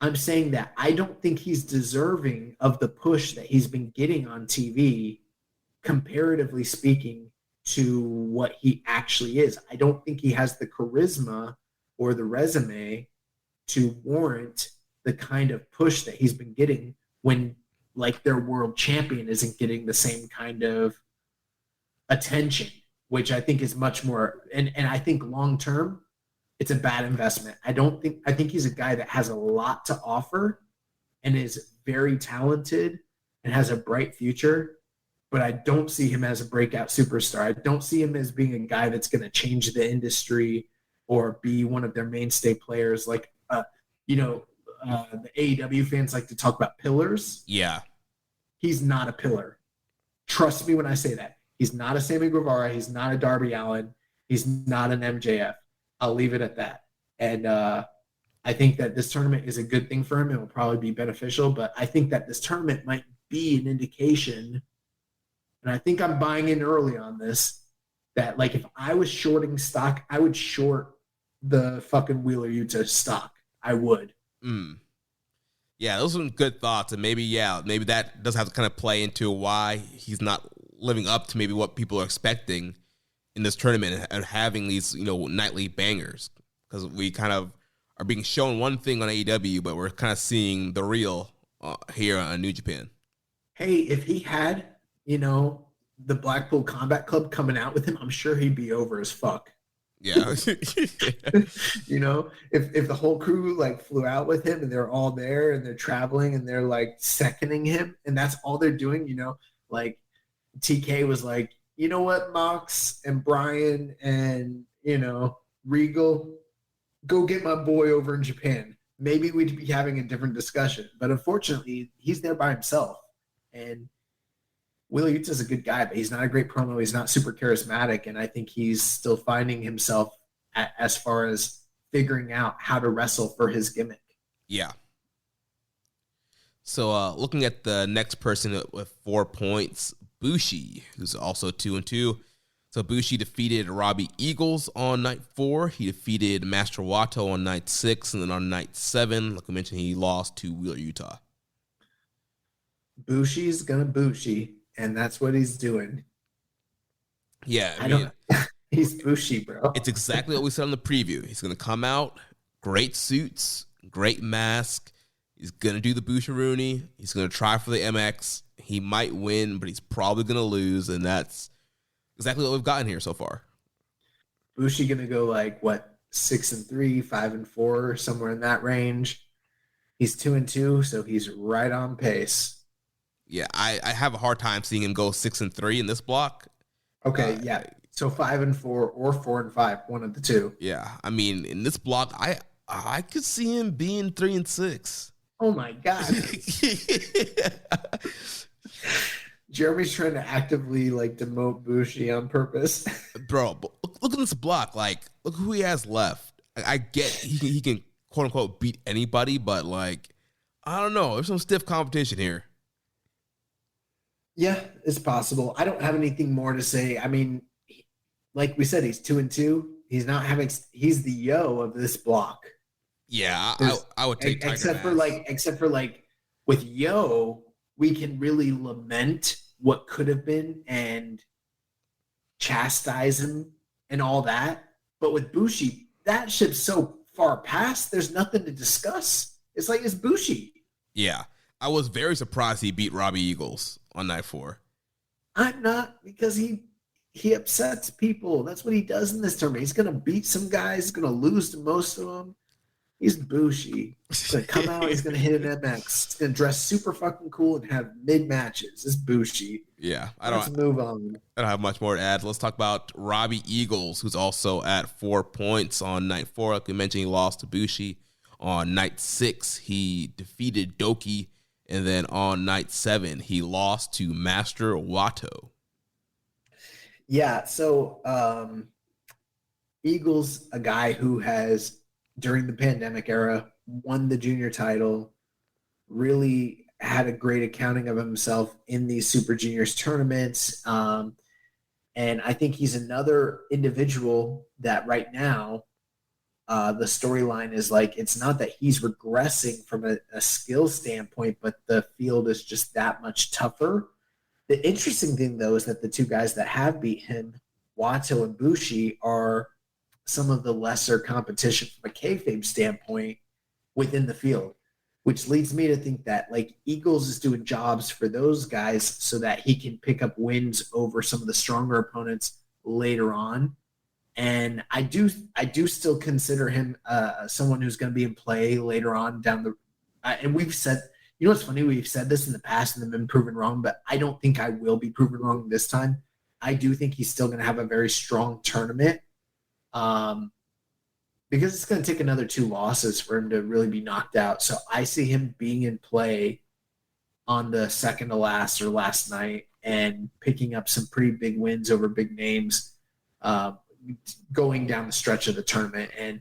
I'm saying that I don't think he's deserving of the push that he's been getting on TV, comparatively speaking, to what he actually is. I don't think he has the charisma or the resume to warrant the kind of push that he's been getting when, like, their world champion isn't getting the same kind of attention, which I think is much more, and I think long term it's a bad investment. I think he's a guy that has a lot to offer and is very talented and has a bright future, but I don't see him as a breakout superstar. I don't see him as being a guy that's going to change the industry or be one of their mainstay players. Like, the AEW fans like to talk about pillars. Yeah. He's not a pillar. Trust me when I say that. He's not a Sammy Guevara. He's not a Darby Allin. He's not an MJF. I'll leave it at that. And I think that this tournament is a good thing for him. It will probably be beneficial, but I think that this tournament might be an indication, and I think I'm buying in early on this, that, like, if I was shorting stock, I would short the fucking Wheeler Yuta stock. I would. Yeah, those are some good thoughts, and maybe that does have to kind of play into why he's not living up to maybe what people are expecting in this tournament and having these, nightly bangers, because we kind of are being shown one thing on AEW, but we're kind of seeing the real here on New Japan. Hey, if he had, the Blackpool Combat Club coming out with him, I'm sure he'd be over as fuck. Yeah. You know, if the whole crew like flew out with him and they're all there and they're traveling and they're like seconding him and that's all they're doing, you know, like TK was like, you know what, Mox and Brian and, you know, Regal, go get my boy over in Japan. Maybe we'd be having a different discussion. But unfortunately, he's there by himself. And Wheeler Yuta's a good guy, but he's not a great promo. He's not super charismatic. And I think he's still finding himself as far as figuring out how to wrestle for his gimmick. Yeah. So looking at the next person with 4 points, Bushi, who's also 2-2. So Bushi defeated Robbie Eagles on night 4. He defeated Master Wato on night 6. And then on night 7, like I mentioned, he lost to Wheeler Yuta. Bushi's gonna Bushi, and that's what he's doing. Yeah, I mean, he's Bushi, bro. It's exactly what we said on the preview. He's going to come out, great suits, great mask. He's going to do the Busharoonie. He's going to try for the MX. He might win, but he's probably going to lose, and that's exactly what we've gotten here so far. Bushi going to go like, what, 6-3, 5-4, somewhere in that range. He's 2-2, so he's right on pace. Yeah, I have a hard time seeing him go 6-3 in this block. Okay, yeah. So 5-4 or 4-5, one of the two. Yeah, I mean, in this block, I could see him being 3-6. Oh my God. Jeremy's trying to actively like demote Bushi on purpose. Bro, but look at this block. Like, look who he has left. I get he can quote unquote beat anybody, but like, I don't know. There's some stiff competition here. Yeah, it's possible. I don't have anything more to say. I mean, like we said, he's 2-2. He's the yo of this block. Yeah, I would take Tiger except for like with Yo, we can really lament what could have been and chastise him and all that. But with Bushi, that ship's so far past, there's nothing to discuss. It's like it's Bushi. Yeah, I was very surprised he beat Robbie Eagles on night 4. I'm not, because he upsets people. That's what he does in this tournament. He's gonna beat some guys. He's gonna lose to most of them. He's Bushi. He's going to come out. He's going to hit an MX. He's going to dress super fucking cool and have mid-matches. It's Bushi. Yeah. Let's move on. I don't have much more to add. Let's talk about Robbie Eagles, who's also at 4 points on night 4. Like we mentioned, he lost to Bushi. On night 6, he defeated Doki. And then on night 7, he lost to Master Wato. Yeah, so Eagles, a guy who has, during the pandemic era, won the junior title, really had a great accounting of himself in these Super Juniors tournaments. And I think he's another individual that right now, the storyline is like, it's not that he's regressing from a skill standpoint, but the field is just that much tougher. The interesting thing, though, is that the two guys that have beat him, Wato and Bushi, are some of the lesser competition from a kayfabe standpoint within the field, which leads me to think that like Eagles is doing jobs for those guys so that he can pick up wins over some of the stronger opponents later on. And I do still consider him someone who's going to be in play later on down the and we've said, you know what's funny, we've said this in the past and have been proven wrong, but I don't think I will be proven wrong this time. I do think he's still going to have a very strong tournament. Because it's going to take another 2 losses for him to really be knocked out. So I see him being in play on the second to last or last night and picking up some pretty big wins over big names going down the stretch of the tournament. And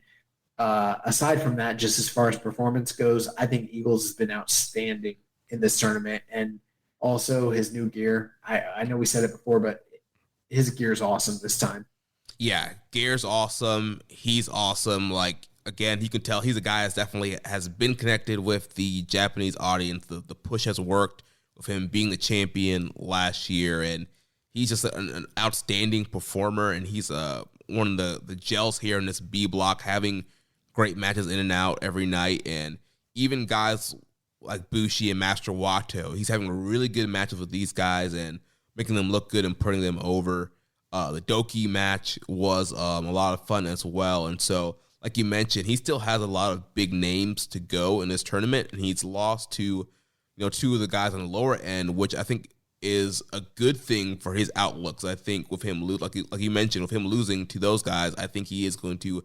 aside from that, just as far as performance goes, I think Eagles has been outstanding in this tournament. And also his new gear. I know we said it before, but his gear is awesome this time. Yeah, gear's awesome. He's awesome. Like, again, you can tell he's a guy that definitely has been connected with the Japanese audience. The push has worked with him being the champion last year, and he's just an outstanding performer, and he's one of the gels here in this B block, having great matches in and out every night. And even guys like Bushi and Master Wato, he's having really good matches with these guys and making them look good and putting them over. The Doki match was a lot of fun as well. And so, like you mentioned, he still has a lot of big names to go in this tournament, and he's lost to, two of the guys on the lower end, which I think is a good thing for his outlooks. I think with him, like you mentioned, with him losing to those guys, I think he is going to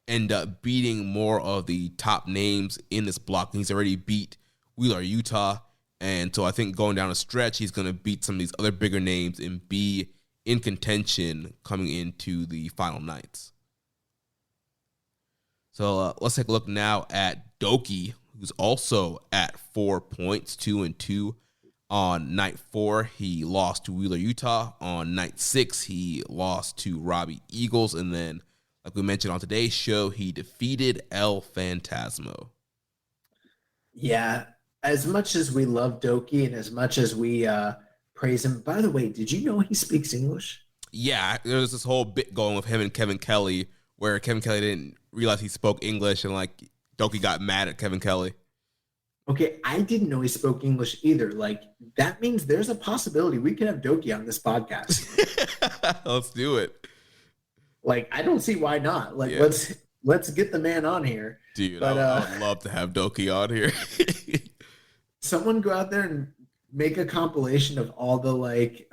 end up beating more of the top names in this block. He's already beat Wheeler Yuta, and so I think going down a stretch, he's going to beat some of these other bigger names and be in contention coming into the final nights. So let's take a look now at Doki, who's also at 4 points, 2-2 on night 4. He lost to Wheeler Yuta. On night 6, he lost to Robbie Eagles. And then, like we mentioned on today's show, he defeated El Phantasmo. Yeah, as much as we love Doki and as much as we praise him, by the way, did you know he speaks English? Yeah, there's this whole bit going with him and Kevin Kelly where Kevin Kelly didn't realize he spoke English, and like Doki got mad at Kevin Kelly. Okay, I didn't know he spoke English either. Like, that means there's a possibility we could have Doki on this podcast. Let's do it. Like, I don't see why not. Like, Yeah. let's get the man on here. Dude, But, I would love to have Doki on here. Someone go out there and make a compilation of all the like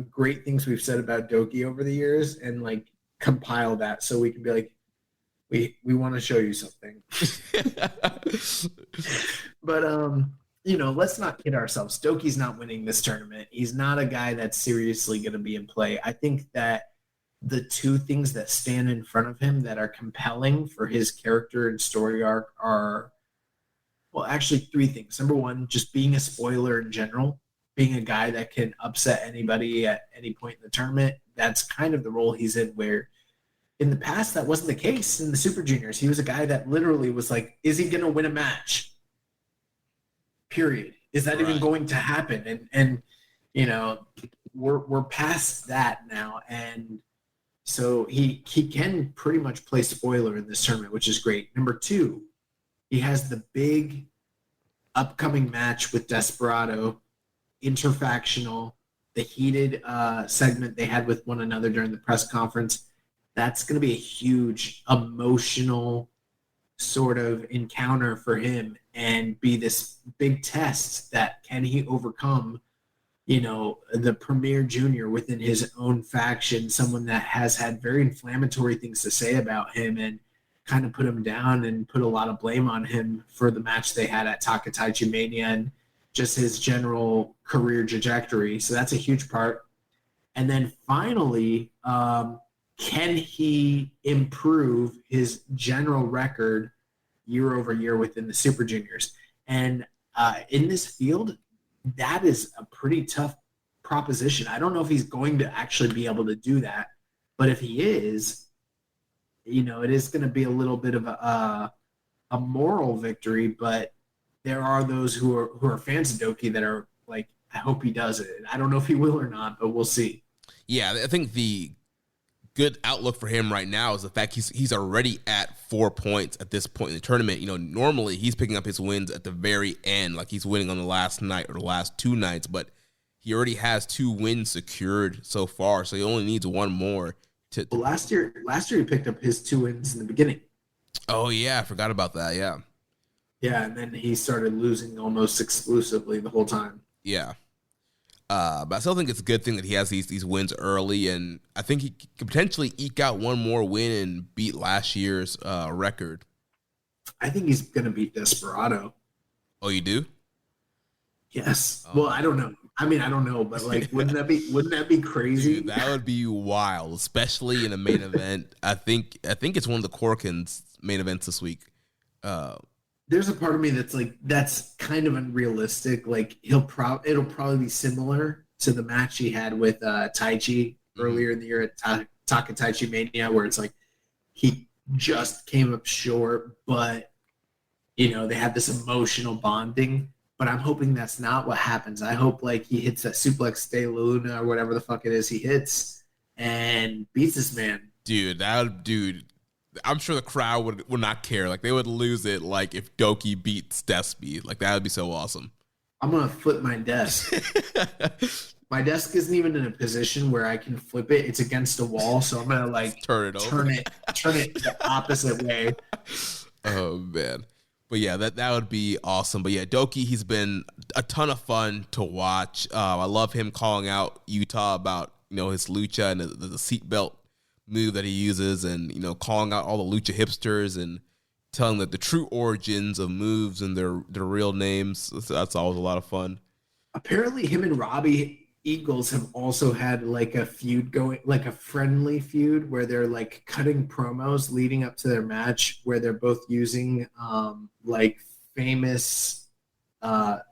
great things we've said about Doki over the years and like compile that so we can be like, we want to show you something. But let's not kid ourselves. Doki's not winning this tournament. He's not a guy that's seriously going to be in play. I think that the two things that stand in front of him that are compelling for his character and story arc are, well, actually 3 things. Number 1, just being a spoiler in general, being a guy that can upset anybody at any point in the tournament. That's kind of the role he's in, where in the past that wasn't the case in the Super Juniors. He was a guy that literally was like, is he going to win a match? Period. Is that even going to happen? And we're past that now, and so he can pretty much play spoiler in this tournament, which is great. Number 2, he has the big upcoming match with Desperado, interfactional, the heated segment they had with one another during the press conference. That's going to be a huge emotional sort of encounter for him and be this big test that can he overcome, the premier junior within his own faction, someone that has had very inflammatory things to say about him and kind of put him down and put a lot of blame on him for the match they had at Takataichi Mania and just his general career trajectory. So that's a huge part. And then finally, can he improve his general record year over year within the Super Juniors? And in this field, that is a pretty tough proposition. I don't know if he's going to actually be able to do that, but if he is, it is going to be a little bit of a moral victory. But there are those who are fans of Doki that are like, I hope he does it. I don't know if he will or not, but we'll see. Yeah, I think the good outlook for him right now is the fact he's already at 4 points at this point in the tournament. Normally he's picking up his wins at the very end, like he's winning on the last night or the last 2 nights, but he already has 2 wins secured so far, so he only needs 1 more. Well, last year he picked up his 2 wins in the beginning. Oh yeah, I forgot about that. Yeah. Yeah, and then he started losing almost exclusively the whole time. Yeah. But I still think it's a good thing that he has these wins early, and I think he could potentially eke out 1 more win and beat last year's record. I think he's going to beat Desperado. Oh, you do? Yes. Well, I don't know. I mean, I don't know, but like, wouldn't that be crazy? Dude, that would be wild, especially in a main event. I think it's one of the Corkins main events this week. There's a part of me that's like, that's kind of unrealistic. Like it'll probably be similar to the match he had with Taichi earlier in the year at Takataichi Mania, where it's like he just came up short, but they had this emotional bonding. But I'm hoping that's not what happens. I hope like he hits that suplex de Luna or whatever the fuck it is he hits and beats this man. Dude, I'm sure the crowd would not care. Like they would lose it. Like if Doki beats Despy, like that would be so awesome. I'm gonna flip my desk. my desk isn't even in a position where I can flip it. It's against a wall, so I'm gonna like turn it the opposite way. Oh man. But yeah, that would be awesome. But yeah, Doki, he's been a ton of fun to watch. I love him calling out Utah about, his lucha and the seatbelt move that he uses, and, calling out all the lucha hipsters and telling that the true origins of moves and their real names. That's always a lot of fun. Apparently him and Robbie Eagles have also had like a feud going, like a friendly feud where they're like cutting promos leading up to their match where they're both using like famous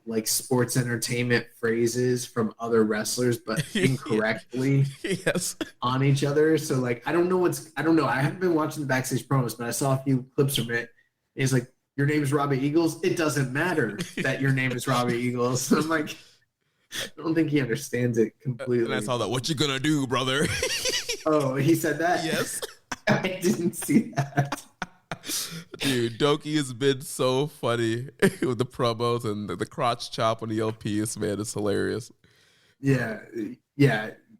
like sports entertainment phrases from other wrestlers but incorrectly yes. on each other. So like I don't know. I haven't been watching the backstage promos, but I saw a few clips from it. He's like, your name is Robbie Eagles? It doesn't matter that your name is Robbie Eagles. So I'm like, I don't think he understands it completely. And I saw that. What you gonna do, brother? Oh, he said that? Yes. I didn't see that. Dude, Doki has been so funny with the promos and the crotch chop on the LPs, man. It's hilarious. Yeah.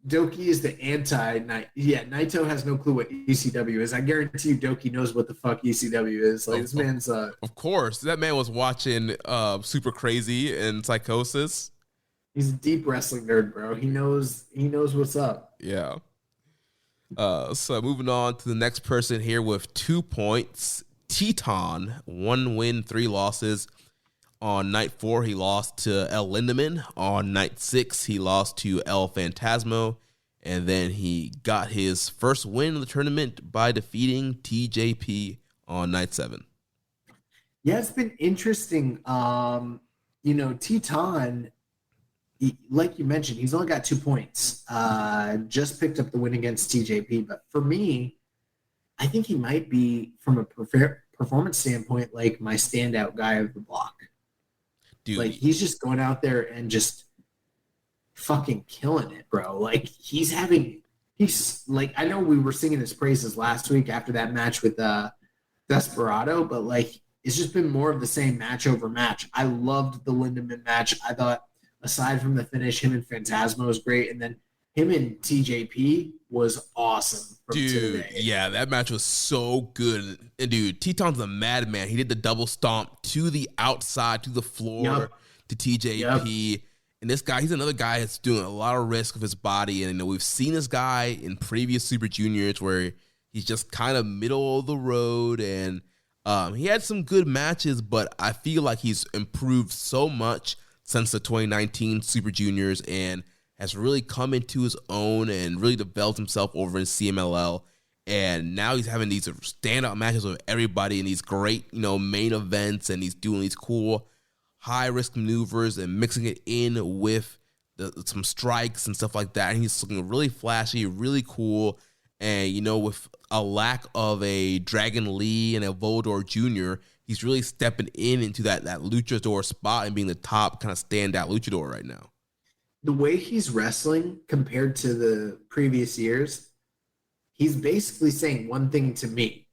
Doki is the anti-Night. Yeah, Naito has no clue what ECW is. I guarantee you Doki knows what the fuck ECW is. Like, this man's... Of course. That man was watching Super Crazy and Psychosis. He's a deep wrestling nerd, bro. He knows what's up. Yeah. So moving on to the next person here with 2 points. Teton, 1 win, 3 losses. On night 4, he lost to El Lindemann. On night 6, he lost to El Phantasmo. And then he got his first win of the tournament by defeating TJP on night 7. Yeah, it's been interesting. Teton, like you mentioned, he's only got 2 points. Just picked up the win against TJP. But for me, I think he might be, from a performance standpoint, like my standout guy of the block. Dude. Like, he's just going out there and just fucking killing it, bro. Like, he's like, I know we were singing his praises last week after that match with Desperado, but like, it's just been more of the same match over match. I loved the Lindemann match. I thought, aside from the finish, him and Phantasmo was great. And then him and TJP was awesome. Dude, today. Yeah, that match was so good. And dude, Teton's a madman. He did the double stomp to the outside, to the floor, to TJP. Yep. And this guy, he's another guy that's doing a lot of risk of his body. And we've seen this guy in previous Super Juniors where he's just kind of middle of the road. And he had some good matches, but I feel like he's improved so much since the 2019 Super Juniors and has really come into his own and really developed himself over in CMLL. And now he's having these standout matches with everybody in these great, main events, and he's doing these cool high-risk maneuvers and mixing it in with some strikes and stuff like that. And he's looking really flashy, really cool. And, with a lack of a Dragon Lee and a Volador Jr., he's really stepping into that luchador spot and being the top kind of standout luchador right now. The way he's wrestling compared to the previous years, he's basically saying one thing to me.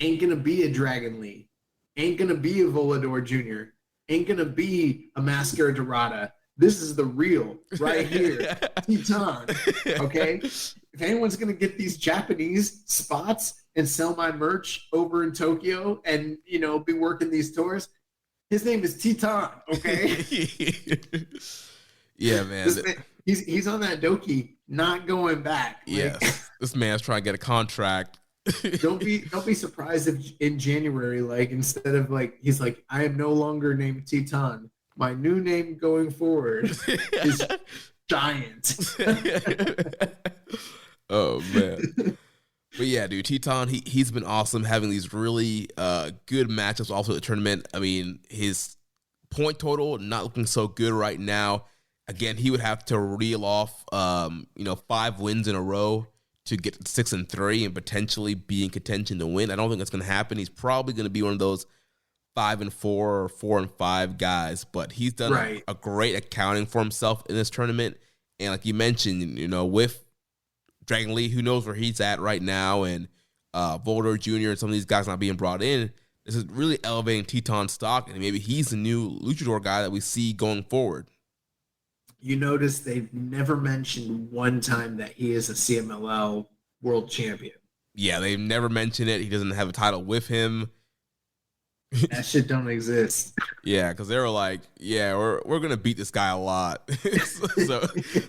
Ain't going to be a Dragon Lee. Ain't going to be a Volador Jr. Ain't going to be a Mascara Dorada. This is the real right here. Teton. Okay? If anyone's going to get these Japanese spots and sell my merch over in Tokyo and, be working these tours, his name is Teton. Okay? Yeah, man. He's on that Doki, not going back. Yes, this man's trying to get a contract. Don't be surprised if in January, like, instead of like, he's like, I am no longer named Teton. My new name going forward is Giant. Oh man. But yeah, dude, Teton, he's been awesome having these really good matchups also at the tournament. I mean, his point total not looking so good right now. Again, he would have to reel off, 5 wins in a row to get to 6-3 and potentially be in contention to win. I don't think that's going to happen. He's probably going to be one of those 5-4 or 4-5 guys, but he's done a great accounting for himself in this tournament. And like you mentioned, with Dragon Lee, who knows where he's at right now, and Volador Jr. and some of these guys not being brought in, this is really elevating Teton's stock, and maybe he's the new luchador guy that we see going forward. You notice they've never mentioned one time that he is a CMLL world champion. Yeah, they've never mentioned it. He doesn't have a title with him. That shit don't exist. Yeah, because they were like, yeah, we're gonna beat this guy a lot. So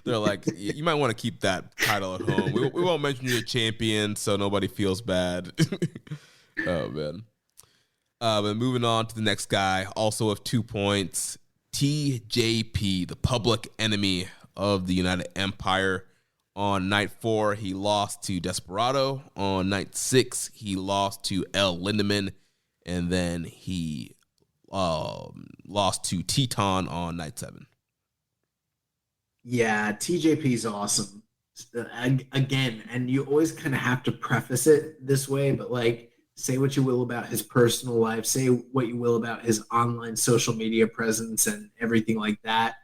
they're like, you might want to keep that title at home. We won't mention you're a champion, so nobody feels bad. Oh man. But moving on to the next guy, also with 2 points, TJP, the public enemy of the United Empire. On night 4, he lost to Desperado. On night 6, he lost to Lindemann. And then he lost to Teton on night 7. Yeah, TJP's awesome. Again, and you always kind of have to preface it this way, but like, say what you will about his personal life, say what you will about his online social media presence and everything like that.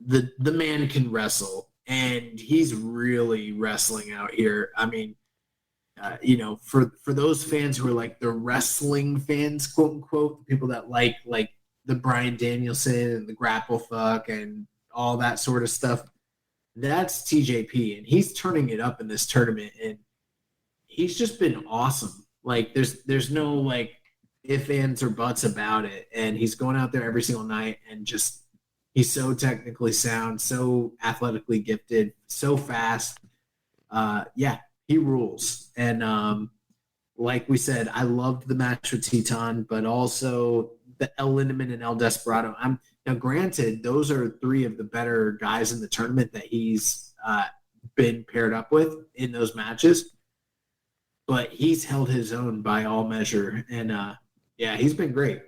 The man can wrestle, and he's really wrestling out here. I mean, for those fans who are like the wrestling fans, quote unquote, people that like the Bryan Danielson and the grapple fuck and all that sort of stuff, that's TJP, and he's turning it up in this tournament, and he's just been awesome. Like there's no like ifs, ands, or buts about it, and he's going out there every single night and just he's so technically sound, so athletically gifted, so fast. Yeah, he rules. And like we said, I loved the match with Teton, but also the El Lindemann and El Desperado. Now, granted, those are 3 of the better guys in the tournament that he's been paired up with in those matches. But he's held his own by all measure. And, yeah, he's been great.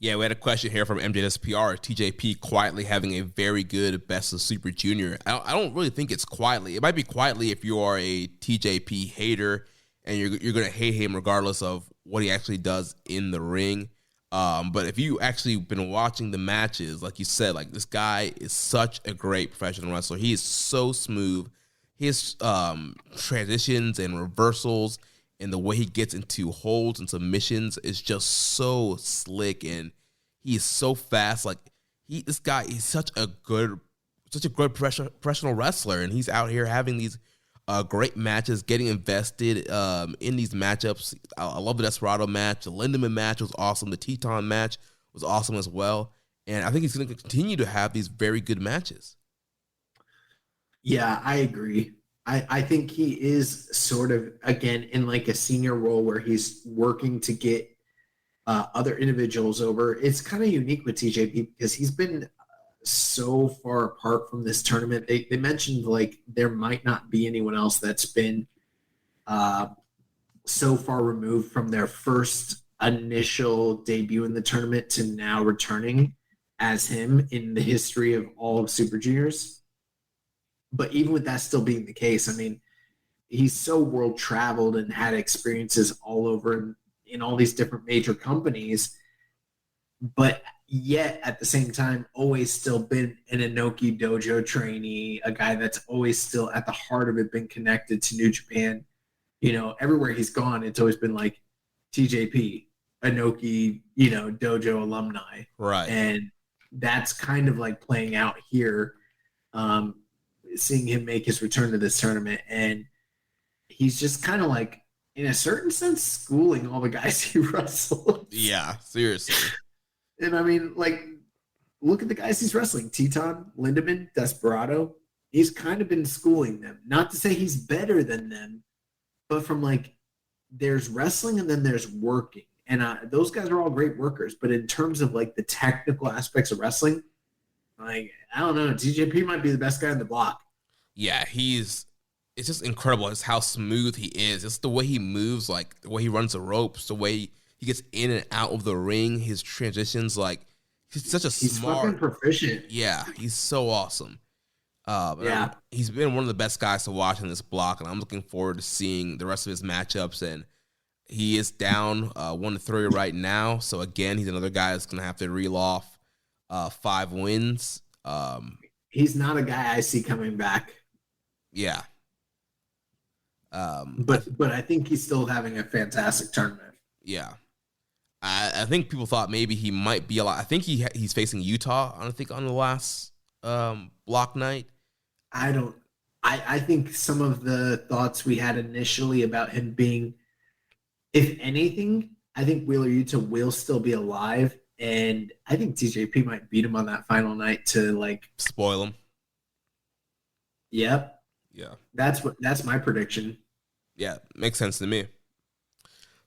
Yeah, we had a question here from MJSPR. TJP quietly having a very good Best of Super Junior. I don't really think it's quietly. It might be quietly if you are a TJP hater and you're going to hate him regardless of what he actually does in the ring. But if you actually been watching the matches, like you said, like this guy is such a great professional wrestler. He is so smooth. His transitions and reversals and the way he gets into holds and submissions is just so slick, and he is so fast. Like this guy is such a good professional wrestler, and he's out here having these great matches, getting invested in these matchups. I love the Desperado match. The Lindemann match was awesome. The Teton match was awesome as well, and I think he's going to continue to have these very good matches. Yeah, I agree. I think he is sort of, again, in like a senior role where he's working to get other individuals over. It's kind of unique with TJP because he's been so far apart from this tournament. They mentioned like there might not be anyone else that's been so far removed from their first initial debut in the tournament to now returning as him in the history of all of Super Juniors. But even with that still being the case, I mean, he's so world traveled and had experiences all over in all these different major companies, but yet at the same time, always still been an Inoki dojo trainee, a guy that's always still at the heart of it, been connected to New Japan. You know, everywhere he's gone, it's always been like TJP, Inoki, dojo alumni. Right. And that's kind of like playing out here. Seeing him make his return to this tournament, and he's just kind of like, in a certain sense, schooling all the guys he wrestled. Yeah, seriously. And I mean, like, look at the guys he's wrestling: Teton, Lindemann, Desperado. He's kind of been schooling them. Not to say he's better than them, but from like, there's wrestling and then there's working, and those guys are all great workers. But in terms of like the technical aspects of wrestling, like, I don't know, TJP might be the best guy on the block. Yeah, it's just incredible. It's how smooth he is. It's the way he moves, like the way he runs the ropes, the way he gets in and out of the ring, his transitions. Like, he's such a smart, fucking proficient. Yeah, he's so awesome. Yeah, he's been one of the best guys to watch in this block, and I'm looking forward to seeing the rest of his matchups. And he is down 1-3 right now, so again, he's another guy that's gonna have to reel off 5 wins. He's not a guy I see coming back. Yeah. But I think he's still having a fantastic tournament. Yeah. I think people thought maybe he might be a lot. I think he's facing Utah, I think, on the last block night? I think some of the thoughts we had initially about him being, if anything, I think Wheeler Yuta will still be alive, and I think TJP might beat him on that final night to like spoil him. Yep. Yeah. That's my prediction. Yeah, makes sense to me.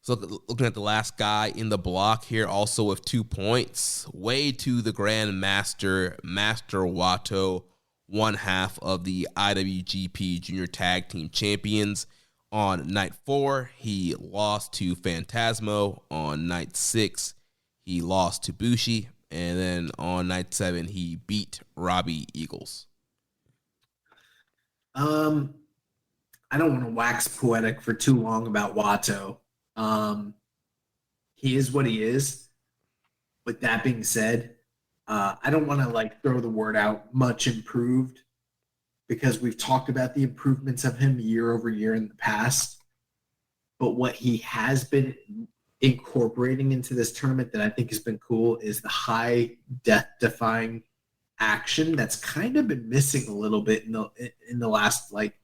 So looking at the last guy in the block here, also with 2 points, way to the Grand Master, Master Wato, one half of the IWGP Junior Tag Team Champions. On night 4, he lost to Phantasmo. On night 6, he lost to Bushi. And then on night 7, he beat Robbie Eagles. I don't want to wax poetic for too long about Wato. He is what he is. With that being said, I don't want to like throw the word out much improved, because we've talked about the improvements of him year over year in the past. But what he has been incorporating into this tournament that I think has been cool is the high death-defying action that's kind of been missing a little bit in the last like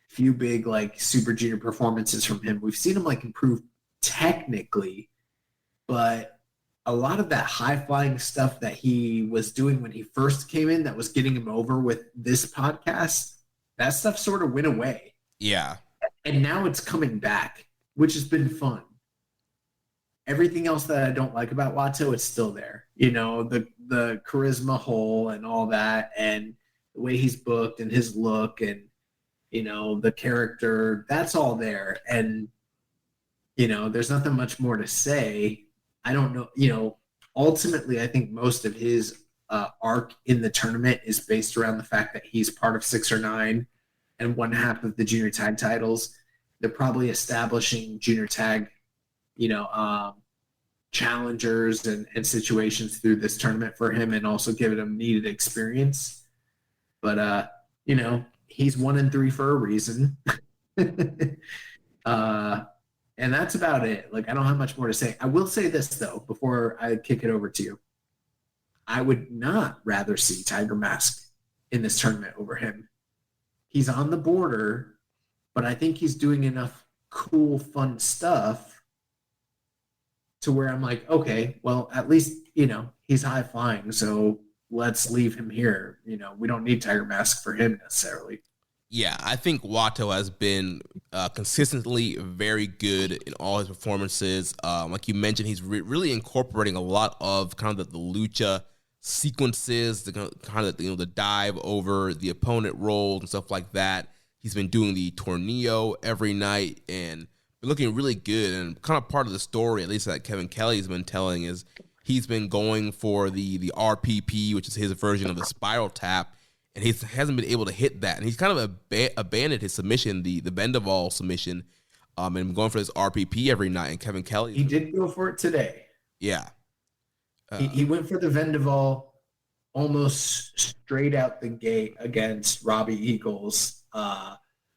few big like Super Junior performances from him. We've seen him like improve technically, but a lot of that high-flying stuff that he was doing when he first came in that was getting him over with this podcast, that stuff sort of went away. Yeah. And now it's coming back, which has been fun. Everything else that I don't like about Wato is still there. You know, the charisma hole and all that, and the way he's booked and his look and, you know, the character, that's all there. And, you know, there's nothing much more to say. I don't know, you know, ultimately, I think most of his arc in the tournament is based around the fact that he's part of 6 or 9 and one half of the junior tag titles. They're probably establishing junior tag, you know, challengers and situations through this tournament for him, and also giving him needed experience. But, you know, he's 1-3 for a reason. And that's about it. Like, I don't have much more to say. I will say this, though, before I kick it over to you. I would not rather see Tiger Mask in this tournament over him. He's on the border, but I think he's doing enough cool, fun stuff to where I'm like, okay, well, at least, you know, he's high flying, so let's leave him here. You know, we don't need Tiger Mask for him necessarily. Yeah, I think Wato has been consistently very good in all his performances. Like you mentioned, he's really incorporating a lot of kind of the lucha sequences, the kind of, you know, the dive over the opponent roles and stuff like that. He's been doing the tornillo every night and been looking really good. And kind of part of the story, at least that Kevin Kelly's been telling, is he's been going for the RPP, which is his version of the spiral tap. And he hasn't been able to hit that. And he's kind of abandoned his submission, the Bendeval submission, and going for this RPP every night. And Kevin Kelly... He did go for it today. Yeah. He went for the Vendaval almost straight out the gate against Robbie Eagles,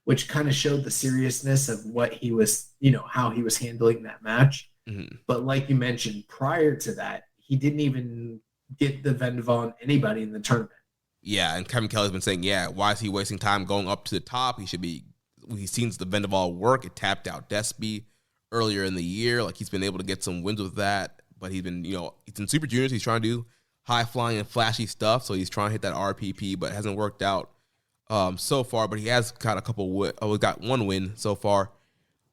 which kind of showed the seriousness of what he was, you know, how he was handling that match. Mm-hmm. But like you mentioned, prior to that, he didn't even get the Vendaval on anybody in the tournament. Yeah, and Kevin Kelly's been saying, yeah, why is he wasting time going up to the top? He's seen the Vendaval work. It tapped out Despy earlier in the year. Like, he's been able to get some wins with that, but he's been, you know, he's in Super Juniors. He's trying to do high-flying and flashy stuff, so he's trying to hit that RPP, but it hasn't worked out so far. But he has got got one win so far,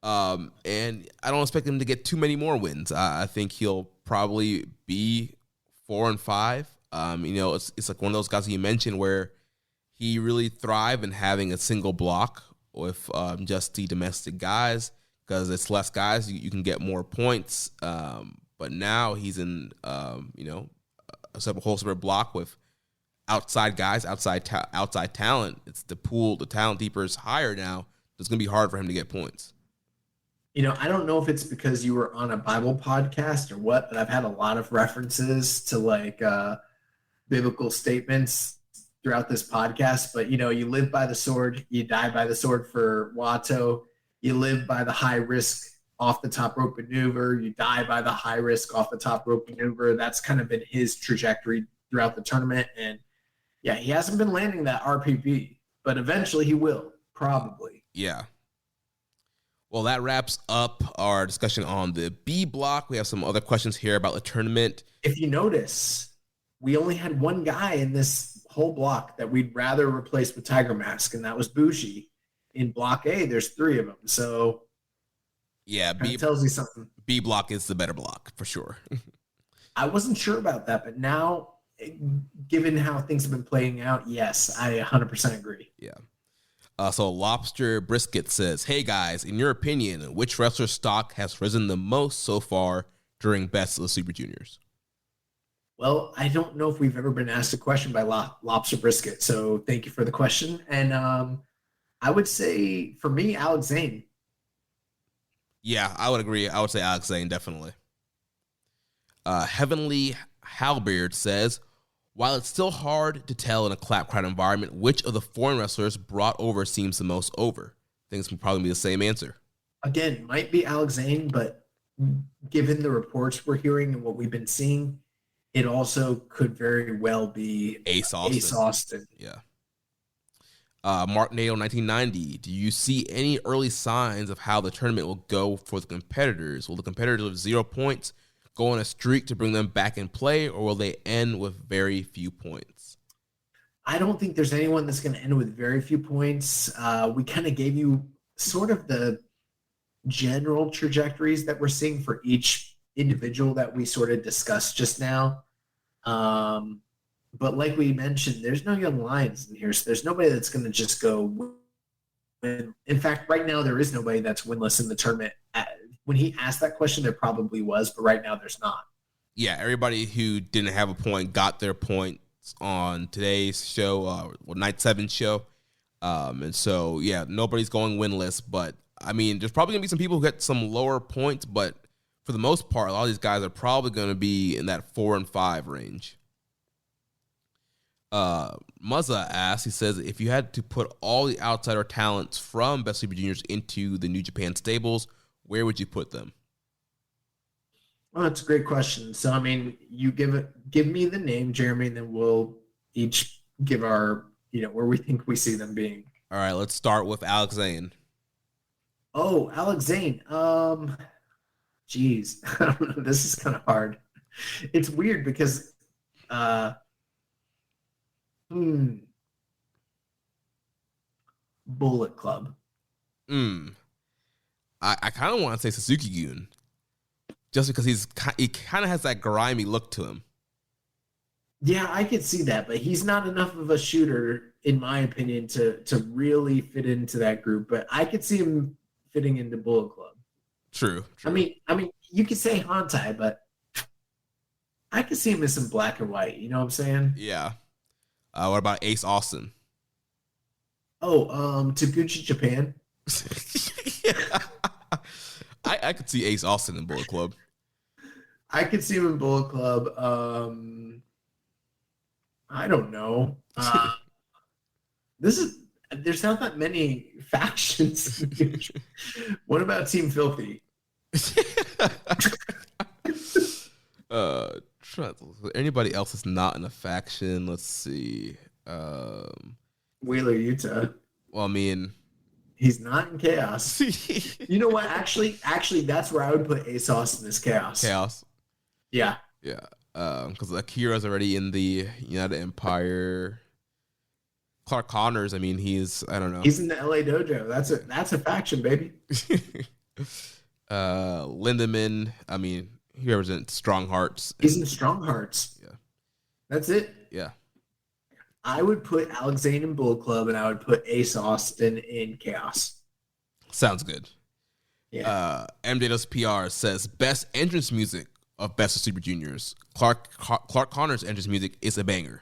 and I don't expect him to get too many more wins. I think he'll probably be 4 and 5. You know, it's like one of those guys you mentioned where he really thrive in having a single block with just the domestic guys, because it's less guys, you can get more points. But now he's in, you know, a whole separate block with outside guys, outside talent. It's the pool, the talent deeper is higher now. It's going to be hard for him to get points. You know, I don't know if it's because you were on a Bible podcast or what, but I've had a lot of references to like biblical statements throughout this podcast. But, you know, you live by the sword, you die by the sword for Wato. You live by the high risk off the top rope maneuver. You die by the high risk off the top rope maneuver. That's kind of been his trajectory throughout the tournament. And, Yeah, he hasn't been landing that RPP, but eventually he will, probably. Yeah. Well, that wraps up our discussion on the B block. We have some other questions here about the tournament. If you notice, we only had one guy in this whole block that we'd rather replace with Tiger Mask, and that was Bushi. In Block A, there's 3 of them, so yeah, B tells you something. B block is the better block, for sure. I wasn't sure about that, but now, given how things have been playing out, yes, I 100% agree. Yeah. So Lobster Brisket says, hey guys, in your opinion, which wrestler's stock has risen the most so far during Best of the Super Juniors? Well, I don't know if we've ever been asked a question by Lobster Brisket, so thank you for the question. And I would say, for me, Alex Zane. Yeah, I would agree. I would say Alex Zane, definitely. Heavenly Halberd says, while it's still hard to tell in a clap crowd environment, which of the foreign wrestlers brought over seems the most over? I think it's probably be the same answer. Again, might be Alex Zane, but given the reports we're hearing and what we've been seeing, it also could very well be Ace Austin. Yeah. Mark Nato 1990. Do you see any early signs of how the tournament will go for the competitors? Will the competitors with 0 points go on a streak to bring them back in play, or will they end with very few points? I don't think there's anyone that's going to end with very few points. We kind of gave you sort of the general trajectories that we're seeing for each individual that we sort of discussed just now. But like we mentioned, there's no young lions in here, so there's nobody that's going to just go win. In fact, right now there is nobody that's winless in the tournament. When he asked that question, there probably was, but right now there's not. Yeah, everybody who didn't have a point got their points on today's show, Night 7 show. And so, yeah, nobody's going winless, but, I mean, there's probably going to be some people who get some lower points, but for the most part, a lot of these guys are probably going to be in that 4 and 5 range. Muzza asks, he says, if you had to put all the outsider talents from Best Super Juniors into the New Japan stables, where would you put them? Well, that's a great question. So, I mean, you give me the name, Jeremy, and then we'll each give our, where we think we see them being. All right, let's start with Alex Zane. Oh, Alex Zane. Geez, I don't know. This is kind of hard. It's weird because, Bullet Club. I kind of want to say Suzuki-gun, just because he kind of has that grimy look to him. Yeah, I could see that, but he's not enough of a shooter, in my opinion, to really fit into that group. But I could see him fitting into Bullet Club. True. I mean, you could say Hantai, but I could see him as some black and white. You know what I'm saying? Yeah. What about Ace Austin? Oh, Taguchi Japan. Yeah. I could see Ace Austin in Bullet Club. I could see him in Bullet Club. I don't know. There's not that many factions. What about Team Filthy? Anybody else that's not in a faction? Let's see. Wheeler Utah. Well, I mean, he's not in Chaos. You know what? Actually, that's where I would put Ace Austin as Chaos. Chaos. Yeah. Yeah. Because Akira's already in the United Empire. Clark Connors, I mean, I don't know. He's in the LA Dojo. That's a faction, baby. Lindemann, I mean, he represents Strong Hearts. He's in Strong Hearts. Yeah. That's it. Yeah. I would put Alex Zane in Bullet Club, and I would put Ace Austin in Chaos. Sounds good. Yeah. MJ's PR says, best entrance music of Best of Super Juniors. Clark Connor's entrance music is a banger.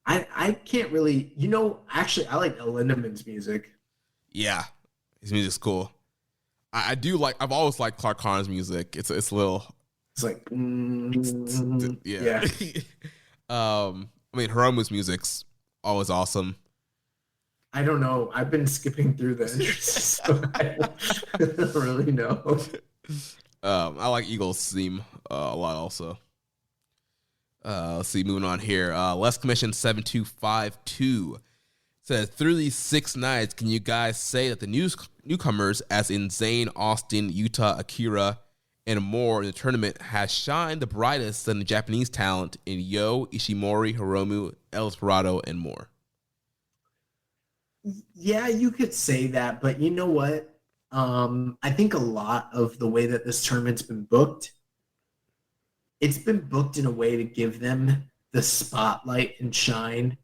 I can't really, actually, I like Lindemann's music. Yeah. His music's cool. I do like, I've always liked Clark Connor's music. It's a little. It's like, yeah. I mean, Hiromu's music's always awesome. I don't know. I've been skipping through the entrances, so I don't really know. I like Eagle's theme a lot also. Let's see, moving on here. Les Commission 7252 says, through these 6 nights, can you guys say that the newcomers, as in Zane, Austin, Yuta, Akira, and more in the tournament, has shined the brightest than the Japanese talent in Yo, Ishimori, Hiromu, El Desperado, and more? Yeah, you could say that, but you know what? I think a lot of the way that this tournament's been booked, it's been booked in a way to give them the spotlight and shine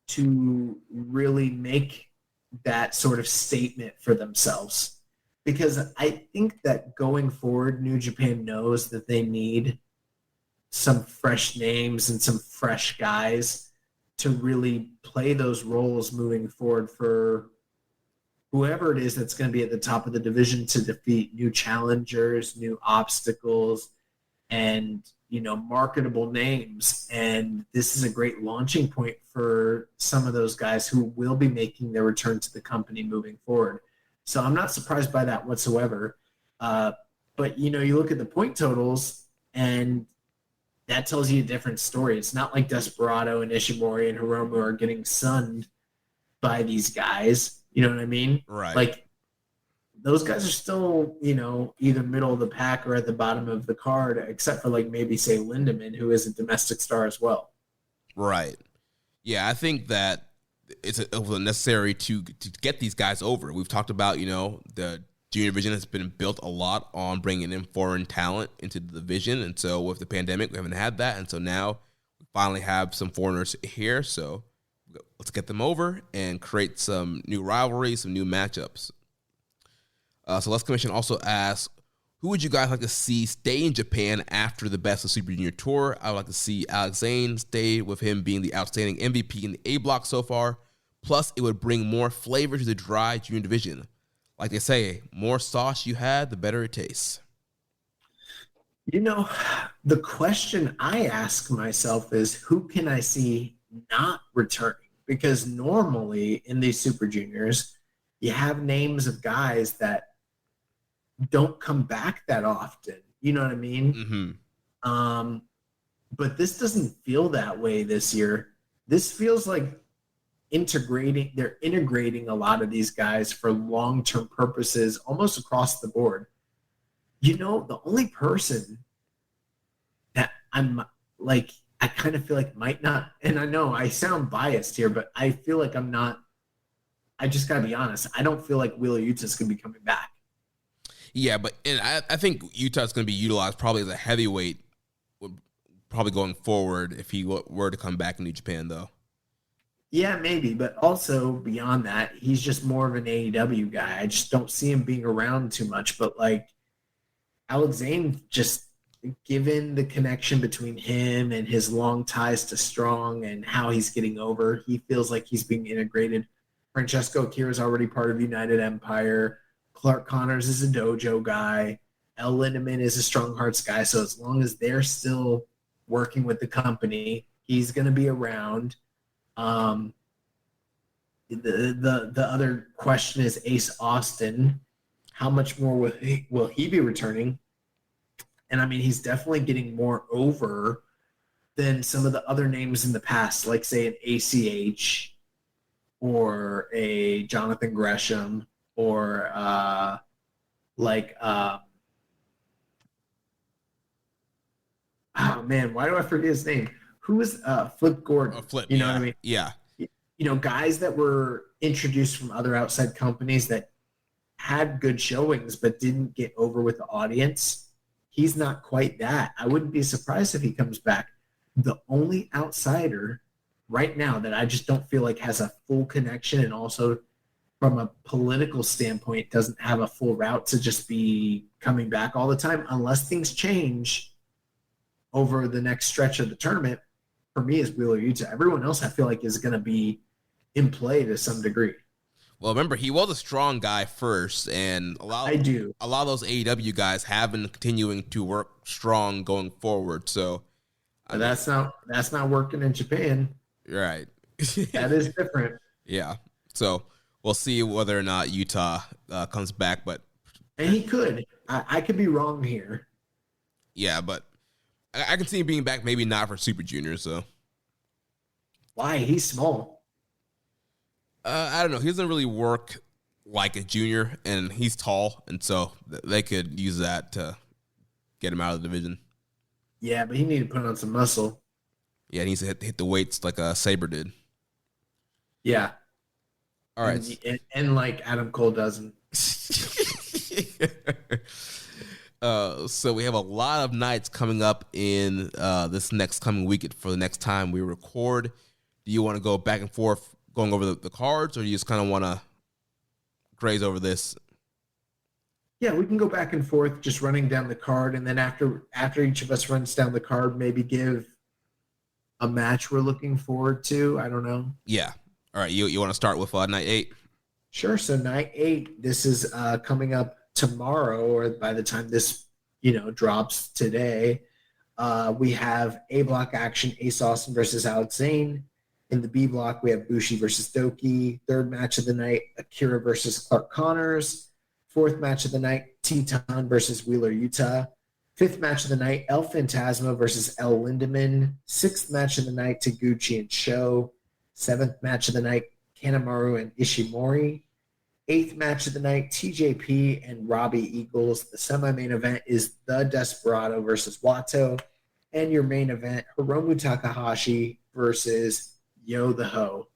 to really make that sort of statement for themselves. Because I think that going forward, New Japan knows that they need some fresh names and some fresh guys to really play those roles moving forward for whoever it is that's going to be at the top of the division to defeat new challengers, new obstacles, and, you know, marketable names. And this is a great launching point for some of those guys who will be making their return to the company moving forward. So I'm not surprised by that whatsoever. But, you know, you look at the point totals and that tells you a different story. It's not like Desperado and Ishimori and Hiromu are getting sunned by these guys. You know what I mean? Right. Like, those guys are still, you know, either middle of the pack or at the bottom of the card, except for, like, maybe, say, Lindemann, who is a domestic star as well. Right. Yeah, I think that it was necessary to get these guys over. We've talked about, you know, the junior division has been built a lot on bringing in foreign talent into the division. And so with the pandemic, we haven't had that. And so now we finally have some foreigners here. So let's get them over and create some new rivalries, some new matchups. So Les Commission also asks, who would you guys like to see stay in Japan after the Best of Super Junior Tour? I would like to see Alex Zane stay, with him being the outstanding MVP in the A block so far. Plus, it would bring more flavor to the dry junior division. Like they say, more sauce you had, the better it tastes. You know, the question I ask myself is, who can I see not returning? Because normally in these Super Juniors, you have names of guys that don't come back that often. You know what I mean? Mm-hmm. But this doesn't feel that way this year. This feels like they're integrating a lot of these guys for long-term purposes almost across the board. You know, the only person that I'm like, I kind of feel like might not, and I know I sound biased here, but I feel like I'm not, I just got to be honest. I don't feel like Wheeler Yuta's going to be coming back. Yeah, but I think Utah's going to be utilized probably as a heavyweight, probably going forward if he were to come back in New Japan, though. Yeah, maybe, but also beyond that, he's just more of an AEW guy. I just don't see him being around too much. But like Alex Zane, just given the connection between him and his long ties to Strong and how he's getting over, he feels like he's being integrated. Francesco Akira is already part of United Empire. Clark Connors is a dojo guy. El Lindemann is a Strong Hearts guy. So as long as they're still working with the company, he's going to be around. The other question is Ace Austin. How much more will he be returning? And I mean, he's definitely getting more over than some of the other names in the past, like say an ACH or a Jonathan Gresham or oh man, why do I forget his name? Who is Flip Gordon? Flip, you know what I mean? Yeah. You know, guys that were introduced from other outside companies that had good showings but didn't get over with the audience. He's not quite that. I wouldn't be surprised if he comes back. The only outsider right now that I just don't feel like has a full connection and also from a political standpoint doesn't have a full route to just be coming back all the time unless things change over the next stretch of the tournament, for me is Wheeler Yuta. Everyone else I feel like is going to be in play to some degree. Well, remember, he was a Strong guy first, and a lot of those AEW guys have been continuing to work Strong going forward. So that's not working in Japan. Right. That is different. Yeah. So we'll see whether or not Utah comes back, and he could. I could be wrong here. Yeah, but I can see him being back, maybe not for Super Juniors, so. Why? He's small. I don't know. He doesn't really work like a junior, and he's tall, and so they could use that to get him out of the division. Yeah, but he needed to put on some muscle. Yeah, he needs to hit the weights like Sabre did. Yeah. All right. And like Adam Cole doesn't. So we have a lot of nights coming up in this next coming week for the next time we record. Do you want to go back and forth going over the cards, or do you just kind of want to graze over this? Yeah, we can go back and forth just running down the card, and then after each of us runs down the card, maybe give a match we're looking forward to. I don't know. Yeah. All right. You want to start with night 8? Sure. So night 8, this is coming up tomorrow, or by the time this drops today. We have A block action: Ace Austin versus Alex Zane. In the B block, we have Bushi versus Doki. Third match of the night, Akira versus Clark Connors. Fourth match of the night, Teton versus Wheeler Yuta. Fifth match of the night, El Phantasmo versus El Lindemann. Sixth match of the night, Taguchi and Sho. Seventh match of the night, Kanemaru and Ishimori. Eighth match of the night, TJP and Robbie Eagles. The semi-main event is the Desperado versus Wato. And your main event, Hiromu Takahashi versus Yo the Ho.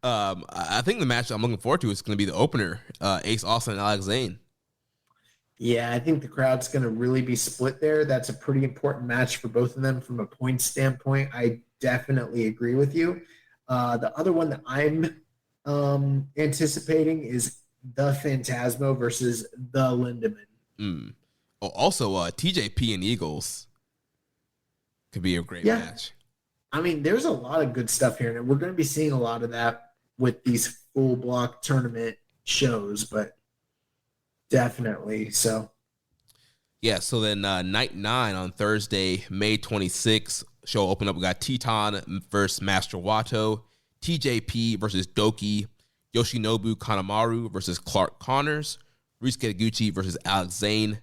I think the match I'm looking forward to is going to be the opener, Ace Austin and Alex Zane. Yeah, I think the crowd's going to really be split there. That's a pretty important match for both of them from a point standpoint. I definitely agree with you. The other one that I'm anticipating is the Phantasmo versus the Lindemann. Oh, also, TJP and Eagles could be a great match. I mean, there's a lot of good stuff here, and we're going to be seeing a lot of that with these full block tournament shows, but definitely so. Yeah, so then night 9 on Thursday, May 26th, show open up. We got Teton versus Master Wato, TJP versus Doki, Yoshinobu Kanemaru versus Clark Connors, Ryusuke Taguchi versus Alex Zane,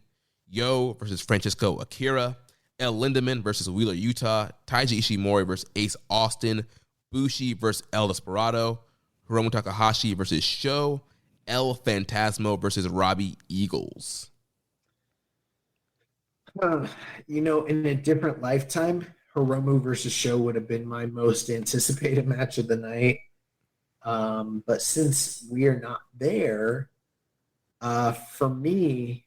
Yo versus Francesco Akira, El Lindemann versus Wheeler Yuta, Taiji Ishimori versus Ace Austin, Bushi versus El Desperado, Hiromu Takahashi versus Sho, El Phantasmo versus Robbie Eagles. In a different lifetime, Hiromu versus Sho would have been my most anticipated match of the night. But since we are not there, for me,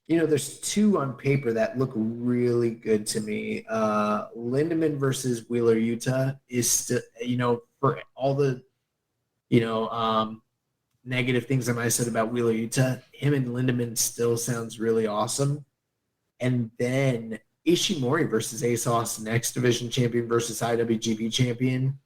there's two on paper that look really good to me. Lindemann versus Wheeler Yuta is still, for all the, negative things I might have said about Wheeler Yuta, him and Lindemann still sounds really awesome. And then Ishimori versus Ace Austin, X Division champion versus IWGP champion.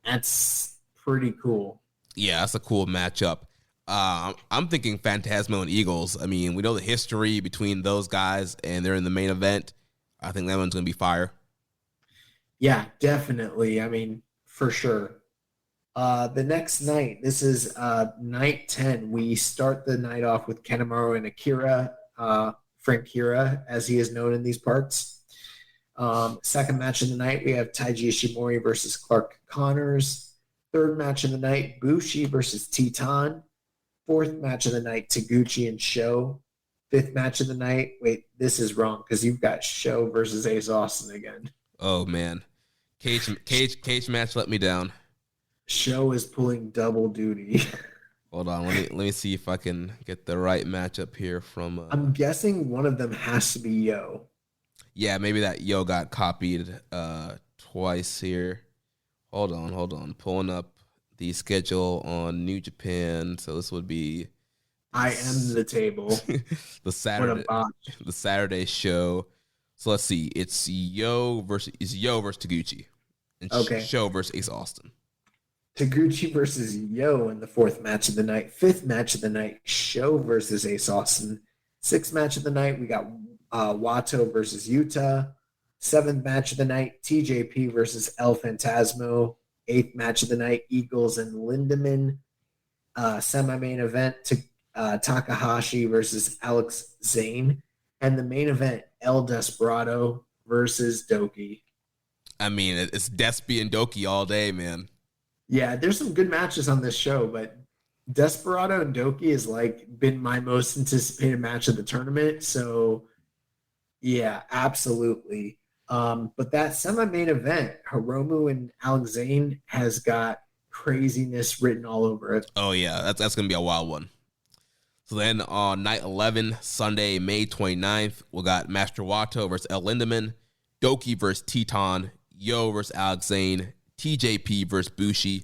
That's pretty cool. Yeah, that's a cool matchup. I'm thinking Phantasmo and Eagles. I mean, we know the history between those guys, and they're in the main event. I think that one's going to be fire. Yeah, definitely. I mean, for sure. The next night, this is night 10. We start the night off with Kanemaru and Akira, Frankira, as he is known in these parts. Second match of the night, we have Taiji Ishimori versus Clark Connors. Third match of the night, Bushi versus Teton. Fourth match of the night, Taguchi and Sho. Fifth match of the night, wait, this is wrong because you've got Sho versus Ace Austin again. Oh, man. Cage match let me down. Sho is pulling double duty. Hold on, let me see if I can get the right matchup here from... I'm guessing one of them has to be Yo. Yeah, maybe that Yo got copied twice here. Hold on. Pulling up the schedule on New Japan. So this would be... I am the table. the Saturday show. So let's see. It's Yo versus Taguchi. And Sho versus Ace Austin. Taguchi versus Yo in the fourth match of the night. Fifth match of the night, Sho versus Ace Austin. Sixth match of the night, we got Wato versus Yuta. Seventh match of the night, TJP versus El Phantasmo. Eighth match of the night, Eagles and Lindemann. Semi-main event, Takahashi versus Alex Zane. And the main event, El Desperado versus Doki. I mean, it's Despy and Doki all day, man. Yeah, there's some good matches on this show, but Desperado and Doki has like been my most anticipated match of the tournament. So yeah, absolutely. But that semi-main event, Hiromu and Alex Zane, has got craziness written all over it. Oh yeah, that's gonna be a wild one. So then on night 11, Sunday, May 29th, we got Master Wato versus El Lindemann, Doki versus Teton, Yo versus Alex Zane, TJP versus Bushi,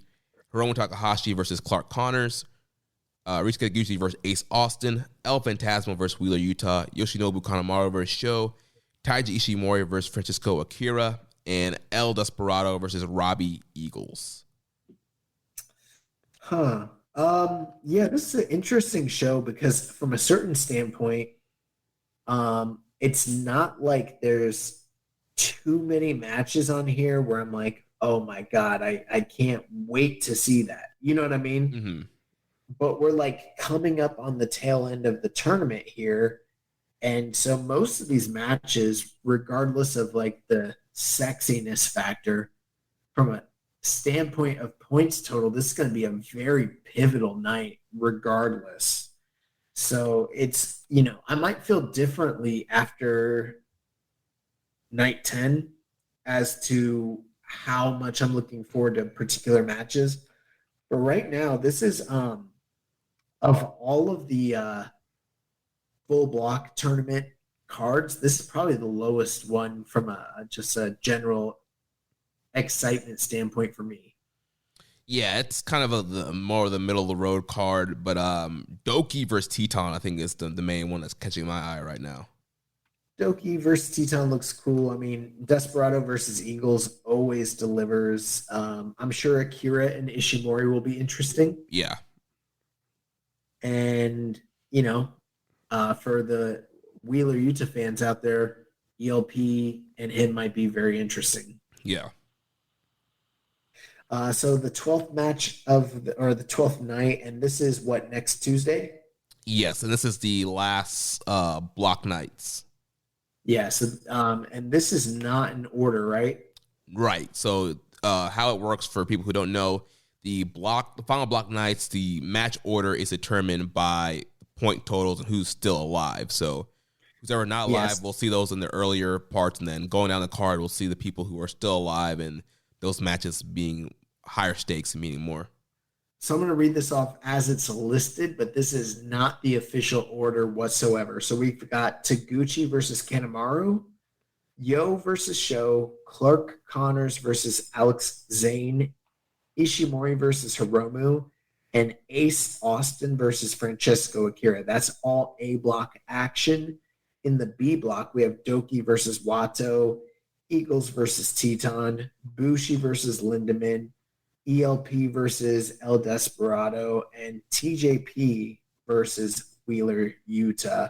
Hiromu Takahashi versus Clark Connors, Risuke Taguchi versus Ace Austin, El Phantasmo versus Wheeler Utah, Yoshinobu Kanemaru versus Sho, Taiji Ishimori versus Francesco Akira, and El Desperado versus Robbie Eagles. Yeah, this is an interesting show because from a certain standpoint, it's not like there's too many matches on here where I'm like, oh my God, I can't wait to see that. You know what I mean? Mm-hmm. But we're like coming up on the tail end of the tournament here. And so most of these matches, regardless of like the sexiness factor, from a standpoint of points total, this is going to be a very pivotal night regardless. So it's, I might feel differently after night 10 as to how much I'm looking forward to particular matches. But right now, this is of all of the full block tournament cards, this is probably the lowest one from just a general excitement standpoint for me. Yeah, it's kind of the more of the middle of the road card, but Doki versus Teton, I think, is the main one that's catching my eye right now. Doki versus Teton looks cool. I mean, Desperado versus Eagles always delivers. I'm sure Akira and Ishimori will be interesting. Yeah. And, for the Wheeler Utah fans out there, ELP and him might be very interesting. Yeah. So the 12th match the 12th night, and this is what, next Tuesday? Yes, and this is the last block nights. Yeah, so and this is not in order, right? Right. So how it works for people who don't know, the final block nights, the match order is determined by point totals and who's still alive. So who's ever not alive, Yes. We'll see those in the earlier parts, and then going down the card, we'll see the people who are still alive and those matches being higher stakes and meaning more. So I'm going to read this off as it's listed, but this is not the official order whatsoever. So we've got Taguchi versus Kanemaru, Yo versus Sho, Clark Connors versus Alex Zane, Ishimori versus Hiromu, and Ace Austin versus Francesco Akira. That's all A block action. In the B block, we have Doki versus Wato, Eagles versus Teton, Bushi versus Lindemann, ELP versus El Desperado, and TJP versus Wheeler Utah.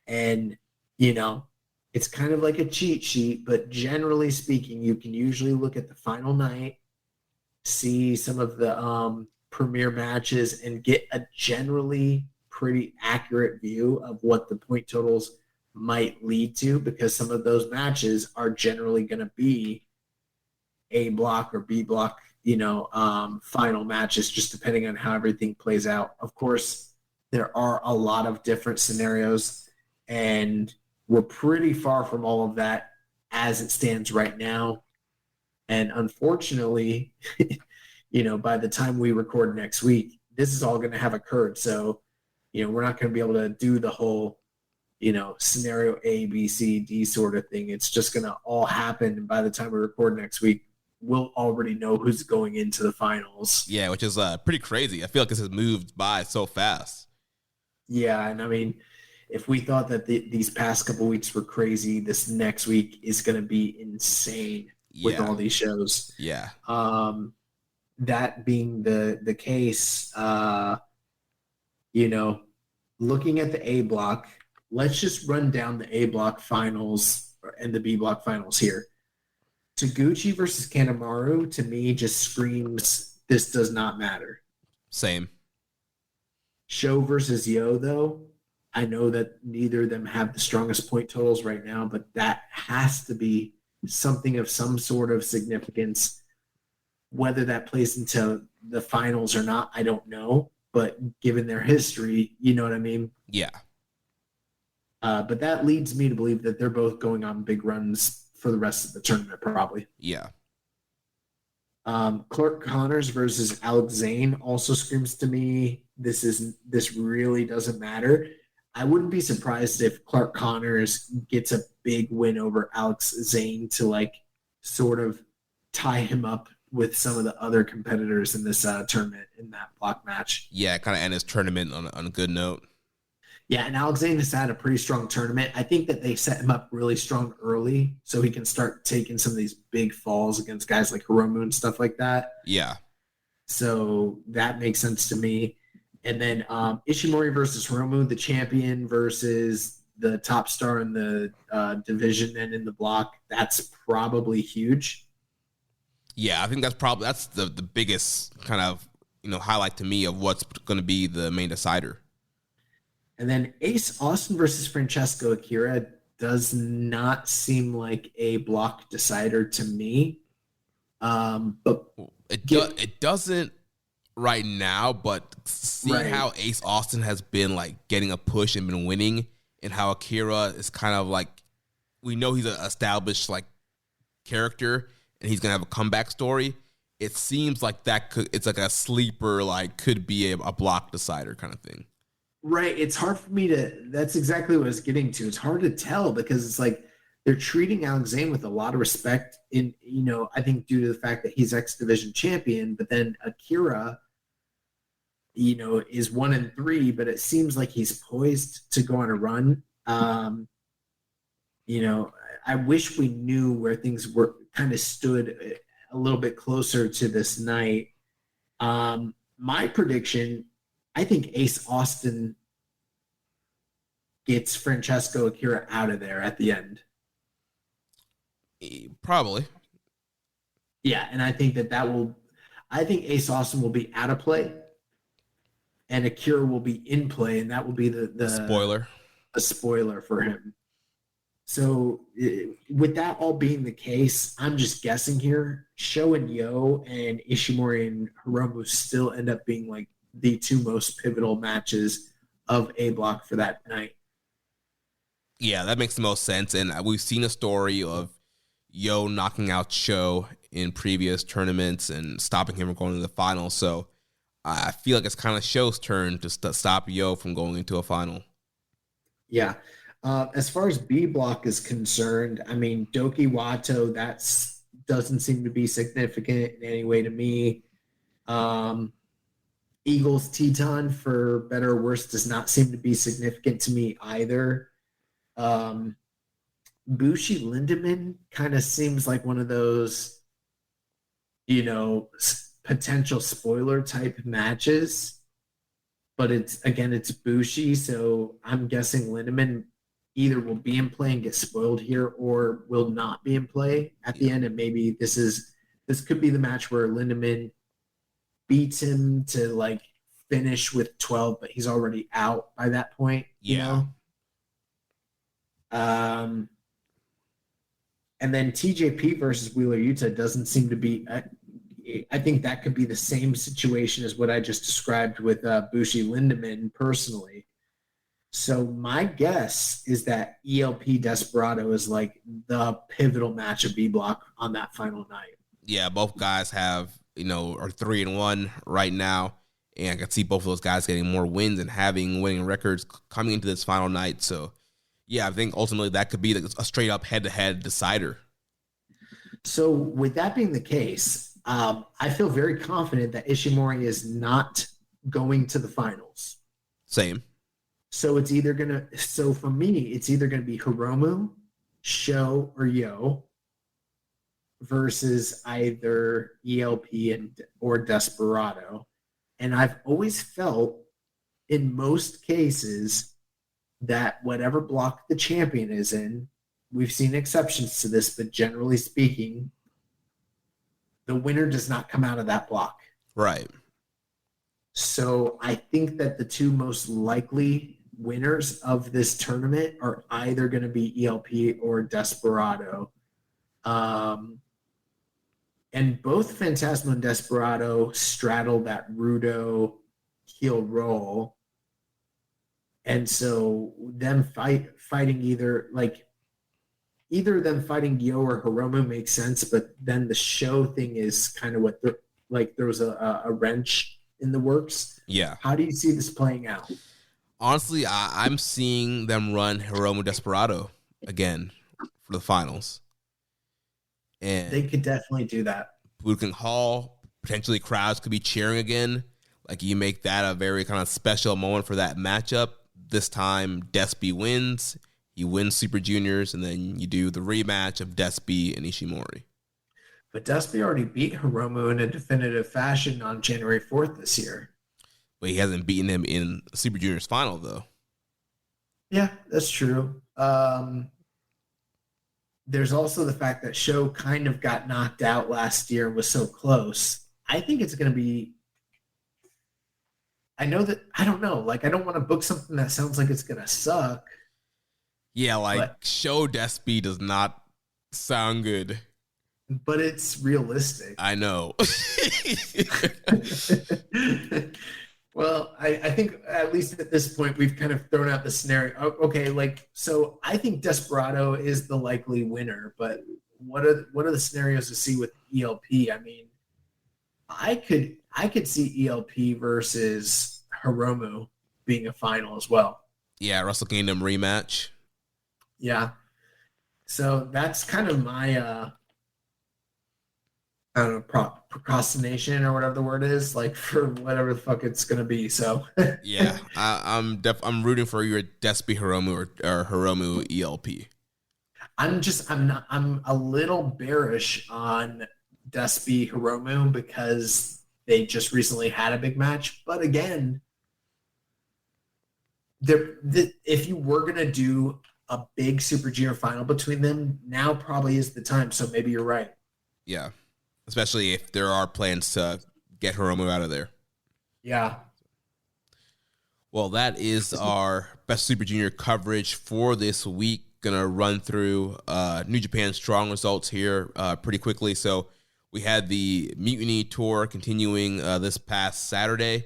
And, it's kind of like a cheat sheet, but generally speaking, you can usually look at the final night, see some of the premier matches, and get a generally pretty accurate view of what the point totals might lead to, because some of those matches are generally going to be A block or B block, final matches, just depending on how everything plays out. Of course, there are a lot of different scenarios, and we're pretty far from all of that as it stands right now. And unfortunately, by the time we record next week, this is all going to have occurred. So, we're not going to be able to do the whole, scenario A, B, C, D sort of thing. It's just going to all happen. And by the time we record next week, we'll already know who's going into the finals. Yeah, which is pretty crazy. I feel like this has moved by so fast. Yeah, and I mean, if we thought that these past couple weeks were crazy, this next week is going to be insane with all these shows. Yeah. That being the case, looking at the A block, let's just run down the A block finals and the B block finals here. Taguchi versus Kanemaru, to me, just screams, this does not matter. Same. Show versus Yo, though, I know that neither of them have the strongest point totals right now, but that has to be something of some sort of significance. Whether that plays into the finals or not, I don't know. But given their history, you know what I mean? Yeah. But that leads me to believe that they're both going on big runs for the rest of the tournament, probably. Yeah. Clark Connors versus Alex Zane also screams to me this really doesn't matter. I wouldn't be surprised if Clark Connors gets a big win over Alex Zane to like sort of tie him up with some of the other competitors in this tournament in that block match. Yeah, kind of end his tournament on a good note. Yeah, and Alex Zane has had a pretty strong tournament. I think that they set him up really strong early so he can start taking some of these big falls against guys like Hiromu and stuff like that. Yeah. So that makes sense to me. And then Ishimori versus Hiromu, the champion versus the top star in the division and in the block. That's probably huge. Yeah, I think that's the biggest kind of, highlight to me of what's going to be the main decider. And then Ace Austin versus Francesco Akira does not seem like a block decider to me. But it doesn't right now, but seeing how Ace Austin has been like getting a push and been winning, and how Akira is kind of like, we know he's an established like character and he's gonna have a comeback story. It seems like it's like a sleeper, like could be a block decider kind of thing. Right. It's hard for me that's exactly what I was getting to. It's hard to tell because it's like they're treating Alex Zane with a lot of respect in, I think due to the fact that he's X Division champion, but then Akira, is 1-3, but it seems like he's poised to go on a run. I wish we knew where things were kind of stood a little bit closer to this night. My prediction, I think Ace Austin gets Francesco Akira out of there at the end. Probably. Yeah, and I think I think Ace Austin will be out of play and Akira will be in play, and that will be the spoiler. A spoiler for him. So with that all being the case, I'm just guessing here. Sho and Yo and Ishimori and Hiromu still end up being like the two most pivotal matches of A block for that night. Yeah, that makes the most sense. And we've seen a story of Yo knocking out Sho in previous tournaments and stopping him from going to the final. So I feel like it's kind of Sho's turn to stop Yo from going into a final. Yeah. As far as B block is concerned, I mean, Doki Wato, that doesn't seem to be significant in any way to me. Eagles Teton, for better or worse, does not seem to be significant to me either. Bushi Lindemann kind of seems like one of those, potential spoiler type matches. But it's Bushi, so I'm guessing Lindemann either will be in play and get spoiled here or will not be in play at the end. And maybe this could be the match where Lindemann beats him to like finish with 12, but he's already out by that point. And then TJP versus Wheeler Yuta doesn't seem to be. I think that could be the same situation as what I just described with Bushi Lindemann personally. So my guess is that ELP Desperado is like the pivotal match of B block on that final night. Yeah, both guys have, are 3-1 right now. And I can see both of those guys getting more wins and having winning records coming into this final night. So, yeah, I think ultimately that could be a straight up head-to-head decider. So with that being the case, I feel very confident that Ishimori is not going to the finals. Same. So for me, it's either going to be Hiromu, Sho, or Yo versus either ELP or Desperado. And I've always felt in most cases that whatever block the champion is in, we've seen exceptions to this, but generally speaking, the winner does not come out of that block. Right. So I think that the two most likely winners of this tournament are either going to be ELP or Desperado. And both Phantasmo and Desperado straddle that Rudo heel roll. And so them fighting either of them fighting Yo or Hiromu makes sense, but then the show thing is kind of what there was a wrench in the works. Yeah. How do you see this playing out? Honestly, I'm seeing them run Hiromu Desperado again for the finals. And They could definitely do that. Budokan Hall, potentially crowds could be cheering again. Like, you make that a very kind of special moment for that matchup. This time, Despy wins. He wins Super Juniors, and then you do the rematch of Despy and Ishimori. But Despy already beat Hiromu in a definitive fashion on January 4th this year. But he hasn't beaten him in Super Juniors final, though. Yeah, that's true. There's also the fact that Sho kind of got knocked out last year and was so close. I think it's going to be... I don't know. Like, I don't want to book something that sounds like it's going to suck. Yeah, Sho Despy does not sound good. But it's realistic. I know. Well, I think at least at this point, we've kind of thrown out the scenario. Okay, so I think Desperado is the likely winner, but what are the scenarios to see with ELP? I mean, I could see ELP versus Hiromu being a final as well. Yeah, Wrestle Kingdom rematch. Yeah. So that's kind of my I don't know, procrastination or whatever the word is, for whatever the fuck it's gonna be. So yeah, I'm rooting for your Despy Hiromu or Hiromu ELP. I'm a little bearish on Despy Hiromu because they just recently had a big match. But again, if you were gonna do a big Super Junior final between them, now probably is the time. So maybe you're right. Yeah. Especially if there are plans to get Hiromu out of there. Yeah. Well, that is our best Super Junior coverage for this week. Gonna run through New Japan Strong results here pretty quickly. So we had the Mutiny Tour continuing this past Saturday.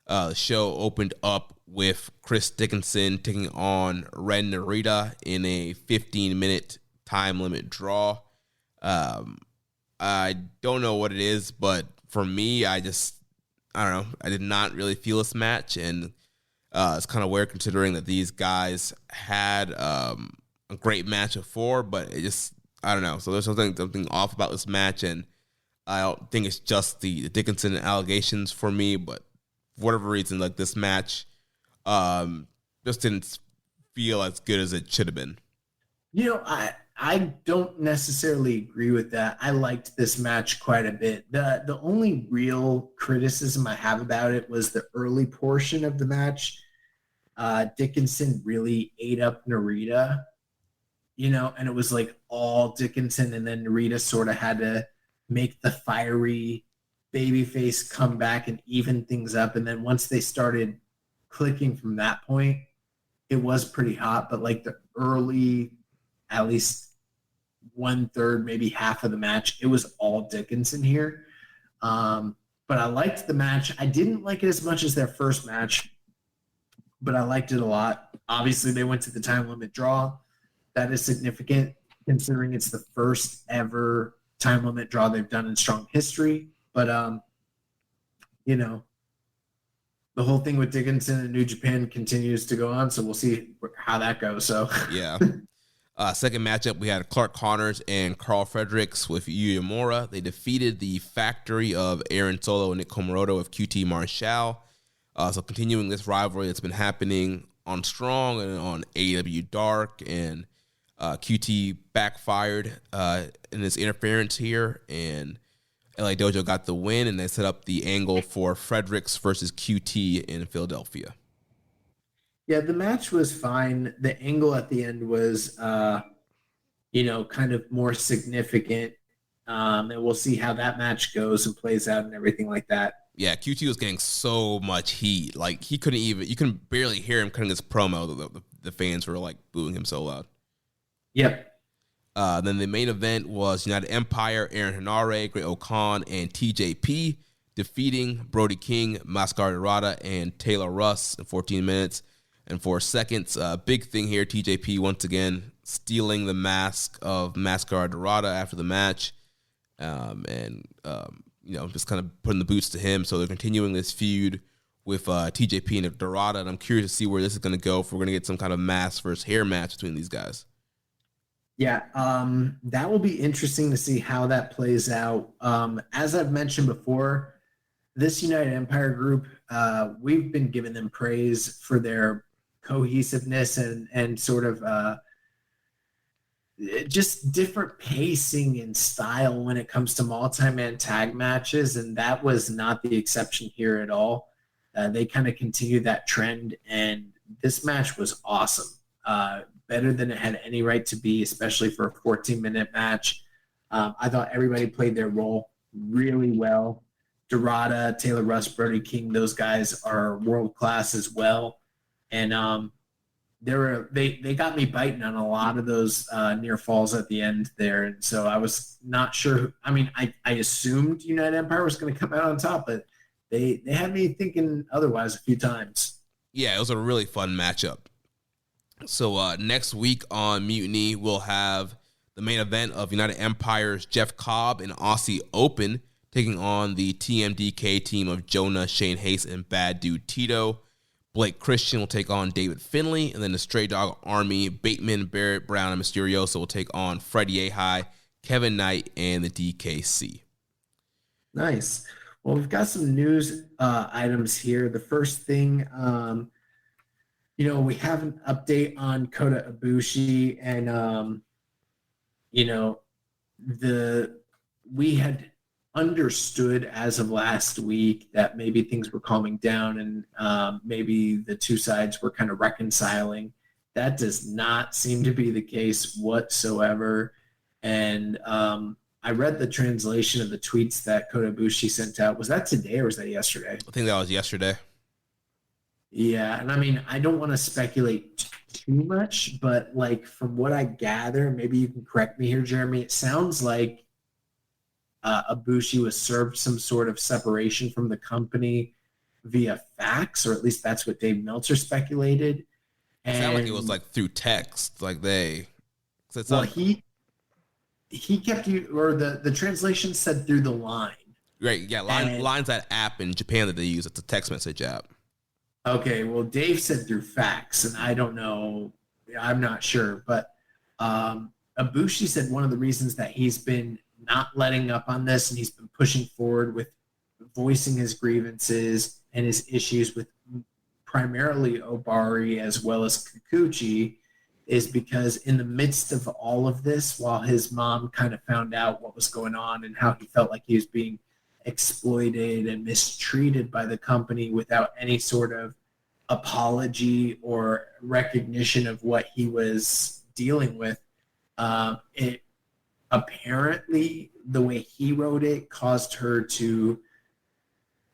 The show opened up with Chris Dickinson taking on Ren Narita in a 15-minute time limit draw. I don't know what it is, but for me, I don't know. I did not really feel this match, and it's kind of weird considering that these guys had a great match before, but it just, I don't know. So there's something off about this match, and I don't think it's just the Dickinson allegations for me, but for whatever reason, this match just didn't feel as good as it should have been. I don't necessarily agree with that. I liked this match quite a bit. The only real criticism I have about it was the early portion of the match. Dickinson really ate up Narita, and it was all Dickinson, and then Narita sort of had to make the fiery babyface come back and even things up. And then once they started clicking from that point, it was pretty hot. But the early, at least 1/3, maybe half of the match, it was all Dickinson here. But I liked the match. I didn't like it as much as their first match, but I liked it a lot. Obviously, they went to the time limit draw. That is significant considering it's the first ever time limit draw they've done in Strong history. But, the whole thing with Dickinson and New Japan continues to go on, so we'll see how that goes. So yeah. Second matchup, we had Clark Connors and Carl Fredericks with Yuya Uemura. They defeated the factory of Aaron Solo and Nick Komoroto of QT Marshall. So continuing this rivalry that's been happening on Strong and on AEW Dark, and QT backfired in his interference here, and LA Dojo got the win, and they set up the angle for Fredericks versus QT in Philadelphia. Yeah, the match was fine. The angle at the end was, kind of more significant. And we'll see how that match goes and plays out and everything like that. Yeah, QT was getting so much heat. Like, you couldn't barely hear him cutting his promo. The fans were, like, booing him so loud. Yep. Then the main event was United Empire, Aaron Henare, Great O'Khan, and TJP defeating Brody King, Mascara Dorada, and Taylor Russ in 14 minutes and 4 seconds. Big thing here, TJP once again stealing the mask of Mascara Dorada after the match. Just kind of putting the boots to him. So they're continuing this feud with TJP and Dorada, and I'm curious to see where this is going to go, if we're going to get some kind of mask versus hair match between these guys. Yeah, that will be interesting to see how that plays out. As I've mentioned before, this United Empire group, we've been giving them praise for their cohesiveness and sort of just different pacing and style when it comes to multi-man tag matches, and that was not the exception here at all. They kind of continued that trend, and this match was awesome. Better than it had any right to be, especially for a 14-minute match. I thought everybody played their role really well. Dorada, Taylor Russ, Brody King, those guys are world-class as well. And they got me biting on a lot of those near falls at the end there. And so I was not sure. I mean, I assumed United Empire was going to come out on top, but they had me thinking otherwise a few times. Yeah, it was a really fun matchup. So next week on Mutiny, we'll have the main event of United Empire's Jeff Cobb and Aussie Open taking on the TMDK team of Jonah, Shane Hayes, and Bad Dude Tito. Blake Christian will take on David Finlay, and then the Stray Dog Army, Bateman, Barrett Brown, and Mysterioso will take on Freddie Ahai, Kevin Knight, and the DKC. Nice. Well, we've got some news items here. The first thing, we have an update on Kota Ibushi, and we had understood as of last week that maybe things were calming down and maybe the two sides were kind of reconciling. That does not seem to be the case whatsoever. And I read the translation of the tweets that Kota Ibushi sent out. Was that today or was that yesterday? I think that was yesterday. Yeah, and I mean, I don't want to speculate too much, but like from what I gather, maybe you can correct me here, Jeremy, it sounds like Ibushi was served some sort of separation from the company via fax, or at least that's what Dave Meltzer speculated. It sounded like it was like through text, like they. He kept you, or the translation said through the line. Right, yeah, Line's that app in Japan that they use. It's a text message app. Okay, well, Dave said through fax, and I don't know. I'm not sure. But Ibushi said one of the reasons that he's been not letting up on this and he's been pushing forward with voicing his grievances and his issues with primarily Obari as well as Kikuchi is because in the midst of all of this, while his mom kind of found out what was going on and how he felt like he was being exploited and mistreated by the company without any sort of apology or recognition of what he was dealing with. It apparently, the way he wrote it, caused her to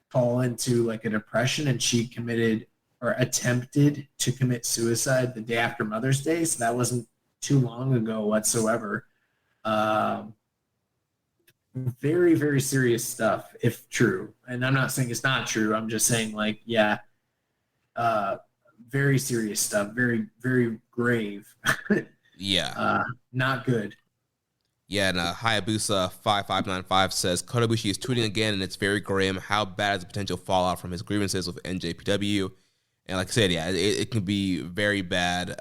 fall into like a depression, and she committed or attempted to commit suicide the day after Mother's Day. So that wasn't too long ago whatsoever. Very, very serious stuff, if true. And I'm not saying it's not true. I'm just saying, like, yeah, very serious stuff. Very, very grave. Yeah. Not good. Yeah, and Hayabusa 5595 says, Kota Ibushi is tweeting again, and it's very grim. How bad is the potential fallout from his grievances with NJPW? And like I said, yeah, it can be very bad.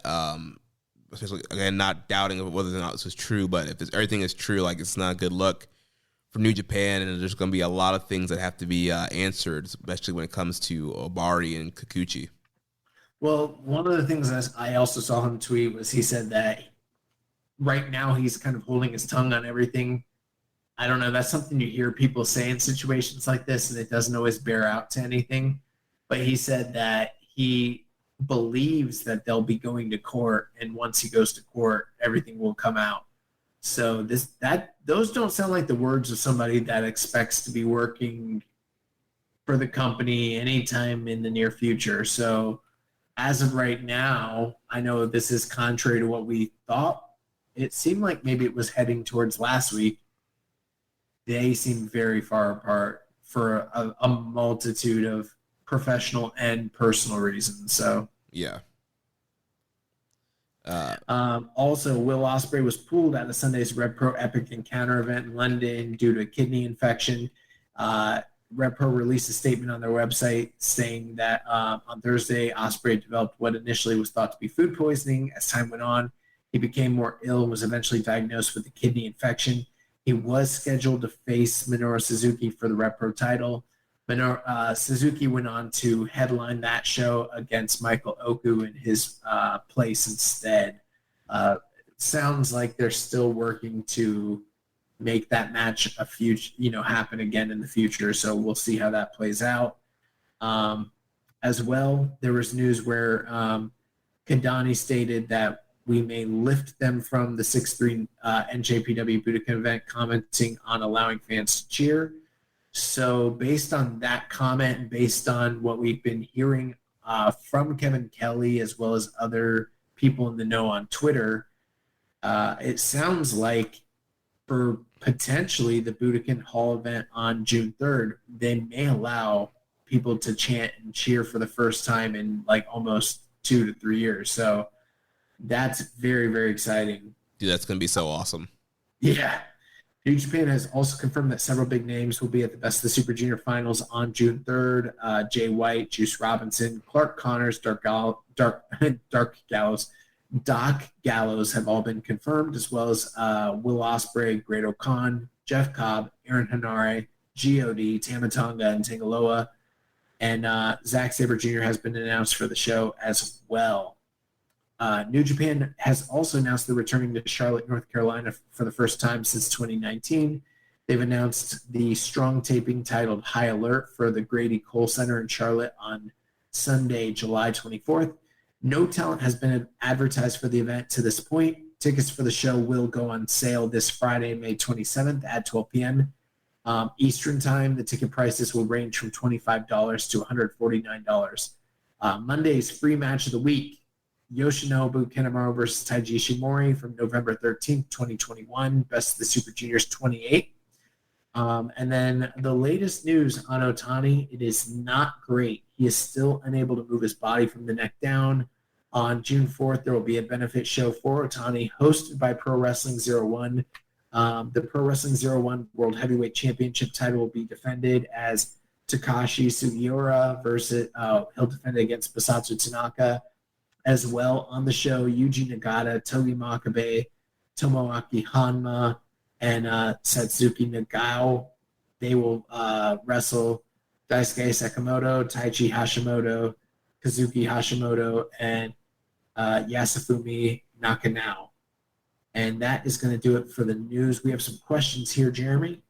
Especially, again, not doubting whether or not this is true, but if everything is true, like, it's not a good look for New Japan, and there's going to be a lot of things that have to be answered, especially when it comes to Obari and Kikuchi. Well, one of the things I also saw him tweet was he said that right now he's kind of holding his tongue on everything. I don't know. That's something you hear people say in situations like this, and it doesn't always bear out to anything. But he said that he believes that they'll be going to court, and once he goes to court, everything will come out. So those don't sound like the words of somebody that expects to be working for the company anytime in the near future. So as of right now, I know this is contrary to what we thought. It seemed like maybe it was heading towards last week. They seem very far apart for a multitude of professional and personal reasons. So yeah. Also, Will Ospreay was pulled out of Sunday's Red Pro Epic Encounter event in London due to a kidney infection. Red Pro released a statement on their website saying that on Thursday, Ospreay developed what initially was thought to be food poisoning. As time went on, he became more ill and was eventually diagnosed with a kidney infection. He was scheduled to face Minoru Suzuki for the Red Pro title. Suzuki went on to headline that show against Michael Oku in his place instead. Sounds like they're still working to make that match happen again in the future. So we'll see how that plays out. As well, there was news where Kandani stated that we may lift them from the 6'3 NJPW Budokan event, commenting on allowing fans to cheer. So based on that comment and based on what we've been hearing from Kevin Kelly as well as other people in the know on Twitter, it sounds like for potentially the Budokan Hall event on June 3rd, they may allow people to chant and cheer for the first time in like almost 2 to 3 years. So that's very, very exciting. Dude, that's going to be so awesome. Yeah. New Japan has also confirmed that several big names will be at the Best of the Super Junior Finals on June 3rd. Jay White, Juice Robinson, Clark Connors, Doc Gallows have all been confirmed, as well as Will Ospreay, Great O'Khan, Jeff Cobb, Aaron Hanare, G.O.D., Tamatonga, and Tangaloa. And Zack Sabre Jr. has been announced for the show as well. New Japan has also announced they're returning to Charlotte, North Carolina for the first time since 2019. They've announced the strong taping titled High Alert for the Grady Cole Center in Charlotte on Sunday, July 24th. No talent has been advertised for the event to this point. Tickets for the show will go on sale this Friday, May 27th at 12 p.m. Eastern Time. The ticket prices will range from $25 to $149. Monday's free match of the week, Yoshinobu Kanemaru versus Taiji Ishimori from November 13th, 2021. Best of the Super Juniors 28. And then the latest news on Otani, it is not great. He is still unable to move his body from the neck down. On June 4th, there will be a benefit show for Otani hosted by Pro Wrestling 01. The Pro Wrestling 01 World Heavyweight Championship title will be defended as Takashi Sugiura versus he'll defend against Basatsu Tanaka. As well on the show, Yuji Nagata, Togi Makabe, Tomoaki Hanma, and Satsuki Nagao. They will wrestle Daisuke Sakamoto, Taichi Hashimoto, Kazuki Hashimoto, and Yasufumi Nakanao. And that is going to do it for the news. We have some questions here, Jeremy.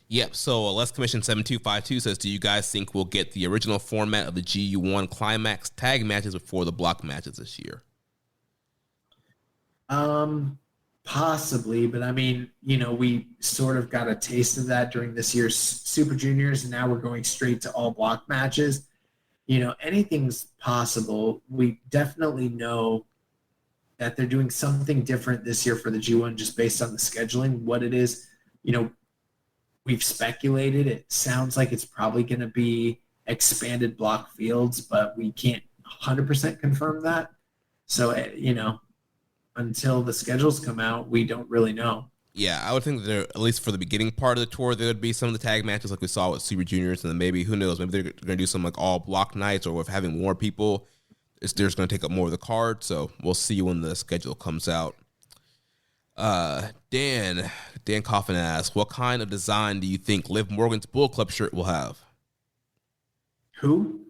Yep, so Les Commission 7252 says, do you guys think we'll get the original format of the GU1 Climax tag matches before the block matches this year? Possibly, but I mean, we sort of got a taste of that during this year's Super Juniors, and now we're going straight to all block matches. Anything's possible. We definitely know that they're doing something different this year for the G1 just based on the scheduling. What it is, we've speculated. It sounds like it's probably going to be expanded block fields, but we can't 100% confirm that. So, until the schedules come out, we don't really know. Yeah, I would think that at least for the beginning part of the tour, there would be some of the tag matches like we saw with Super Juniors, and then maybe, who knows, maybe they're going to do some like all block nights, or with having more people, they're just going to take up more of the card. So we'll see when the schedule comes out. Dan Coffin asks, what kind of design do you think Liv Morgan's Bull Club shirt will have? Who?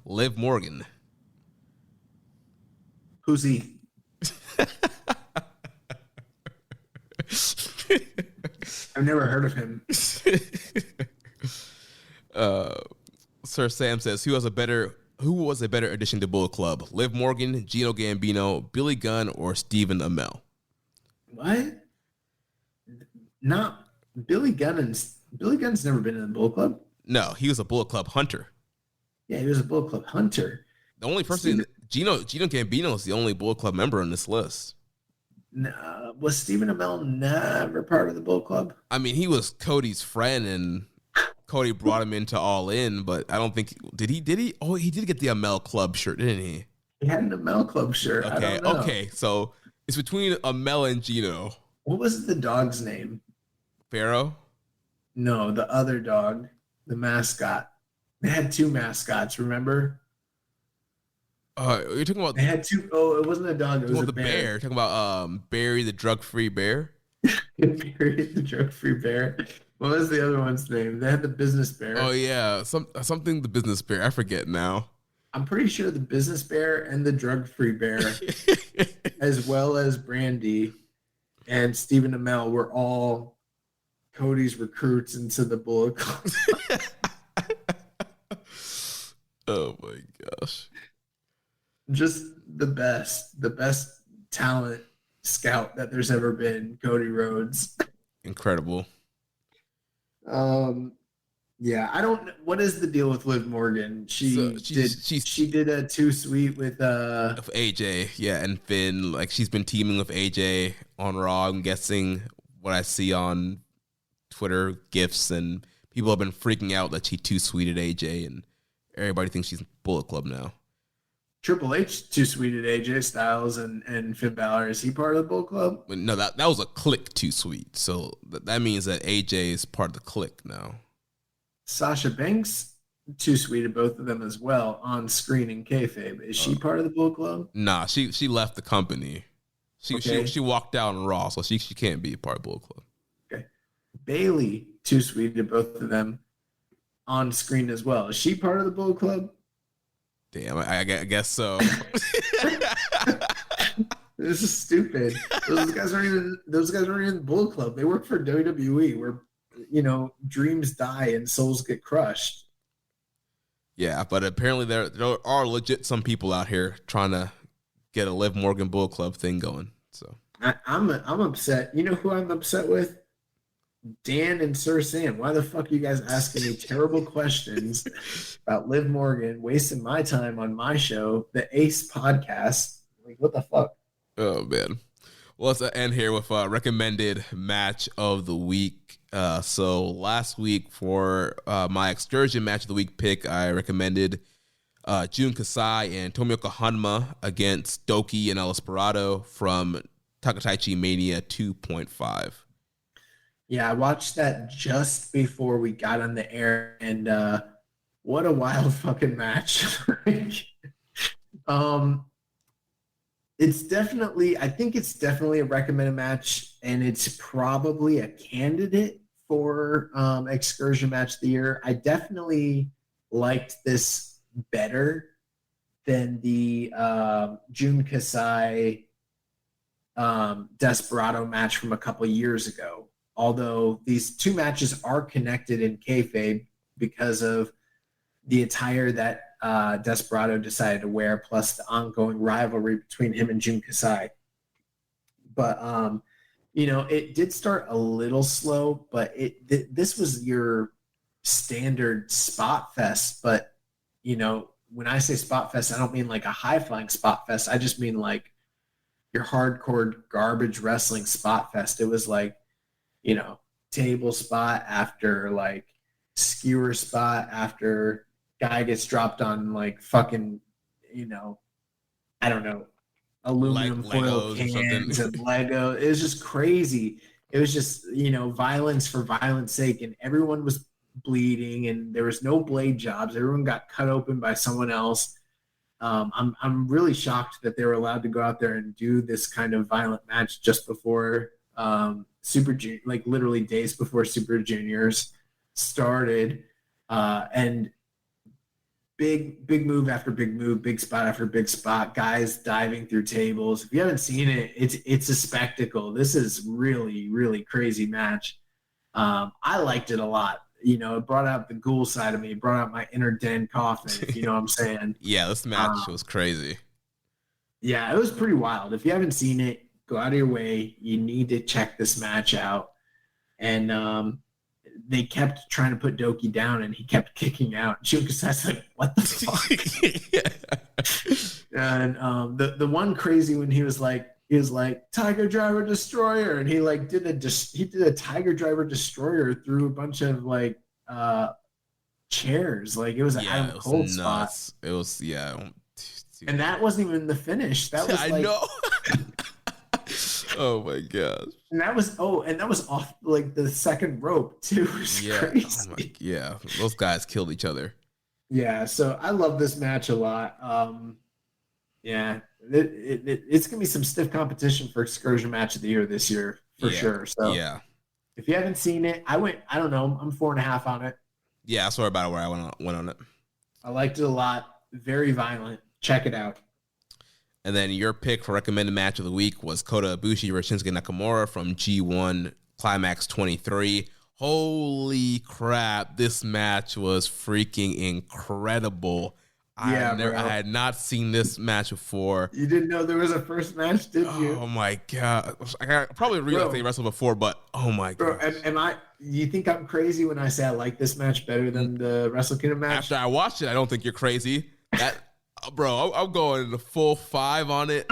Liv Morgan. Who's he? I've never heard of him. Sir Sam says, who was a better addition to Bullet Club? Liv Morgan, Gino Gambino, Billy Gunn, or Stephen Amell? What? Not Billy Gunn. Billy Gunn's never been in the Bullet Club. No, he was a Bullet Club hunter. Yeah, he was a Bullet Club hunter. The only person, Gino Gambino is the only Bullet Club member on this list. Was Stephen Amell never part of the Bullet Club? I mean, he was Cody's friend, and Cody brought him into All In, but I don't think did he? Oh, he did get the Amell Club shirt, didn't he? He had an Amell Club shirt. Okay, I don't know. okay. So it's between Amell and Gino. What was the dog's name? Pharaoh? No, the other dog, the mascot. They had two mascots, remember? You're talking about They had two. Oh, it wasn't a dog. It was a the bear. You're talking about Barry the drug-free bear. Barry the drug-free bear. What was the other one's name? They had the business bear. Oh yeah, something the business bear. I forget now. I'm pretty sure the business bear and the drug-free bear, as well as Brandy and Stephen Amell, were all Cody's recruits into the Bullet Club. Oh my gosh. Just the best talent scout that there's ever been, Cody Rhodes. Incredible. Yeah, I don't. What is the deal with Liv Morgan? She did a 2 Sweet with AJ, yeah, and Finn. Like, she's been teaming with AJ on Raw. I'm guessing what I see on Twitter gifs, and people have been freaking out that she 2 Sweeted AJ, and everybody thinks she's Bullet Club now. Triple H 2 Sweeted AJ Styles and Finn Balor. Is he part of the Bullet Club? No, that was a click 2 Sweet. So that means that AJ is part of the click now. Sasha Banks 2 Sweeted both of them as well on screen in kayfabe. Is she part of the Bullet Club? Nah, she left the company. She walked out on Raw, so she can't be a part of Bullet Club. Okay. Bailey 2 Sweeted both of them on screen as well. Is she part of the Bullet Club? Damn, I guess so. This is stupid. Those guys aren't even in the Bullet Club. They work for WWE, where dreams die and souls get crushed. Yeah, but apparently there are legit some people out here trying to get a Liv Morgan Bullet Club thing going. So I'm upset. You know who I'm upset with? Dan and Sir Sam. Why the fuck are you guys asking me terrible questions about Liv Morgan, wasting my time on my show, the Ace podcast? Like, what the fuck? Oh man. Well, let's end here with a recommended match of the week. So last week for my excursion match of the week pick, I recommended Jun Kasai and Tomioka Hanma against Doki and El Desperado from Takataichi Mania 2.5. Yeah, I watched that just before we got on the air, and what a wild fucking match. I think it's definitely a recommended match, and it's probably a candidate for excursion match of the year. I definitely liked this better than the Jun Kasai Desperado match from a couple years ago. Although these two matches are connected in kayfabe because of the attire that Desperado decided to wear, plus the ongoing rivalry between him and Jun Kasai. But, it did start a little slow, but this was your standard spot fest. But, when I say spot fest, I don't mean like a high-flying spot fest. I just mean like your hardcore garbage wrestling spot fest. It was like, table spot after like skewer spot after guy gets dropped on like fucking, I don't know, aluminum foil cans and Lego. It was just crazy. It was just, violence for violence sake, and everyone was bleeding and there was no blade jobs. Everyone got cut open by someone else. I'm really shocked that they were allowed to go out there and do this kind of violent match just before Super Junior, like literally days before Super Juniors started, and big move after big move, big spot after big spot, guys diving through tables. If you haven't seen it, it's a spectacle. This is really, really crazy match. I liked it a lot. It brought out the ghoul side of me, it brought out my inner Den coffin, if you know what I'm saying. Yeah, this match was crazy. Yeah, it was pretty wild. If you haven't seen it, go out of your way. You need to check this match out. And they kept trying to put Doki down, and he kept kicking out. Shukasai's like, what the fuck? And the one crazy when he was like Tiger Driver Destroyer, and he like did a Tiger Driver Destroyer through a bunch of like chairs. Like it was an Adam Cole spot. It was and that wasn't even the finish. That was I know. Oh my gosh. And that was off like the second rope too. It was crazy. Those guys killed each other. Yeah, so I love this match a lot. It's gonna be some stiff competition for Excursion Match of the Year this year for sure. So if you haven't seen it, I don't know, I'm 4.5 on it. Yeah, I saw about where I went on it. I liked it a lot. Very violent. Check it out. And then your pick for recommended match of the week was Kota Ibushi versus Shinsuke Nakamura from G1 Climax 23. Holy crap, this match was freaking incredible. I had not seen this match before. You didn't know there was a first match, did you? Oh my god. I probably realized they wrestled before, but oh my god. You think I'm crazy when I say I like this match better than the Wrestle Kingdom match? After I watched it, I don't think you're crazy. Bro, I'm going the full 5 on it.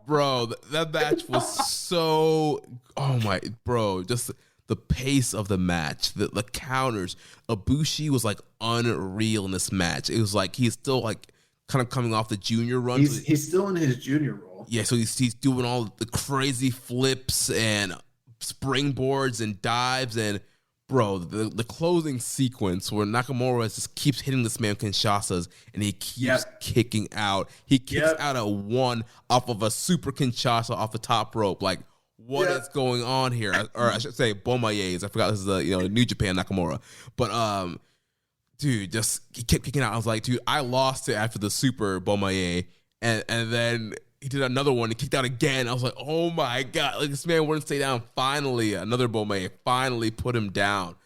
Bro, that match was so... Oh, my... Bro, just the pace of the match, the counters. Ibushi was, like, unreal in this match. It was like he's still, like, kind of coming off the junior run. He's still in his junior role. Yeah, so he's doing all the crazy flips and springboards and dives and... Bro, the closing sequence where Nakamura just keeps hitting this man Kinshasas and he keeps kicking out. He kicks out a 1 off of a super Kinshasa off the top rope. Like, what is going on here? Or I should say Bomayes. I forgot this is the New Japan Nakamura. But dude, just he kept kicking out. I was like, dude, I lost it after the super Bomaye. And then he did another one. He kicked out again. I was like, oh my god! Like this man wouldn't stay down. Finally, another Bomay finally put him down.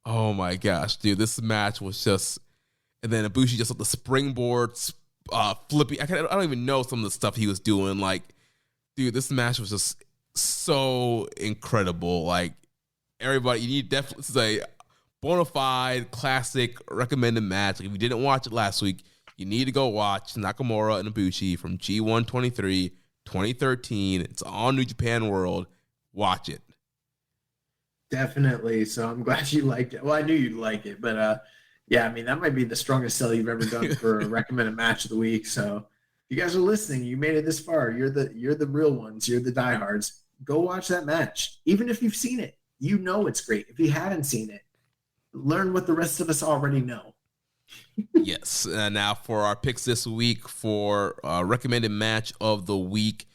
Oh my gosh, dude! This match was just. And then Ibushi just let the springboard, flipping. I don't even know some of the stuff he was doing. Like, dude, this match was just so incredible. Like everybody, you need definitely this is a bona fide classic recommended match. Like, if you didn't watch it last week, you need to go watch Nakamura and Ibushi from G1 23, 2013. It's on New Japan World. Watch it. Definitely. So I'm glad you liked it. Well, I knew you'd like it, but yeah, I mean, that might be the strongest sell you've ever done for a recommended match of the week. So if you guys are listening, you made it this far. You're the real ones. You're the diehards. Go watch that match. Even if you've seen it, you know it's great. If you haven't seen it, learn what the rest of us already know. Yes. Now for our picks this week for recommended match of the week,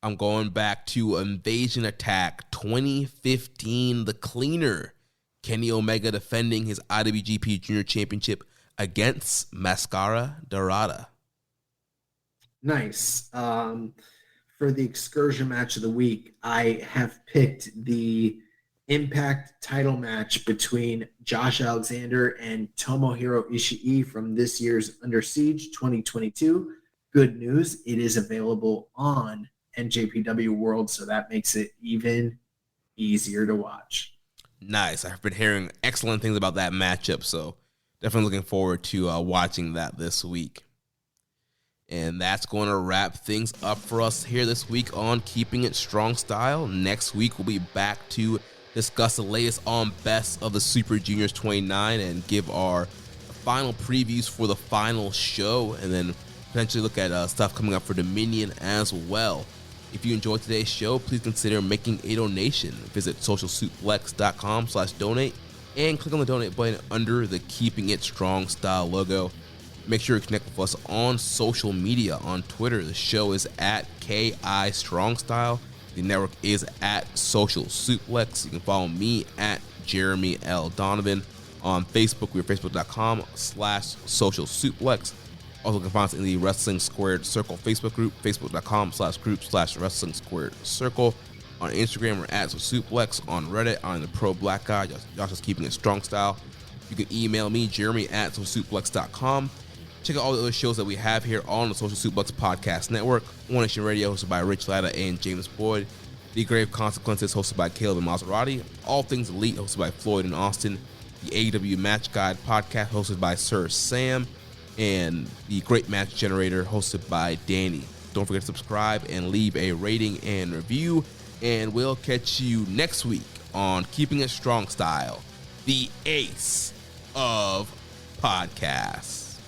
I'm going back to Invasion Attack 2015, The Cleaner. Kenny Omega defending his IWGP Junior Championship against Mascara Dorada. Nice. For the excursion match of the week, I have picked the Impact title match between Josh Alexander and Tomohiro Ishii from this year's Under Siege 2022. Good news, it is available on NJPW World, so that makes it even easier to watch. Nice. I've been hearing excellent things about that matchup, so definitely looking forward to watching that this week. And that's going to wrap things up for us here this week on Keeping It Strong Style. Next week, we'll be back to discuss the latest on Best of the Super Juniors 29 and give our final previews for the final show, and then potentially look at stuff coming up for Dominion as well. If you enjoyed today's show, please consider making a donation. Visit socialsuplex.com/donate and click on the donate button under the Keeping It Strong Style logo. Make sure you connect with us on social media. On Twitter, the show is at KI Strong Style. The network is at Social Suplex. You can follow me at Jeremy L. Donovan. On Facebook, we're facebook.com/Social Suplex. Also, you can find us in the Wrestling Squared Circle Facebook group, facebook.com/group/Wrestling Squared Circle. On Instagram, we're at Suplex. On Reddit, I'm the Pro Black Guy. Josh is Keeping It Strong Style. You can email me, Jeremy@socialsuplex.com. Check out all the other shows that we have here on the Social Suplex Podcast Network. One Nation Radio, hosted by Rich Latta and James Boyd. The Grave Consequences, hosted by Caleb and Maserati. All Things Elite, hosted by Floyd and Austin. The AEW Match Guide podcast, hosted by Sir Sam. And the Great Match Generator, hosted by Danny. Don't forget to subscribe and leave a rating and review. And we'll catch you next week on Keeping It Strong Style, the ace of podcasts.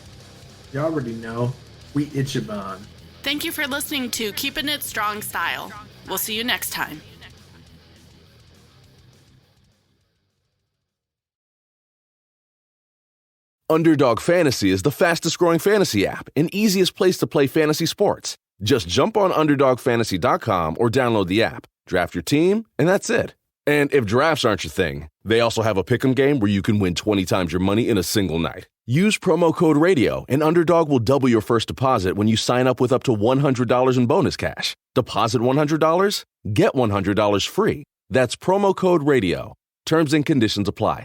You already know, we Ichiban. Thank you for listening to Keepin' It Strong Style. We'll see you next time. Underdog Fantasy is the fastest growing fantasy app and easiest place to play fantasy sports. Just jump on UnderdogFantasy.com or download the app, draft your team, and that's it. And if drafts aren't your thing, they also have a pick'em game where you can win 20 times your money in a single night. Use promo code RADIO, and Underdog will double your first deposit when you sign up with up to $100 in bonus cash. Deposit $100, get $100 free. That's promo code RADIO. Terms and conditions apply.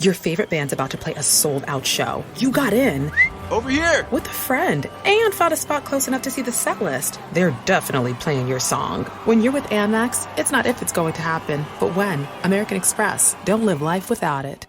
Your favorite band's about to play a sold-out show. You got in. Over here! With a friend. And found a spot close enough to see the set list. They're definitely playing your song. When you're with Amex, it's not if it's going to happen, but when. American Express. Don't live life without it.